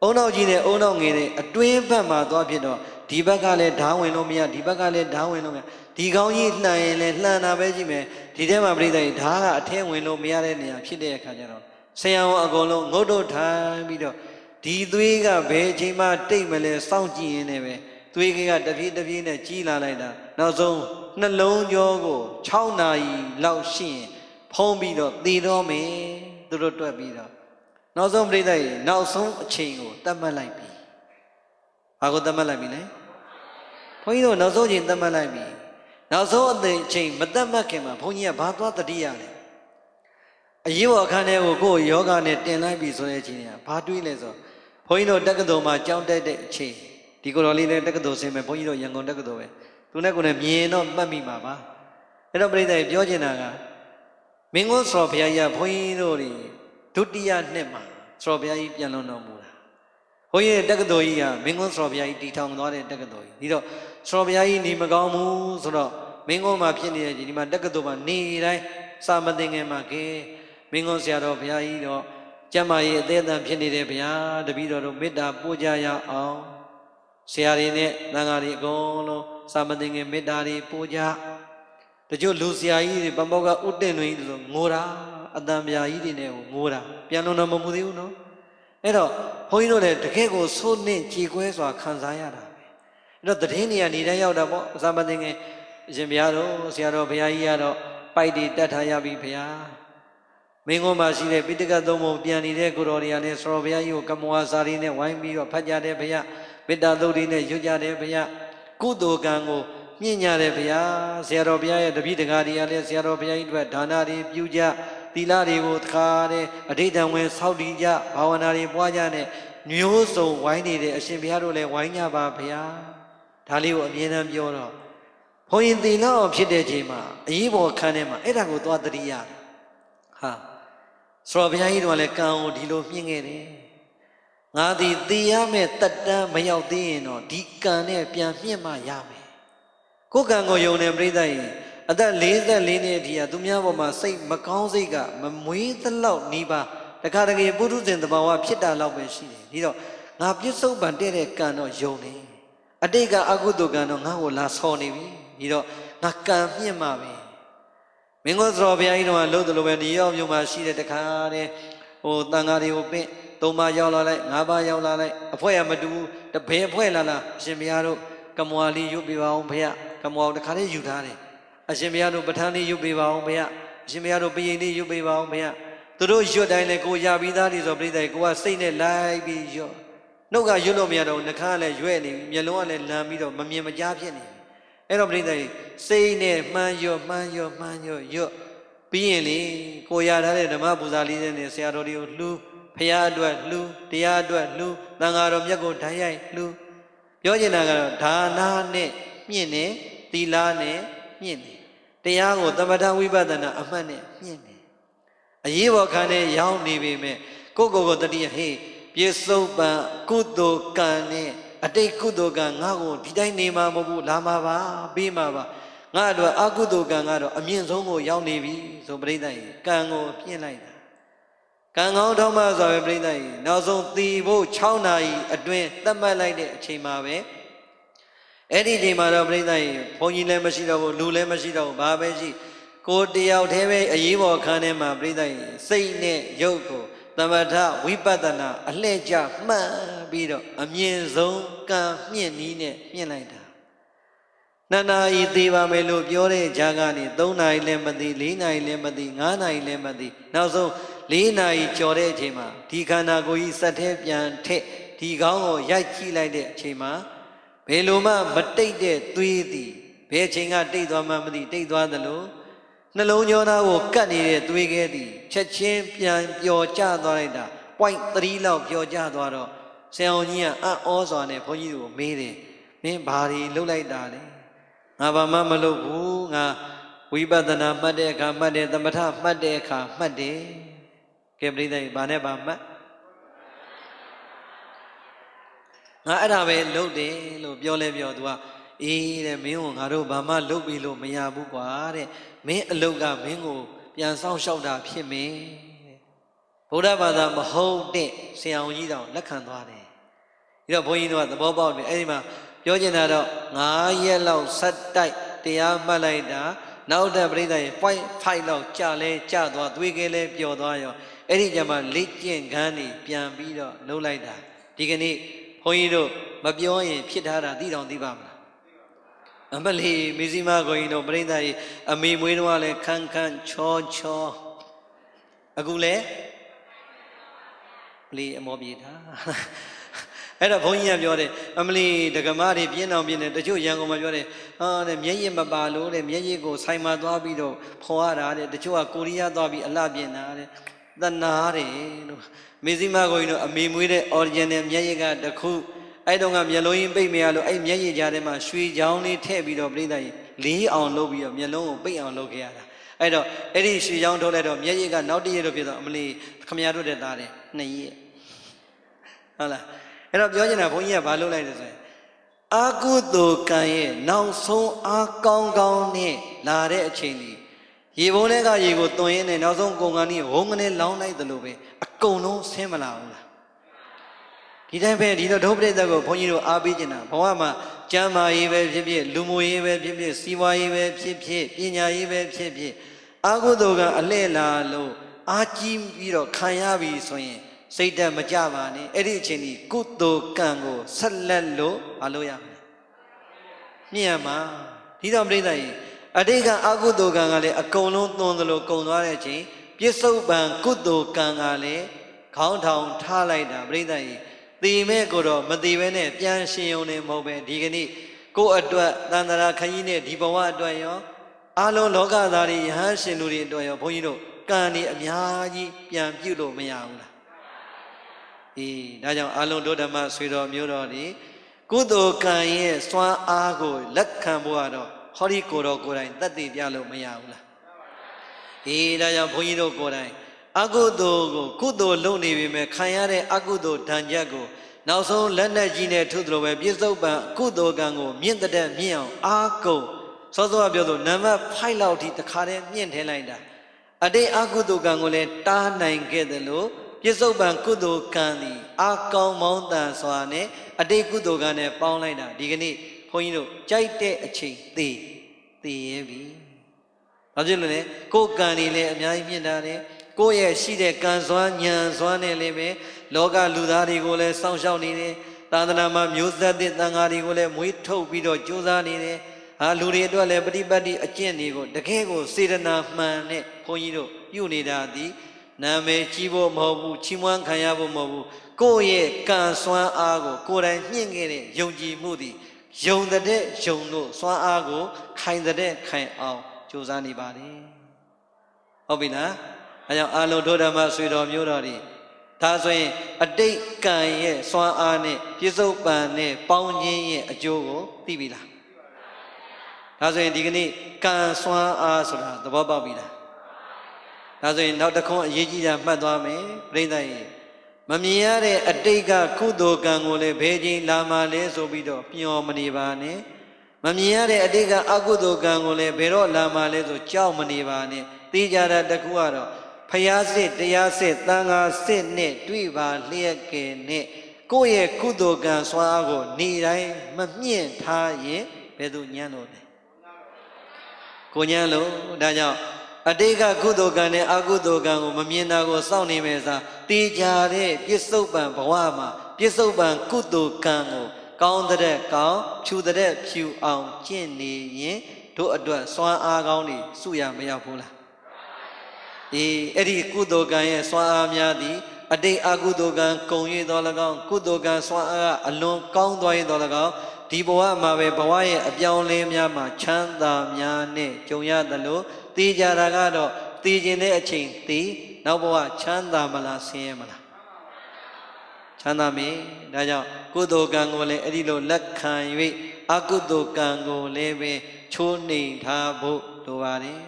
အုံနောက်ကြီးနဲ့အုံနောက်ငယ်တဲ့အတွင်းဘက်မှာသွားဖြစ်တော့ဒီဘက်ကလည်းဓာဝင်လို့မရဒီဘက်ကလည်းဓာဝင်လို့မရဒီကောင်းကြီးလှန်ရင်လည်းလှန်တာပဲကြည့်မယ်ဒီထဲမှာပရိသတ်ကြီးဓာကအထဲဝင်လို့မရတဲ့နေရာဖြစ်တဲ့အခါကျတော့ဆရာဝန်အကုန်လုံးငုတ်တို့ထိုင်ပြီးတော့ဒီသွေးကဘယ်အချိန်မှတိတ်မလဲစောင့်ကြည့်ရင်းနဲ့ပဲသွေးကတပြေးတပြေးနဲ့ကြီးလာလိုက်တာနောက်ဆုံးနှလုံးကြောကို6နာရီလောက်ရှိရင်ဖုံးပြီးတော့သေတော့မယ်သူတို့တွက်ပြီးတော့နောက်ဆုံးပြိဿကြီးနောက်ဆုံးအချိန်ကိုသတ်မှတ်လိုက်ပြီဘာကိုသတ်မှတ်လိုက်ပြီလဲဘုန်းကြီးတို့နောက်ဆုံးအချိန်သတ်မှတ်လိုက်ပြီနောက်ဆုံးအချိန်မသတ်မှတ်ခင်မှာဘုန်းကြီးကဘာသွားတတိရလဲအရေးပေါ်အခန်းထဲကိုကိုယ်ယောဂနဲ့တင်လိုက်ပြီဆိုတဲ့အချိန်ကဘာတွေးလဲဆိုဘုန်းကြီးတို့တက္ကသိုလ်မှာကျောင်းတက်တဲ့အချိန်ဒီကိုယ်တော်လေးလည်းတက္ကသိုလ်ဆင်းမယ်ဘုန်းကြီးတို့ရန်ကုန်တက္ကသိုလ်ပဲသူနဲ့ကိုယ်နဲ့မြင်တော့မှတ်မိမှာပါအဲ့တော့ပြိဿကြီးပြောချင်တာကမင်းကုန်းစော်ဘုရားကြီးကဘုန်းကြီးတို့တွေဒုတိယနှစ်မှာစော်ဘုရားကြီးပြန်လွန်တော်မူတာဘုန်းကြီးတက္ကသိုလ်ကြီးကမင်းကုန်းစော်ဘုရားကြီးတည်ထောင်သွားတဲ့တက္ကသိုလ်ကြီးဒီတော့စော်ဘုရားကြီးနေမကောင်းဘူးဆိုတော့မင်းကုန်းမှာဖြစ်နေတဲ့ဒီမှာတက္ကသိုလ်မှာနေတိုင်းစာမသင်ငယ်မှာကဲမင်းကုန်းဆရာတော်ဘုရားကြီးတော့ကျမ်းမာရေးအသေးအံဖြစ်နေတယ်ဗျာတပည့်တော်တို့မေတ္တာပို့ကြရအောင်ဆရာတွေနဲ့သံဃာတွေအကုန်လုံးစာမသင်ငယ်မေတ္တာတွေပို့ကြတချို့လူဆရာကြီးတွေပမောကဥတ္တင်တွေဆိုငိုတာအတန်ပြာကြီးတွေနဲ့ငိုတာပြန်လုံးတော့မမှုသေးဘူးနော်အဲ့တော့ဘုန်းကြီးတို့လည်းတကယ့်ကိုစိုးနှင့်ကြည်ကွဲစွာခံစားရတာပဲအဲ့တော့တည်င်းနေရနေတိုင်းရောက်တာပေါ့စာမသင်ငယ်အရှင်ဘုရားတို့ဆရာတော်ဘုရားကြီးကတော့ပိုက်တွေတတ်ထားရပြီဘုရားမင်းကုန်းမှာရှိတဲ့ပိဋကသုံးပုံပြန်နေတဲ့ကိုတော်တွေကလည်းဆောဘုရားကြီးကိုကမ္မဝါစာရီနဲ့ဝိုင်းပြီးတော့ဖတ်ကြတယ်ဘုရားမေတ္တာသုတ်တွေနဲ့ရွတ်ကြတယ်ဘုရားကုသိုလ်ကံကိုမြင့်ကြတယ်ဘုရားဆရာတော်ဘုရားရဲ့တပည့်တကာတွေကလည်းဆရာတော်ဘုရားကြီးအတွက်ဒါနတွေပြုကြသီလတွေကိုတခါတဲ့အဋိဌံဝင်ဆောက်တည်ကြဘာဝနာတွေပွားကြနဲ့မျိုးစုံဝိုင်းနေတဲ့အရှင်ဘုရားတို့လည်းဝိုင်းကြပါဘုရားဒါလေးကိုအမြဲတမ်းပြောတော့ဘုန်းကြီးသီလအောင်ဖြစ်တဲ့ချိန်မှာအရေးပေါ်ခန်းထဲမှာအဲ့ဒါကိုသွားတတိယဟာဆိုတော့ဘုရားကြီးတို့ကလည်းကံကိုဒီလိုမြင့်ခဲ့တယ်ငါသည်သိရမယ့်တတ်တမ်းမရောက်သေးရင်တော့ဒီကံနဲ့ပြန်မြင့်မှရမယ်ကိုယ်ကံကိုယုံနေပြိဿကြီးအသက်44နှစ်အထိကသူများပေါ်မှာစိတ်မကောင်းစိတ်ကမမွေးသလောက်နီးပါးတ တခါတကယ်ပုထုဇဉ်တဘာဝဖြစ်တာလောက်ပဲရှိတယ်ဒီတော့ငါပြစ္ဆုတ်ပံတဲ့ကံတော့ယုံနေအတိတ်ကအကုသိုလ်ကံတော့ငါ့ကိုလာဆော်နေပြီဒီတော့ငါကံမြင့်မှာပဲမင်းကိုသတော်ဘုရားကြီးတော်ကလှုပ်တယ်လို့ပဲဒီရောက်မြို့မှာရှိတဲ့တခါတည်းဟိုတန်ဃာတွေကိုပင့်၃ပါးရောက်လာလိုက်၅ပါးရောက်လာလိုက်အဖွဲ့ရမတူတဘယ်အဖွဲ့လာလားအရှင်ဘုရားတို့ကမွာလေးရွတ်ပြပါအောင်ဘုရားကမွာတခါလေးယူထားတယ်အရှင်ဘုရားတို့ပဋ္ဌာန်းလေးရွတ်ပြပါအောင်ဘုရားအရှင်ဘုရားတို့ပရိယလေးရွတ်ပြပါအောင်ဘုရားသူတို့ရွတ်တိုင်းလဲကိုရပြီးသားတွေဆိုပြိတ္တိုင်ကိုကစိတ်နဲ့လိုက်ပြီးရွတ်နှုတ်ကရွတ်လို့မရတော့နှခါလည်းရွဲ့နေမျက်လုံးကလည်းလမ်းပြီးတော့မမြင်မကြားဖြစ်နေအဲ့တော့ပြိတ္တိုင်စိတ်နဲ့မှန်းရွတ်ရွတ်ပြီးရင်လေကိုရထားတဲ့ဓမ္မပူဇာလေးနဲ့ဆရာတော်တွေကိုလှူဖရာအတွက်လှူတရားအတွက်လှူသံဃာတော်မြတ်ကိုဓာတ်ရိုက်လှူပြောချင်တာကတော့ဒါနာနဲ့မြင့်နေသီလနဲ့မြင့်နေတရားကိုသမထဝိပဿနာအမှတ်နဲ့မြင့်နေအရေးပေါ်ခံနဲ့ရောက်နေပေမဲ့ကိုတတိယဟေးပြေစုံပံကုသိုလ်ကံနဲ့အတိတ်ကုသိုလ်ကံငါ့ကိုဒီတိုင်းနေမှာမဟုတ်ဘူးလာမှာပါပြီးမှာပါငါတို့အကုသိုလ်ကံကတော့အမြင့်ဆုံးကိုရောက်နေပြီဆိုပြိတ္တိုင်ကံကိုပြင့်လိုက်တာကံကောင်းထောက်မှဆိုရင်ပြိတ္တိုင်နောက်ဆုံးတည်ဖို့6နာရီအတွင်းသတ်မှတ်လိုက်တဲ့အချိန်မှာပဲအဲ့ဒီအချိန်မှာတော့ပြိတ္တိုင်ဘုန်းကြီးလည်းမရှိတော့ဘူးလူလည်းမရှိတော့ဘူးဘာပဲရှိကိုတယောက်တည်းပဲအရေးပေါ်ခန်းထဲမှာပြိတ္တိုင်စိတ်နဲ့ရုပ်ကိုသမထဝိပဿနာအလှည့်ကျမှန်ပြီးတော့အမြင့်ဆုံးကံမြင့်နည်းနဲ့မြင့်လိုက်တာ2နာရီသေးပါမယ်လို့ပြောတဲ့ကြားကနေ3နာရီလည်းမသိ4နာရီလည်းမသိ5နာရီလည်းမသိနောက်ဆုံး4နာရီကျော်တဲ့အချိန်မှာဒီခန္ဓာကိုယ်ကြီးစက်ထဲပြန်ထက်ဒီကောင်းကိုရိုက်ကြည့်လိုက်တဲ့အချိန်မှာဘယ်လိုမှမတိတ်တဲ့သွေးသည်ဘယ်အချိန်ကတိတ်သွားမှမသိတိတ်သွားသလိုနှလုံးကြောသားကိုကတ်နေတဲ့သွေးခဲသည်ချက်ချင်းပြန်ပျော်ကျသွားလိုက်တာ 0.3 လောက်ပျော်ကျသွားတော့ဆရာတော်ကြီးကအံ့ဩစွာနဲ့ဘုန်းကြီးတို့ကိုမေးတယ်မင်းဘာတွေလုပ်လိုက်တာလဲငါဘာမှမလုပ်ဘူးငါဝိပဿနာမှတ်တဲ့အခါမှတ်တယ်သမထမှတ်တဲ့အခါမှတ်တယ်ကဲပြိဿကြီးဘာနဲ့ဘာမှတ်ငါအဲ့ဒါပဲလုပ်တယ်လို့ပြောလဲပြောသူကအေးတဲ့မင်းကိုငါတို့ဘာမှလုပ်ပြီးလို့မရဘူးကွာတဲ့မင်းအလုပ်ကမင်းကိုပြန်ဆောင်လျှောက်တာဖြစ်မင်းဗုဒ္ဓဘာသာမဟုတ်တဲ့ဆရာဝန်ကြီးတောင်လက်ခံသွားတယ်ပြီးတော့ဘုန်းကြီးတို့ကသဘောပေါက်တယ်အဲ့ဒီမှာပြောချင်တာတော့9ရက်လောက်ဆက်တိုက်တရားမှတ်လိုက်တာနောက်တဲ့ပြိဿရဲ့ 0.5 လောက်ကြာလဲကြာသွားသွေးကလေးပျော်သွားရောအဲ့ဒီကြမှာလက်ကျင့်ခန်းနေပြန်ပြီးတော့လှုပ်လိုက်တာဒီကနေ့ဘုန်းကြီးတို့မပြောရင်ဖြစ်ထားတာသိတော်သိပါမလားအမလီမေဇီမာကိုရင်တို့ပြိဿရဲ့အမေမွေးတော့လည်းခန်းခန်းချောချောအခုလဲလီအမောပြေတာအဲ့တော့ဘုန်းကြီးကပြောတယ်အမလီဒကမတွေပြင်းအောင်ပြင်းတယ်တချို့ရန်ကုန်မှာပြောတယ်ဟာတဲ့မျက်ရည်မပါလို့တဲ့မျက်ရည်ကိုဆိုင်မှာသွားပြီးတော့ဖော်ရတာတဲ့တချို့ကကိုရီးယားသွားပြီးအလှပြင်တာတဲ့သနာတယ်လို့မေဇီမာကိုရင်တို့အမေမွေးတဲ့ original မျက်ရည်ကတခုအဲ့တော့ကမျက်လုံးရင်းပိတ်မရလို့အဲ့မျက်ရည်ကြားထဲမှာရွှေချောင်းလေးထည့်ပြီးတော့ပြိဿကြီးလေးအောင်လုပ်ပြီးတော့မျက်လုံးကိုပိတ်အောင်လုပ်ခဲ့ရတာအဲ့တော့အဲ့ဒီရွှေချောင်းထုတ်လိုက်တော့မျက်ရည်ကနောက်တစ်ရက်လို့ဖြစ်တော့အမလီခမရတို့တဲ့သားတယ်2ရက်ဟုတ်လားအဲ့တော့ပြောချင်တာဘုန်းကြီးကဘာလုပ်လိုက်လဲဆိုရင်အာကုသိုလ်ကံရဲ့နောက်ဆုံးအားကောင်းကောင်းနဲ့လာတဲ့အချိန်ကြီးရေဘုံထဲကရေကိုသွန်ရင်းနဲ့နောက်ဆုံးကုန်ကန်ကြီးဝုန်းကနေလောင်းလိုက်သလိုပဲအကုန်လုံးဆင်းမလာဘူးလားဒီတိုင်းပဲဒီတော့ဒုပရိသတ်ကိုဘုန်းကြီးတို့အားပေးနေတာဘဝမှာကျမ်းမာရေးပဲဖြစ်ဖြစ်လူမှုရေးပဲဖြစ်ဖြစ်စီးပွားရေးပဲဖြစ်ဖြစ်ပညာရေးပဲဖြစ်ဖြစ်အာကုသိုလ်ကအလှည့်လာလို့အားကြီးပြီးတော့ခံရပြီဆိုရင်စိတ်ဓာတ်မကြပါနဲ့အဲ့ဒီအချိန်ကြီးကုသိုလ်ကံကိုဆက်လက်လို့မလုပ်ရမယ်မြင်ရမှာဒီတော့ပြိဿကြီးအတိတ်ကအကုသိုလ်ကံကလည်းအကုန်လုံးသွန်သလိုကုန်သွားတဲ့အချိန်ပြစ္ဆုတ်ပံကုသိုလ်ကံကလည်းခေါင်းထောင်ထားလိုက်တာပြိဿကြီးသေမဲ့ကိုတော့မသေဘဲနဲ့ပြန်ရှင်ုံနေမဟုတ်ပဲဒီကနေ့ကိုယ့်အတွက်တန်တရာခကြီးနဲ့ဒီဘဝအတွက်ရောအလုံးလောကသားတွေယဟန်ရှင်လူတွေအတွက်ရောဘုန်းကြီးတို့ကံတွေအများကြီးပြန်ပြုလို့မရဘူးလားအေးဒါကြောင့်အလုံးတို့ဓမ္မဆွေတော်မျိုးတော်ဒီကုသိုလ်ကံရဲ့စွမ်းအားကိုလက်ခံဖို့ကတော့ဟောဒီကိုတော်ကိုယ်တိုင်တတ်သိပြလို့မရဘူးလားအေးဒါကြောင့်ဘုန်းကြီးတို့ကိုယ်တိုင်အကုသိုလ်ကိုကုသိုလ်လုပ်နေပြီမဲ့ခံရတဲ့အကုသိုလ်ဒဏ်ချက်ကိုနောက်ဆုံးလက်နဲ့ကြီးနဲ့ထုသလိုပဲပြစ္ဆုတ်ပံကုသိုလ်ကံကိုမြင့်တဲ့မြင့်အောင်အားကုန်စောစောကပြောဆိုနံပါတ်5လောက်ထိတခါတည်းမြင့်ထည့်လိုက်တာအတိတ်အကုသိုလ်ကံကိုလည်းတားနိုင်ခဲ့တယ်လို့ပြ ပြစ္ဆုတ်ပံကုသိုလ်ကံသည်အာကောင်းမောင်းတန်စွာနဲ့အတိတ်ကုသိုလ်ကံနဲ့ပေါင်းလိုက်တာဒီကနေ့ဘုန်းကြီးတို့ကြိုက်တဲ့အချိန်သေရဲပြီ။ဘာဖြစ်လို့လဲကိုယ်ကံတွေလည်းအများကြီးမြင့်တာတယ်ကိုယ့်ရဲ့ရှိတဲ့ကံစွမ်းဉာဏ်စွမ်းနဲ့လည်းပဲလောကလူသားတွေကိုလည်းစောင့်ရှောက်နေတယ်သာသနာမှာမျိုးဆက်တဲ့သံဃာတွေကိုလည်းမွေးထုတ်ပြီးတော့ကြိုးစားနေတယ်လူတွေအတွက်လည်းပฏิပတ်တိအကျင့်တွေကိုတကယ်ကိုစေတနာမှန်နဲ့ဘုန်းကြီးတို့ပြုနေတာဒီနာမည်ကြီးဖို့မဟုတ်ဘူးချီးမွမ်းခံရဖို့မဟုတ်ဘူးကိုယ့်ရဲ့ကံစွမ်းအားကိုကိုယ်တိုင်ညှင့်ခဲ့တဲ့ယုံကြည်မှုသည်ယုံတဲ့ယုံလို့စွမ်းအားကိုခိုင်တဲ့ခိုင်အောင်ကြိုးစားနေပါတယ်ဟုတ်ပြီလားအဲကြောင့်အာလုံဒုဓမ္မဆွေတော်မျိုးတော်တွေဒါဆိုရင်အတိတ်ကံရဲ့စွမ်းအားနဲ့ပြစ္ဆုတ်ပံနဲ့ပေါင်းခြင်းရဲ့အကျိုးကိုသိပြီလားဒါဆိုရင်ဒီကနေ့ကံစွမ်းအားဆိုတာသဘောပေါက်ပြီလားဒါဆိုရင်နောက်တစ်ခုအရေးကြီးတာမှတ်သွားမယ်ပြိဿရေမမြင်ရတဲ့အတိတ်ကကုသိုလ်ကံကိုလည်းဘယ်ချိန်လာမှလဲဆိုပြီးတော့ပျော်မနေပါနဲ့မမြင်ရတဲ့အတိတ်ကအကုသိုလ်ကံကိုလည်းဘယ်တော့လာမှလဲဆိုကြောက်မနေပါနဲ့သိကြတာတခုကတော့ဖယားစစ်တရားစစ်သံဃာစစ်နဲ့တွေ့ပါလျက်ကဲနဲ့ကိုယ့်ရဲ့ကုသိုလ်ကံစွမ်းအားကိုနေတိုင်းမမြင့်ထားရင်ဘယ်သူညံ့လို့လဲကိုညံ့လို့ဒါကြောင့်အတိတ်ကကုသိုလ်ကံနဲ့အကုသိုလ်ကံကိုမမြင်တာကိုစောင့်နေမယ်စားတေးကြတဲ့ပြစ္ဆုတ်ပံဘဝမှာပြစ္ဆုတ်ပံကုသိုလ်ကံကိုကောင်းတဲ့ကောင်းဖြူတဲ့ဖြူအောင်ကျင့်နေရင်တို့အတွက်စွမ်းအားကောင်းတွေစုရမရောက်ဘူးလားအဲ့ဒီကုသိုလ်ကံရဲ့စွမ်းအားများသည်အတိတ်အကုသိုလ်ကံကုံ၍တော်၎င်းကုသိုလ်ကံစွမ်းအားအလွန်ကောင်းသွား၍တော်၎င်းဒီဘဝမှာပဲဘဝရဲ့အပြောင်းလဲများမှာချမ်းသာများနဲ့ကြုံရသလိုသိကြတာကတော့သိခြင်းတဲ့အချိန်သိနောက်ဘဝချမ်းသာမလားဆင်းရဲမလားချမ်းသာပြီဒါကြောင့်ကုသိုလ်ကံကိုလည်းအဲ့ဒီလိုလက်ခံ၍အကုသိုလ်ကံကိုလည်းပဲချိုးနှိမ်ထားဖို့လိုပါတယ်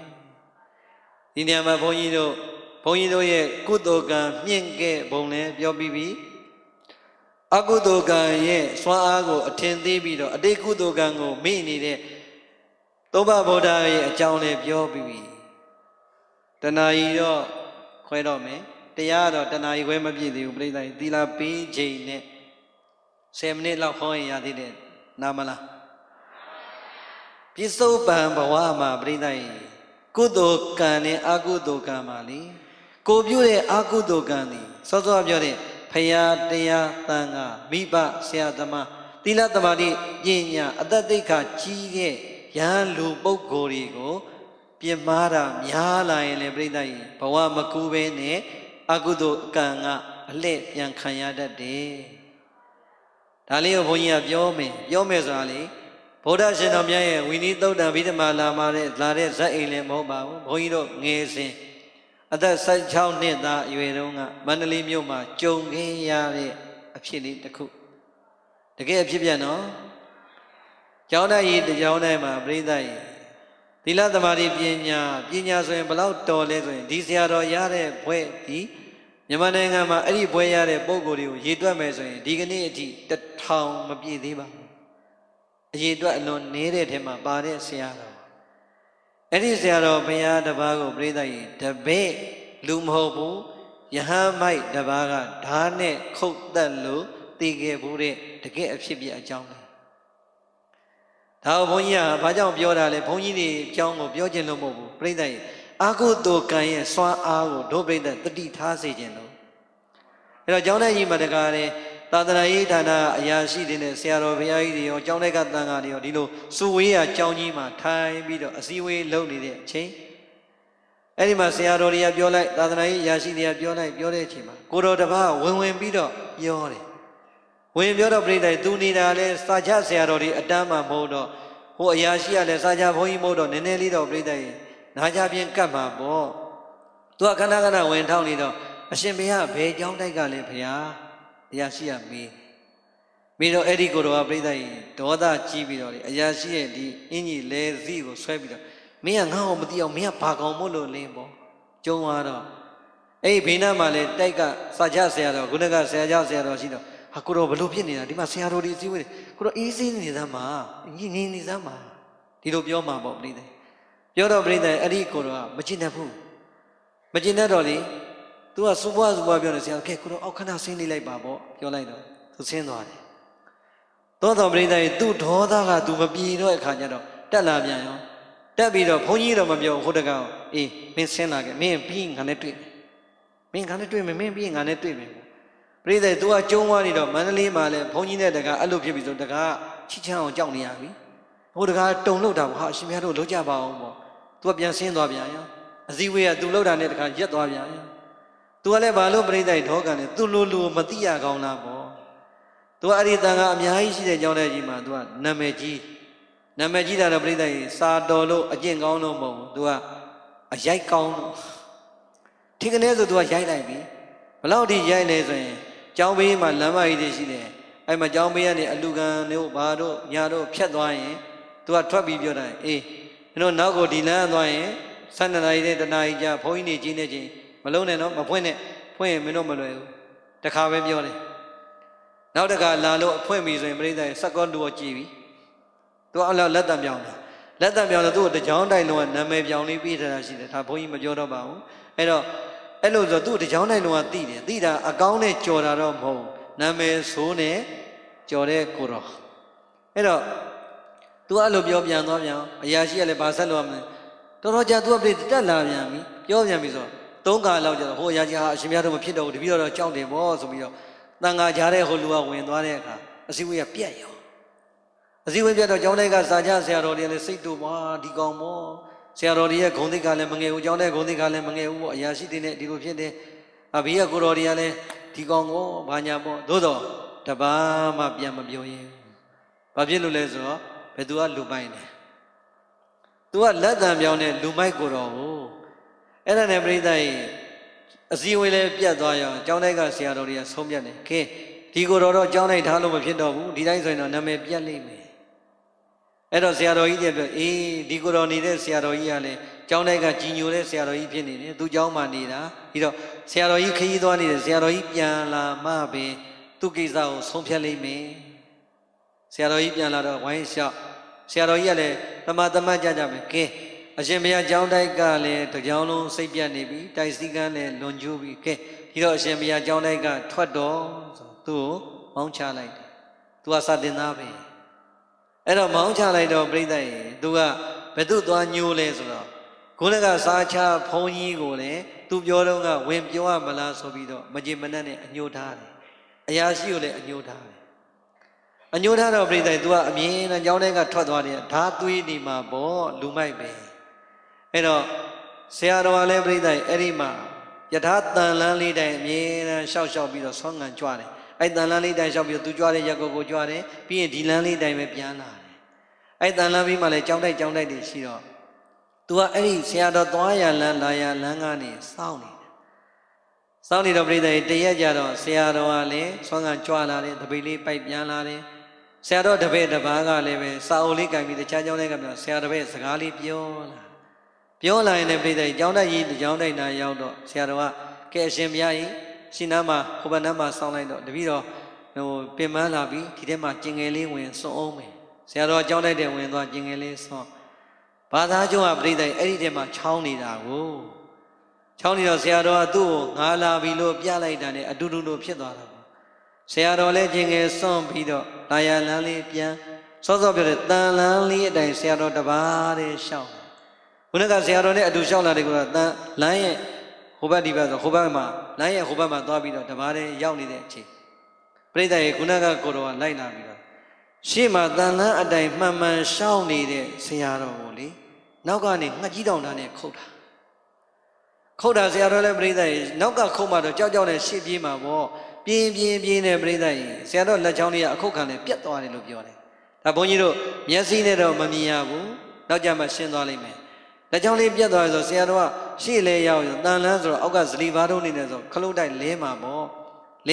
ဒီနေရာမှာဘုန်းကြီးတို့ရဲ့ကုသိုလ်ကံမြင့်ခဲ့ပုံလည်းပြောပြီးပြီအကုသိုလ်ကံရဲ့စွမ်းအားကိုအထင်သေးပြီးတော့အတိတ်ကုသိုလ်ကံကိုမေ့နေတဲ့သုဘဗုဒ္ဓရဲ့အကြောင်းလည်းပြောပြီးပြီတဏှာကြီးတော့ခွဲတော့မယ်တရားတော့တဏှာကြီးခွဲမပြည့်သေးဘူးပြိဿကြီးသီလပေးချိန်နဲ့10မိနစ်လောက်ခေါင်းရသေးတယ်နားမလားပြစ္ဆုတ်ပံဘဝမှာပြိဿကြီးကုသိုလ်ကံနဲ့အကုသိုလ်ကံပါလေကိုပြုတဲ့အကုသိုလ်ကံသည်စောစောပြောတဲ့ဖရာတရားသံဃာမိဘဆရာသမားသီလသမာဓိပညာအတ္တသိက္ခာကြီးတဲ့ရဟန်းလူပုဂ္ဂိုလ်တွေကိုပြင်းမာတာများလာရင်လည်းပြိဿကြီးဘဝမကူဘဲနဲ့အကုသိုလ်ကံကအလှည့်ပြန်ခံရတတ်တယ်ဒါလေးကိုဘုန်းကြီးကပြောမယ်ဆိုတာလေဗုဒ္ဓရှင်တော်မြတ်ရဲ့ဝိနည်းသုတ်တံဗိဓမာလာတဲ့ဇက်အိမ်လည်းမဟုတ်ပါဘူးဘုန်းကြီးတို့ငယ်စဉ်အသက်16နှစ်သားအရွယ်တုန်းကမန္တလေးမြို့မှာကြုံခဲ့ရတဲ့အဖြစ်လေးတစ်ခုတကယ်အဖြစ်ပြန်နော်ကျောင်းသားကြီးတစ်ကျောင်းတိုင်းမှာပြိဿကြီးသီလသမာဓိပညာဆိုရင်ဘလောက်တော်လဲဆိုရင်ဒီဆရာတော်ရတဲ့ဘွဲ့ဒီမြန်မာနိုင်ငံမှာအဲ့ဒီဘွဲ့ရတဲ့ပုံကိုယ်တွေကိုရေတွက်မယ်ဆိုရင်ဒီကနေ့အထိ1000မပြည့်သေးပါဘူးအရေအတွက်အလွန်နည်းတဲ့ထဲမှာပါတဲ့ဆရာတော်အဲ့ဒီဆရာတော်ဘုရားတစ်ပါးကိုပြိဿကြီးတပည့်လူမဟုတ်ဘူးယဟန်မိုက်တစ်ပါးကဓာတ်နဲ့ခုတ်တက်လို့တည်ခဲ့ဘူးတဲ့တကယ်အဖြစ်ပြအကြောင်းလေဒါဘုန်းကြီးကဘာကြောင့်ပြောတာလဲဘုန်းကြီးတွေအကြောင်းကိုပြောခြင်းလို့မဟုတ်ဘူးပြိဿကြီးအာဟုတုကံရဲ့စွမ်းအားကိုဒုပြိဿတတိထားစေခြင်းလို့အဲ့တော့ကျောင်းသားကြီးမှာတကားတယ်သာသနာရေးဌာနအရာရှိတွေနဲ့ဆရာတော်ဘုရားကြီးတွေရောကျောင်းထဲကသံဃာတွေရောဒီလိုစုဝေးရကျောင်းကြီးမှာထိုင်ပြီးတော့အစည်းအဝေးလုပ်နေတဲ့အချိန်အဲ့ဒီမှာဆရာတော်တွေကပြောလိုက်သာသနာရေးအရာရှိတွေကပြောတဲ့အချိန်မှာကိုတော်တစ်ပါးဝင်ပြီးတော့ပြောတယ်ဝင်ပြောတော့ပြိဿသူနေတာလဲစာချဆရာတော်တွေအတန်းမှမဟုတ်တော့ဟိုအရာရှိကလည်းစာချဘုန်းကြီးမဟုတ်တော့နည်းနည်းလေးတော့ပြိဿရဲ့နားကြပြင်းကတ်မှာပေါ့သူကခဏဝင်ထောင်းနေတော့အရှင်ဘုရားဘယ်ကျောင်းတိုက်ကလဲဘုရားအရာရှိကမေးတော့အဲ့ဒီကိုတော်ကပြိဿကြီးဒေါသကြီးပြီးတော့လေအရာရှိရဲ့ဒီအင်ကြီးလဲစီကိုဆွဲပြီးတော့မင်းကငါ့ကိုမသိအောင်မင်းကဘာကောင်မို့လို့လင်းပေါ့ကျုံသွားတော့အဲ့ဘေးနားမှာလေတိုက်ကစာချဆရာတော်ခုနကဆရာကျောင်းဆရာတော်ရှိတော့ဟာကိုတော်ဘလို့ဖြစ်နေတာဒီမှာဆရာတော်တွေစည်းဝေးတယ်ကိုတော်အေးစင်းနေသားမှာငင်းနေသားမှာဒီလိုပြောမှာပေါ့ပြိဿပြောတော့ပြိဿအဲ့ဒီကိုတော်ကမကျင်တတ်ဘူးမကျင်တတ်တော့လေ သူကစူပွားပြောတယ်ဆရာကဲကိုတော့အောက်ခဏဆင်းနေလိုက်ပါပေါ့ပြောလိုက်တော့သူဆင်းသွားတယ်သောတော်ပရိသတ်သူ့ဒေါသကသူမပြေတော့အခါကျတော့တက်လာပြန်ရောတက်ပြီးတော့ဘုန်းကြီးတော့မပြောဟိုတကောင်အေးမင်းဆင်းလာခဲ့မင်းပြီးငါနဲ့တွေ့မင်းငါနဲ့တွေ့မယ်မင်းပြီးငါနဲ့တွေ့မယ်ပရိသတ်သူကကျုံသွားနေတော့မန္တလေးမှာလဲဘုန်းကြီးနဲ့တကားအဲ့လိုဖြစ်ပြီဆိုတကားချစ်ချမ်းအောင်ကြောက်နေရပြီဟိုတကားတုံလို့တာဟာအရှင်ဘုရားတို့လုံးကြပါအောင်ပေါ့သူကပြန်ဆင်းသွားပြန်ရောအစည်းဝေးကသူလှုပ်တာနဲ့တကားရက်သွားပြန်ရောသူကလည်းဘာလို့ပရိသတ်ဒေါကံနဲ့သူလူမသိရကောင်းလားပေါ့သူကအဲ့ဒီတန်ခါအများကြီးရှိတဲ့ကြောင်းတဲ့ကြီးမှာသူကနာမည်ကြီးတာတော့ပရိသတ်စာတော်လို့အကျင့်ကောင်းလို့မဟုတ်ဘူးသူကအရိုက်ကောင်းလို့ထင်ကနေဆိုသူကရိုက်လိုက်ပြီဘလောက်ထိရိုက်လဲဆိုရင်ကျောင်းဘေးမှာလမ်းမကြီးတွေရှိတယ်အဲ့မှာကျောင်းဘေးကနေအလူခံတို့ဘာတို့ညာတို့ဖြတ်သွားရင်သူကထွက်ပြီးပြောတယ်အေးကျွန်တော်နောက်ကိုဒီလမ်းသွားရင်12နာရီနဲ့1နာရီကြာဘုန်းကြီးနေကြီးနေချင်းမလုံးနဲ့နော်မဖွင့်နဲ့ဖွင့်ရင်မင်းတို့မလွယ်ဘူးတခါပဲပြောတယ်နောက်တခါလာလို့အဖွင့်ပြီဆိုရင်ပရိသတ်စက်ကောတူကိုကြည်ပြီသူအလောက်လက်တံပြောင်းတယ်သူ့ကိုတကြောင်းတိုင်လုံးကနာမည်ပြောင်းလေးပြီးထားတာရှိတယ်ဒါဘုန်းကြီးမပြောတော့ပါဘူးအဲ့တော့အဲ့လိုဆိုသူ့တကြောင်းတိုင်လုံးကသိတာအကောင်းနဲ့ကြော်တာတော့မဟုတ်နာမည်ဆိုးနဲ့ကြော်တဲ့ကိုတော်အဲ့တော့သူအဲ့လိုပြောပြန်သွားပြန်အရာရှိကလည်းဗာဆက်လို့ရမလဲတော်ကြာသူကပြတက်လာပြန်ပြီပြောပြန်ပြီဆို3ခါလောက်ကျတော့ဟိုအရာကြီးဟာအရှင်မြတ်တို့မဖြစ်တော့ဘူးတပည့်တော်ကြောက်တယ်ဗောဆိုပြီးတော့တန်ခါကြားတဲ့ဟိုလူကဝင်သွားတဲ့အခါအစည်းအဝေးကပြက်ရောအစည်းအဝေးပြက်တော့ကျောင်းတိုက်ကစာကြဆရာတော်တွေလည်းစိတ်တူပါဒီကောင်ဗောဆရာတော်တွေရဲ့ဂုဏ်သိက္ခာလည်းမငယ်ဘူးကျောင်းတဲ့ဂုဏ်သိက္ခာလည်းမငယ်ဘူးဗောအရာရှိတွေနဲ့ဒီလိုဖြစ်တယ်အဘေးကကိုတော်တွေကလည်းဒီကောင်ကိုဘာညာဗောသို့တော့တပားမှပြန်မပြောရင်ဘာဖြစ်လို့လဲဆိုတော့ဘယ်သူကလူပိုင်တယ်သူကလက်တံပြောင်းတဲ့လူမိုက်ကိုတော်ကိုအဲ့ဒါနဲ့ပြိဿရဲ့အစည်းအဝေးလည်းပြတ်သွားရောကျောင်းတိုက်ကဆရာတော်တွေကဆုံးဖြတ်တယ်ခဲဒီကိုတော်တော့ကျောင်းတိုက်ထားလို့မဖြစ်တော့ဘူးဒီတိုင်းဆိုရင်တော့နာမည်ပြတ်လိမ့်မယ်အဲ့တော့ဆရာတော်ကြီးတွေပြောအေးဒီကိုတော်နေတဲ့ဆရာတော်ကြီးကလည်းကျောင်းတိုက်ကကြီးညိုတဲ့ဆရာတော်ကြီးဖြစ်နေတယ်သူကျောင်းမှာနေတာပြီးတော့ဆရာတော်ကြီးခရီးသွားနေတယ်ဆရာတော်ကြီးပြန်လာမှပဲသူ့ကိစ္စကိုဆုံးဖြတ်လိမ့်မယ်ဆရာတော်ကြီးပြန်လာတော့ဝိုင်းလျှောက်ဆရာတော်ကြီးကလည်းတမတ်ကြမယ်ကဲအရှင်ဘုရားကျောင်းတိုက်ကလည်းတကြောင်လုံးစိတ်ပြတ်နေပြီတိုက်စည်းကမ်းလည်းလွန်ကျူးပြီကဲဒီတော့အရှင်ဘုရားကျောင်းတိုက်ကထွက်တော့ဆိုသူ့ကိုမောင်းချလိုက်တယ်သူကစာတင်သားပဲအဲ့တော့မောင်းချလိုက်တော့ပြိဿရေသူကဘယ်သူသွားညိုးလဲဆိုတော့ကိုယ်ကစားချဘုန်းကြီးကိုလည်းသူပြောတော့ကဝင်ပြောရမလားဆိုပြီးတော့မကြည်မနှက်နဲ့အညှိုးထားတယ်အရာရှိကိုလည်းအညှိုးထားတယ်အညှိုးထားတော့ပြိဿရေသူကအမြင်နဲ့ကျောင်းတိုက်ကထွက်သွားတယ်ဓာသွေးနေမှာပေါ့လူမိုက်ပဲအဲ့တော့ဆရာတော်ကလည်းပြိဿရေအဲ့ဒီမှာယထာတန်လန်းလေးတိုင်းအမြင်နဲ့ရှောက်ပြီးတော့ဆောင်းငံကြွတယ်အဲ့တန်လန်းလေးတိုင်းရှောက်ပြီးတော့သူကြွတဲ့ရက်ကိုကြွတယ်ပြီးရင်ဒီလန်းလေးတိုင်းပဲပြန်လာတယ်အဲ့တန်လန်းပြီးမှလည်းကြောင်းတိုက်တွေရှိတော့သူကအဲ့ဒီဆရာတော်သွားရလန်းလာရလန်းကနေစောင့်နေတော့ပြိဿရေတရက်ကြတော့ဆရာတော်ကလည်းဆောင်းငံကြွလာတယ်တပိတ်လေးပိုက်ပြန်လာတယ်ဆရာတော်တပည့်တစ်ပါးကလည်းပဲစာအုပ်လေးကင်ပြီးတခြားကျောင်းတွေကပြောဆရာတပည့်စကားလေးပြောလာရင်လည်းပြိဿရေကျောင်းတိုက်ကြီးကျောင်းတိုက်နာရောက်တော့ဆရာတော်ကကဲအရှင်ဘုရားကြီးရှင်နာမှာဟိုဘက်နားမှာစောင်းလိုက်တော့တပည့်တော်ဟိုပင်မလာပြီးဒီထဲမှာကျင်ငယ်လေးဝင်စွန့်အောင်မယ်ဆရာတော်ကျောင်းတိုက်တဲ့ဝင်သွားကျင်ငယ်လေးစွန့်ဘာသာကျုံကပြိဿရေအဲ့ဒီထဲမှာချောင်းနေတာကိုချောင်းနေတော့ဆရာတော်ကသူ့ကိုငါလာပြီလို့ပြလိုက်တာနဲ့အတူတူလို့ဖြစ်သွားတာပေါ့ဆရာတော်လည်းကျင်ငယ်စွန့်ပြီးတော့လာရလန်းလေးပြန်စောစောပြောတဲ့တန်လန်းလေးအတိုင်းဆရာတော်တပါးတည်းရှောက်ခုနကဆရာတော်နဲ့အတူရှောက်လာတယ်ကတော့တန်လန်းရဲ့ဟိုဘက်ဒီဘက်ဆိုဟိုဘက်မှာလမ်းရဲ့ဟိုဘက်မှာသွားပြီးတော့တပါးတည်းရောက်နေတဲ့အချိန်ပြိဿရေခုနကကိုတော်ကလိုက်လာပြီးတော့ရှေ့မှာတန်လန်းအတိုင်းမှန်မှန်ရှောက်နေတဲ့ဆရာတော်ကိုလေနောက်ကနေငှက်ကြီးတောင်တာနဲ့ခုတ်တာဆရာတော်လည်းပြိဿရေနောက်ကခုတ်မှတော့ကြောက်နဲ့ရှေ့ပြေးမှာပေါ့ပြင်းနဲ့ပြိဿရေဆရာတော်လက်ချောင်းလေးကအခုတ်ခံနဲ့ပြတ်သွားတယ်လို့ပြောတယ်ဒါဘုန်းကြီးတို့မျက်စိနဲ့တော့မမြင်ရဘူးနောက်ကြမှရှင်းသွားလိမ့်မယ်လက်ချောင်းလေးပြတ်သွားတယ်ဆိုဆရာတော်ကရှေ့လဲရောက်တန်လန်းဆိုတော့အောက်ကဇလီဘာတုံးနေတယ်ဆိုခလုံးတိုက်လဲမှာပေါ့လ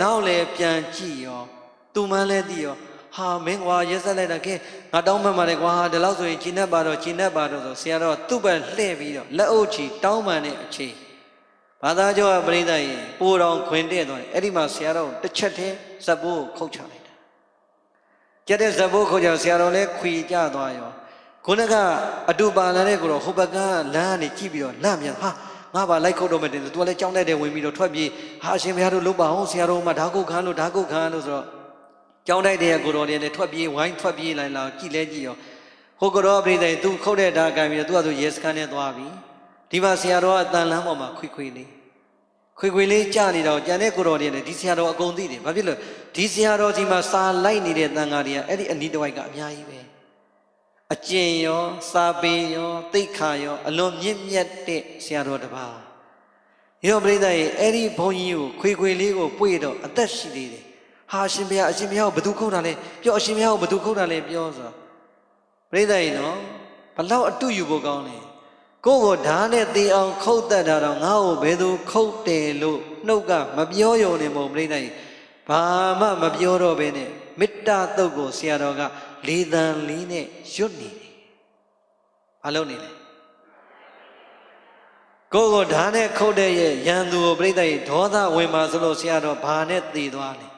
ဲနောက်လဲပြန်ကြည့်ရောသူ့မှန်းလဲသိရောဟာမင်းကွာရက်ဆက်လိုက်တာကဲငါတောင်းမှန်ပါတယ်ကွာဒီလောက်ဆိုရင်ကျင်내ပါတော့ဆိုဆရာတော်သူ့ဘက်လှည့်ပြီးတော့လက်အုပ်ချီတောင်းမှန်တဲ့အချိန်ဘာသာကျော်ကပြိဿရေပိုးတော်ခွင်တဲ့သွားတယ်အဲ့ဒီမှာဆရာတော်တစ်ချက်တည်းဇက်ဘိုးကိုခုတ်ချလိုက်တာကျတဲ့ဇက်ဘိုးခုတ်ချဆရာတော်လည်းခွေကြသွားရောခုနကအတူပါလာတဲ့ကိုတော့ဟိုဘက်ကလမ်းကနေကြည့်ပြီးတော့လန့်ပြန်ဟာင ငါဘာလိုက်ခုတ်တော့မတင်သူကလည်းကြောင်းလိုက်တယ်ဝင်ပြီးတော့ထွက်ပြေးဟာအရှင်ဘုရားတို့လုပ်ပါအောင်ဆရာတော်မှဓာကုတ်ခံလို့ဆိုတော့ကြောင်းလိုက်တဲ့ကိုတော်တွေလည်းထွက်ပြေးဝိုင်းထွက်ပြေးလိုက်လာကြည်လဲကြည့်ရောဟိုကိုတော်ပြိဿသူခုတ်တဲ့ဓာတ်ကံပြီးတော့သူကဆိုရေစခန်းနဲ့သွားပြီဒီမှာဆရာတော်ကအတန်လမ်းပေါ်မှာခွေလေးကြာနေတော့ကြံတဲ့ကိုတော်တွေလည်းဒီဆရာတော်အကုန်သိတယ်ဘာဖြစ်လို့ဒီဆရာတော်ဒီမှာစာလိုက်နေတဲ့တန်ဃာတွေကအဲ့ဒီအနီးတစ်ဝိုက်ကအများကြီးပဲအကျင့်ရောစာပေရောသိက္ခာရောအလွန်မြင့်မြတ်တဲ့ဆရာတော်တစ်ပါးဒီတော့ပြိဿရဲ့အဲ့ဒီဘုန်းကြီးကိုခွေလေးကိုပွေတော့အသက်ရှိသေးတယ်ဟာအရှင်ဘုရားကိုဘယ်သူခုတ်တာလဲပြောအရှင်ဘုရားကိုဘယ်သူခုတ်တာလဲပြောဆိုပြိဿရဲ့နော်ဘလောက်အတုယူဖို့ကောင်းလဲကိုကိုဓာတ်နဲ့သေအောင်ခုတ်တတ်တာတော့ငါ့ကိုဘယ်သူခုတ်တယ်လို့နှုတ်ကမပြောရုံနဲ့မဟုတ်ပြိဿရဲ့ဘာမှမပြောတော့ဘဲနဲ့မေတ္တာတုတ်ကိုဆရာတော်ကလေသံလေးနဲ့ရွတ်နေတယ်ဘာလုပ်နေလဲကိုကိုဓာတ်နဲ့ခုတ်တဲ့ရဲ့ရန်သူကိုပြိဿရဲ့ဒေါသဝင်ပါဆိုလို့ဆရာတော်ဘာနဲ့သေသွားလဲ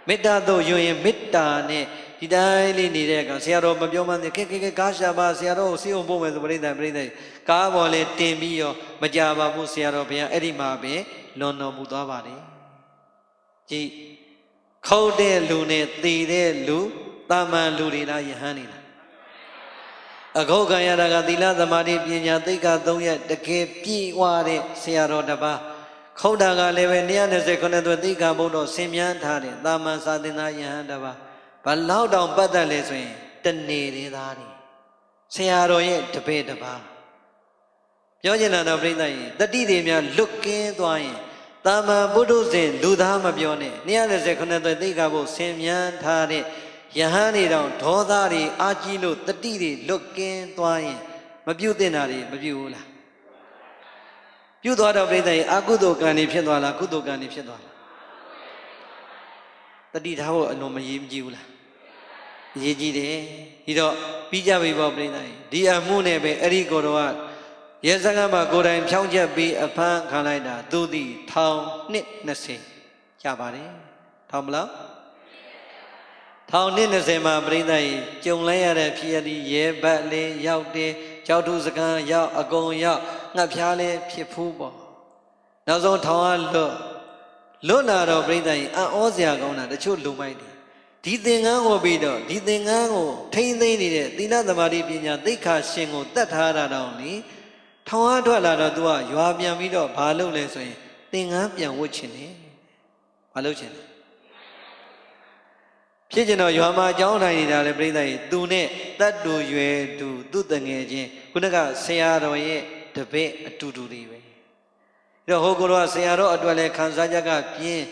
မေတ္တာတုတ်ရွတ်ရင်မေတ္တာနဲ့ဒီတိုင်းလေးနေတဲ့အခါဆရာတော်မပြောမှန်းကဲကားရှာပါဆရာတော်ကိုစီအောင်ပို့မယ်ဆိုပြိဿကားပေါ်လေးတင်ပြီးရောမကြပါဘူးဆရာတော်ဘုရားအဲ့ဒီမှာပဲလွန်တော်မူသွားပါတယ်ကြည်ခုတ်တဲ့လူနဲ့သေတဲ့လူတာမန်လူတွေလားယဟန်နေလားအခုခံရတာကသီလသမာဓိပညာသိက္ခာ၃ရပ်တကယ်ပြည့်ဝတဲ့ဆရာတော်တစ်ပါးခုတ်တာကလည်းပဲ129သွဲသိက္ခာဘုံတော်ဆင်မြန်းထားတယ်တာမန်စာသင်သားယဟန်တစ်ပါးဘလောက်တောင်ပတ်သက်လဲဆိုရင်တနေသေးသားတယ်ဆရာတော်ရဲ့တပည့်တစ်ပါးပြောချင်တာတော့ပြိဿကြီးတတိတွေများလွတ်ကင်းသွားရင်တာမန်ပုထုဇဉ်လူသားမပြောနဲ့129သွဲသိက္ခာဘုံဆင်မြန်းထားတဲ့ယဟန်တွေတောင်ဒေါသတွေအာကြီးလို့တတိတွေလွတ်ကင်းသွားရင်မပြုတ်တင်တာတွေမပြုတ်ဘူးလားပြုတ်သွားတော့ပြိဿကြီးအကုသိုလ်ကံတွေဖြစ်သွားလားကုသိုလ်ကံတွေဖြစ်သွားလားတတိထားဖို့အလွန်မရေးမကြည့်ဘူးလားအရေးကြီးတယ်ဒီတော့ပြီးကြပြီပေါ့ပြိဿကြီးဒီအမှုနဲ့ပဲအဲ့ဒီကိုတော့ရဲစခန်းမှာကိုယ်တိုင်ဖြောင်းချက်ပြီးအဖမ်းခံလိုက်တာသူသည်1220ရပါတယ်ထောင်မလား1220မှာပြိဿကြီးကြုံလိုက်ရတဲ့ဖြစ်ရည်ရဲဘက်လေးရောက်တယ်ကြောက်ထုစကန်ရောက်အကုန်ရောက်ငှက်ဖျားလေးဖြစ်ဖူးပေါ့နောက်ဆုံးထောင်ကလွတ်လာတော့ပြိဿကြီးအံ့ဩစရာကောင်းတာတချို့လုံမိုက်တယ်ဒီသင်္ကန်းကိုပြီးတော့ဒီသင်္ကန်းကိုထိမ့်သိမ့်နေတဲ့သီလသမာဓိပညာသိက္ခာရှင်ကိုတတ်ထားတာတောင်လေထောင်အားထွက်လာတော့ तू ကရွာပြန်ပြီးတော့ဘာလုပ်လဲဆိုရင်သင်္ကန်းပြန်ဝတ်ချင်တယ်ဘာလုပ်ချင်လဲဖြစ်ကျင်တော့ရွာမှာအကြောင်းထိုင်နေတာလေပြိဿကြီးသူနဲ့တတ်တူရွယ်သူတငယ်ချင်းခုနကဆရာတော်ရဲ့တပည့်အတူတူတွေပဲအဲ့တော့ဟိုကိုတော့ဆရာတော်အတွက်လည်းခံစားချက်ကပြင်း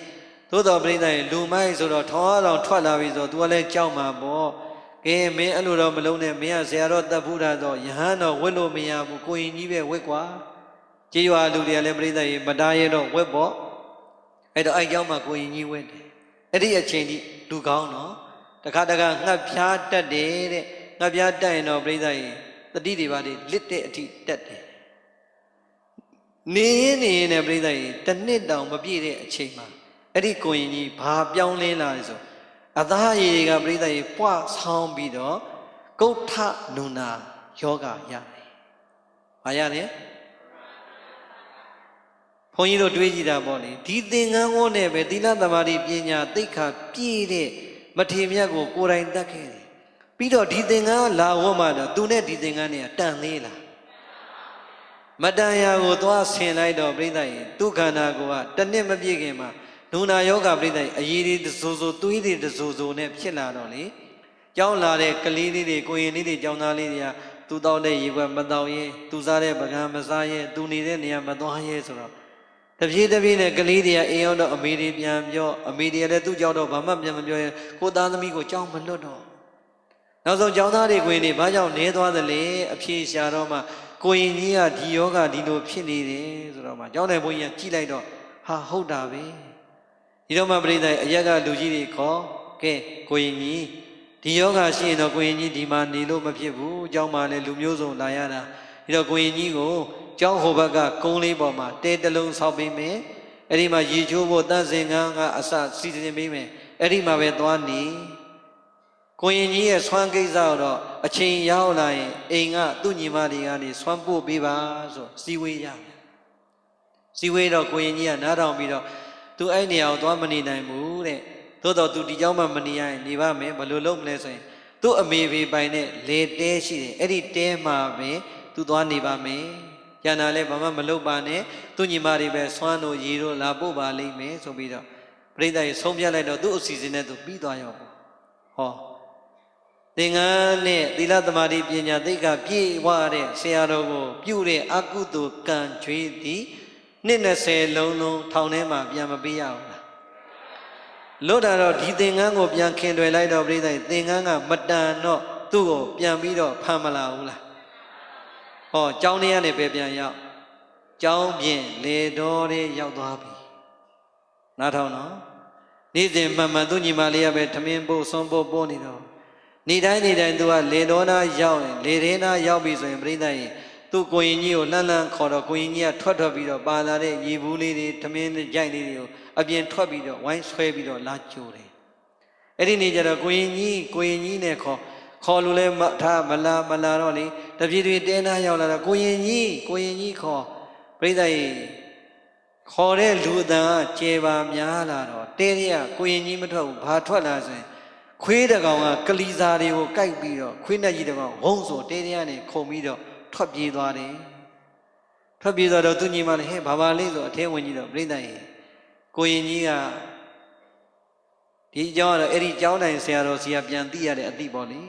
သို့တော်ပြိဿကြီးလူမိုက်ဆိုတော့ထောင်အားလောင်ထွက်လာပြီဆိုတော့ तू ကလည်းကြောက်မှာပေါ့ကဲမင်းအဲ့လိုတော့မလုံးနဲ့မင်းကဆရာတော်တတ်ဘူးတာတော့ယဟန်တော့ဝတ်လို့မရဘူးကိုရင်ကြီးပဲဝတ်ကွာကြေးရွာလူတွေကလည်းပြိဿကြီးမတားရတော့ဝတ်ပေါ့အဲ့တော့အဲ့ကြောင့်မှကိုရင်ကြီးဝတ်တယ်အဲ့ဒီအချိန်ကြီးလူကောင်းတော့တခါငှက်ဖျားတက်တယ်တဲ့ငှက်ဖျားတက်ရင်တော့ပြိဿကြီးတတိတွေပါလေလစ်တဲ့အထိတက်တယ်နေရင်နဲ့ပြိဿကြီးတစ်နှစ်တောင်မပြည့်တဲ့အချိန်မှာအဲ့ဒီကိုရင်ကြီးဘာပြောင်းလဲလာလဲဆိုအသားရည်တွေကပြိဿကြီးပွားဆောင်းပြီးတော့ကုဋ္ဌနုနာယောဂရတယ်။ဘာရလဲ။ဘုန်းကြီးတို့တွေးကြည့်တာပေါ့လေဒီသင်္ကန်းဝန်းနဲ့ပဲသီလသမာဓိပညာသိက္ခာပြည့်တဲ့မထေမြတ်ကိုကိုယ်တိုင်တတ်ခဲ့တယ်။ပြီးတော့ဒီသင်္ကန်းလာဝတ်မှတော့သူနဲ့ဒီသင်္ကန်းတွေကတန်သေးလား။မတန်ရာကိုသွားဆင်လိုက်တော့ပြိဿကြီးသူခန္ဓာကိုယ်ကတစ်နှစ်မပြည့်ခင်မှာနုနာယောဂပြိဿကြီးအရေးတွေတစိုးသွေးတွေတစိုးနဲ့ဖြစ်လာတော့လေကြောင်းလာတဲ့ကလေးလေးတွေကိုရင်လေးတွေကြောင်းသားလေးတွေကသူတောက်တဲ့ရေခွက်မတောက်ရဲသူစားတဲ့ပကံမစားရဲသူနေတဲ့နေရာမသွားရဲဆိုတော့တပြေးနဲ့ကလေးတွေကအိမ်ရောက်တော့အမေတွေပြန်ပြောအမေတွေကလည်းသူ့ကြောက်တော့ဘာမှပြန်မပြောရင်ကိုသားသမီးကိုကြောင်းမလွတ်တော့နောက်ဆုံးကြောင်းသားတွေကိုရင်တွေဘာကြောင့်နေသွားသလဲအဖြေရှာတော့မှကိုရင်ကြီးကဒီယောဂဒီလိုဖြစ်နေတယ်ဆိုတော့မှကြောင်းတဲ့ဘုန်းကြီးကကြည့်လိုက်တော့ဟာဟုတ်တာပဲဒီတော့မှပြိဿအရက်ကလူကြီးတွေခေါ်ကဲကိုရင်ကြီးဒီယောဂရှိရင်တော့ကိုရင်ကြီးဒီမှာနေလို့မဖြစ်ဘူးအကြောင်းမှလည်းလူမျိုးစုံလာရတာဒီတော့ကိုရင်ကြီးကိုကျောင်းဟိုဘက်ကကုန်းလေးပေါ်မှာတဲတလုံးဆောက်ပေးမယ်အဲ့ဒီမှာရေချိုးဖို့တန့်စင်ကန်းကအစစီစဉ်ပေးမယ်အဲ့ဒီမှာပဲသွားနေကိုရင်ကြီးရဲ့ဆွမ်းကိစ္စတော့အချိန်ရောက်လာရင်အိမ်ကသူ့ညီမတွေကနေဆွမ်းပို့ပေးပါဆိုစီဝေးရမယ် စီဝေးတော့ကိုရင်ကြီးကနားထောင်ပြီးတော့သူအဲ့နေရာကိုသွားမနေနိုင်ဘူးတဲ့သို့တော့သူဒီเจ้าမှမနေရရင်နေပါမယ်ဘယ်လိုလုပ်မလဲဆိုရင်သူ့အမေဖေပိုင်တဲ့လေတဲရှိတယ်အဲ့ဒီတဲမှာပဲသူသွားနေပါမယ်ကျန်တာလည်းဘာမှမလုပ်ပါနဲ့သူညီမတွေပဲဆွမ်းတို့ရေတို့လာပို့ပါလိမ့်မယ်ဆိုပြီးတော့ပြိဿရေဆုံးဖြတ်လိုက်တော့သူ့အစီအစဉ်နဲ့သူပြီးသွားရောပေါ့ဟောသင်္ကန်းနဲ့သီလသမာဓိပညာသိက္ခာပြည့်ဝတဲ့ဆရာတော်ကိုပြုတဲ့အကုသိုလ်ကံကြွေးသည်နှစ်20လုံးထောင်ထဲမှာပြန်မပေးရဘူးလားလွတ်တာတော့ဒီသင်္ကန်းကိုပြန်ခင်တွယ်လိုက်တော့ပြိဿရေသင်္ကန်းကမတန်တော့သူ့ကိုပြန်ပြီးတော့ဖမ်းမလာဘူးလားဟောကျောင်းထဲကနေပဲပြန်ရောက်ကျောင်းပြင်လေတော်တွေရောက်သွားပြီနားထောင်နော်နေ့စဉ်မှန်မှန်သူညီမလေးကပဲထမင်းပို့ဆွန်းပို့နေတော့နေ့တိုင်းသူကလေတော်နာရောက်ရင်လေရင်းနာရောက်ပြီဆိုရင်ပြိဿရေသူ့ကိုရင်ကြီးကိုလှမ်းခေါ်တော့ကိုရင်ကြီးကထွက်ပြီးတော့ပါလာတဲ့ရေဘူးလေးတွေထမင်းကြိုက်လေးတွေကိုအပြင်ထွက်ပြီးတော့ဝိုင်းဆွဲပြီးတော့လာကြိုတယ်အဲ့ဒီနေ့ကျတော့ကိုရင်ကြီးနဲ့ခေါ်လို့လဲထားမလာတော့လေတပြေတွေတဲနာရောက်လာတော့ကိုရင်ကြီးခေါ်ပြိဿရေခေါ်တဲ့လူအတန်ကကျေပါများလာတော့တဲရကိုရင်ကြီးမထွက်ဘူးဘာထွက်လာဆိုရင်ခွေးတကောင်ကကလီစာတွေကိုကြိုက်ပြီးတော့ခွေးနဲ့ကြီးတကောင်ဝုန်းဆိုတဲရကနေခုံပြီးတော့ထွက်ပြေးသွားတယ်ထွက်ပြေးသွားတော့သူညီမလည်းဟဲ့ဘာလေးဆိုအထဲဝင်ကြီးတော့ပြိဿရေကိုရင်ကြီးကဒီအကြောင်းကတော့အဲ့ဒီကျောင်းတိုင်ဆရာတော်စီကပြန်သိရတဲ့အသည့်ပေါ့လေ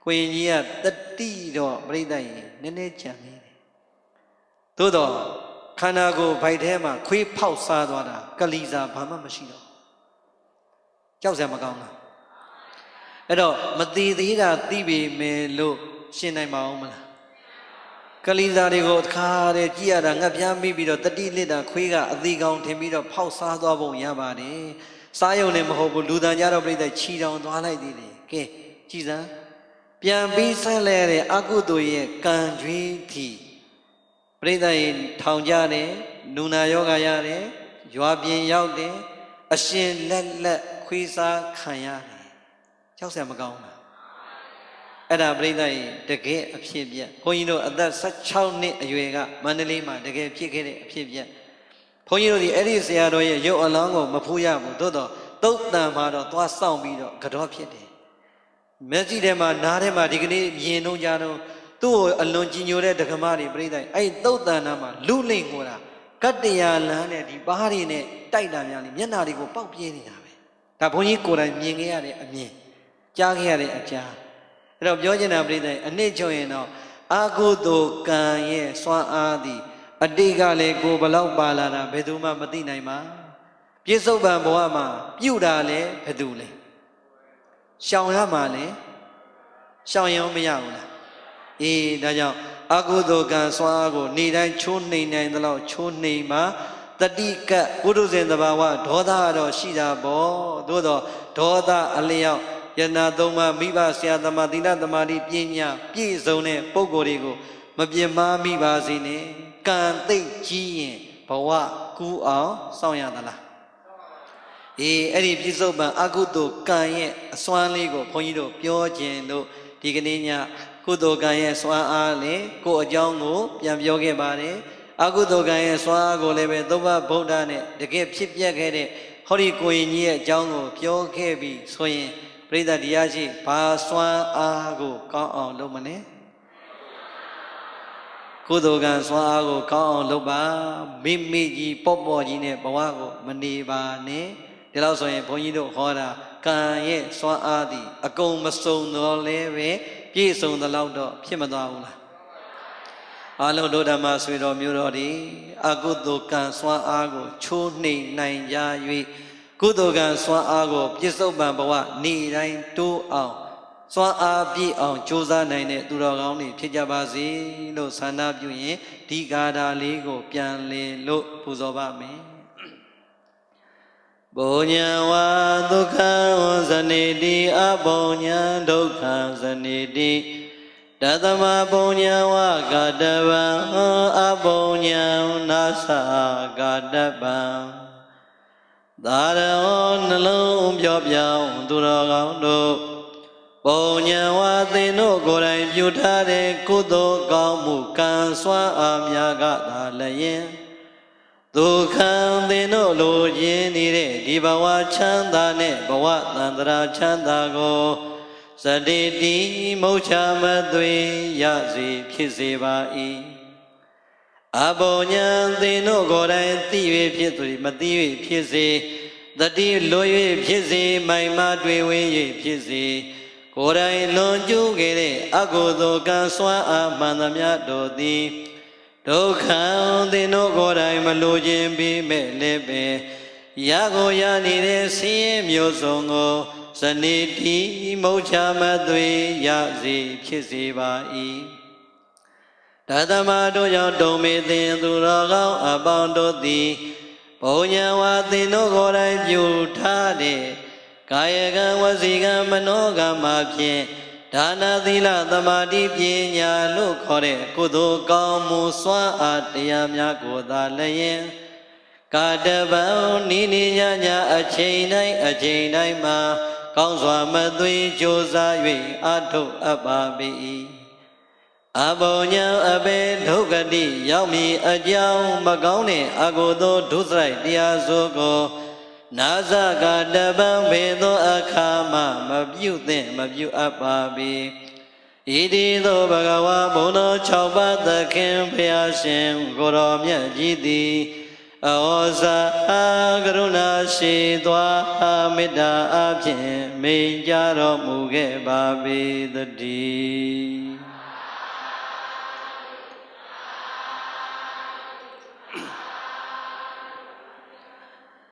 ကိုရင်ကြီးကတတိတော့ပြိဿရေနည်းနည်းကြံနေတယ်သို့တော့ခန္ဓာကိုယ်ဗိုက်ထဲမှာခွေးဖောက်စားသွားတာကလီစာဘာမှမရှိတော့ကြောက်စရာမကောင်းလားအဲ့တော့မသေးသေးတာသိပေမယ်လို့ရှင်းနိုင်ပါဦးမလားကလီစာတွေကိုတစ်ခါတည်းကြည့်ရတာငှက်ပြားမိပြီးတော့တတိလစ်တာခွေးကအသေးကောင်ထင်ပြီးတော့ဖောက်စားသွားပုံရပါတယ်စားရုံနဲ့မဟုတ်ဘူးလူတန်ကြတော့ပြိဿချီတောင်သွားလိုက်သေးတယ်ကဲကြည်စမ်းပြန်ပြီးဆက်လဲတဲ့အကုသိုလ်ရဲ့ကံကြွေးထီပြိဿရေထောင်ကြတယ်နူနာယောဂရတယ်ရွာပြင်ရောက်တယ်အရှင်လက်ခွေးစားခံရတယ်ကြောက်စရာမကောင်းလားအဲ့ဒါပြိဿရေတကယ်အဖြစ်ပြက်ဘုန်းကြီးတို့အသက်16နှစ်အရွယ်ကမန္တလေးမှာတကယ်ဖြစ်ခဲ့တဲ့အဖြစ်ပြက်ဘုန်းကြီးတို့ဒီအဲ့ဒီဆရာတော်ရဲ့ရုပ်အလောင်းကိုမဖူးရဘူးသို့တော့သုတ်တန်မှာတော့သွားစောင့်ပြီးတော့ကြောဖြစ်တယ်မျက်စိထဲမှာနားထဲမှာဒီကနေ့မြင်တော့ကြတော့သူ့ကိုအလွန်ကြီးညိုတဲ့ဒကမတွေပြိဿအဲ့သုတ်တန်နာမှာလူလိမ့်ကိုတာကတ္တရာလန်းနဲ့ဒီပါးတွေနဲ့တိုက်တာများလေမျက်နာတွေကိုပေါက်ပြင်းနေတာပဲဒါဘုန်းကြီးကိုယ်တိုင်မြင်ခဲ့ရတဲ့အမြင်ကြားခဲ့ရတဲ့အကြားအဲ့တော့ပြောချင်တာပြိဿအနှစ်ချုပ်ရင်တော့အာဟုတုကံရဲ့စွမ်းအားသည်အတိတ်ကလည်းကိုဘလောက်ပါလာတာဘယ်သူမှမသိနိုင်ပါပြစ္ဆုတ်ပံဘဝမှာပြုတာလည်းဘယ်သူလဲရှောင်ရမှာလဲရှောင်ရင်မရဘူးလားအေးဒါကြောင့်အကုသိုလ်ကံစွမ်းအားကိုနေတိုင်းချိုးနှိမ်နိုင်သလောက်ချိုးနှိမ်မှာတတိကပုထုဇဉ်တဘာဝဒေါသတော့ရှိတာပေါ့သို့တော့ဒေါသအလျောက်ယနာသုံးပါးမိဘဆရာသမားသီလသမာဓိပညာပြည့်စုံတဲ့ပုဂ္ဂိုလ်တွေကိုမပြစ်မှားမိပါစေနဲ့ကံသိပ်ကြီးရင်ဘဝကူးအောင်စောင့်ရသလားအေးအဲ့ဒီပြစ္ဆုတ်ပံအကုသိုလ်ကံရဲ့အစွမ်းလေးကိုဘုန်းကြီးတို့ပြောခြင်းလို့ဒီကနေ့ညကုသိုလ်ကံရဲ့စွမ်းအားလေကိုအကြောင်းကိုပြန်ပြောခဲ့ပါတယ်အကုသိုလ်ကံရဲ့စွမ်းအားကိုလည်းပဲသုဘဗုဒ္ဓနဲ့တကယ်ဖြစ်ပျက်ခဲ့တဲ့ဟောဒီကိုရင်ကြီးရဲ့အကြောင်းကိုပြောခဲ့ပြီးဆိုရင်ပြိဿတရားရှိဘာစွမ်းအားကိုကောင်းအောင်လုပ်မလဲကုသိုလ်ကံစွမ်းအားကိုကောင်းအောင်လုပ်ပါမိမိကြီးပေါ့ကြီးနဲ့ဘဝကိုမနေပါနဲ့ဒီလောက်ဆိုရင်ဘုန်းကြီးတို့ဟောတာကံရဲ့စွမ်းအားသည်အကုန်မစုံတော့လဲပဲပြည့်စုံသလောက်တော့ဖြစ်မသွားဘူးလားအားလုံးတို့ဓမ္မဆွေတော်မျိုးတော်ဒီအကုသိုလ်ကံစွမ်းအားကိုချိုးနှိမ်နိုင်ကြ၍ကုသိုလ်ကံစွမ်းအားကိုပြစ္ဆုတ်ပံဘဝနေတိုင်းတိုးအောင်စွမ်းအားပြည့်အောင်ကြိုးစားနိုင်တဲ့သူတော်ကောင်းတွေဖြစ်ကြပါစေလို့ဆန္ဒပြုရင်ဒီဂါထာလေးကိုပြန်လည်လို့ပူဇော်ပါမယ်ဘုံညာဝါဒုက္ခဇနိတိအဘုံညာဒုက္ခဇနိတိတသမဘုံညာဝဂတဗံအဘုံညာနာသဂတဗံသာရောနှလုံးပြောပြောင်းသူတော်ကောင်းတို့ဘုံညာဝါသင်တို့ကိုယ်တိုင်ပြုထားတဲ့ကုသိုလ်ကောင်းမှုကံစွမ်းအားများကသာလျင် tu khang tin no lo yin ni de di bawa chanda ne bawa tandra chanda go saditi mocha ma twe ya si phit se ba i abo nyan tin no go dai ti yue phit so ma ti yue phit se tati lo yue phit se mai ma twe wen yue phit seကိုယ်တိုင်လွန်ကျူးခဲ့တဲ့အကုသိုလ်ကံစွမ်းအားမှန်သမျှတို့သည်ဒုက္ခသင်တို့ကိုယ်တိုင်မလိုခြင်းပြီးမဲ့လည်းပဲရကိုရနေတဲ့ဆင်းရဲမျိုးစုံကိုဇနိတိမုတ်ချမသွေရစေဖြစ်စေပါ၏တသမတို့ကြောင့်တုံမေသင်သူတော်ကောင်းအပေါင်းတို့သည်ဘုံညာဝါသင်တို့ကိုယ်တိုင်ပြုထားတဲ့ကာယကံဝစီကံမနောကံမှာဖြင့်ဒါနသီလသမာဓိပညာလို့ခေါ်တဲ့ကုသိုလ်ကောင်းမှုစွမ်းအားတရားများကိုသာလျင်ကာတပံနိနိညာညာအချိန်တိုင်းမှာကောင်းစွာမသွေကြိုးစား၍အထုအပ်ပါ၏အဘောညာအဘေဒုက္ခတိရောက်မည်အကြောင်းမကောင်းတဲ့အကုသိုလ်ဒုစရိုက်တရားစိုးကိုနာဇကတပံဘေသောအခါမှမပြုသင့်မပြုအပ်ပါပေဣတိသောဘဂဝါဘုံတော်6ပါးသခင်ဖျားရှင်ကိုတော်မြတ်ကြီးသည်ဩဇာကရုဏာရှိသွားမေတ္တာအဖြင့်မိန့်ကြတော်မူခဲ့ပါပေတည်း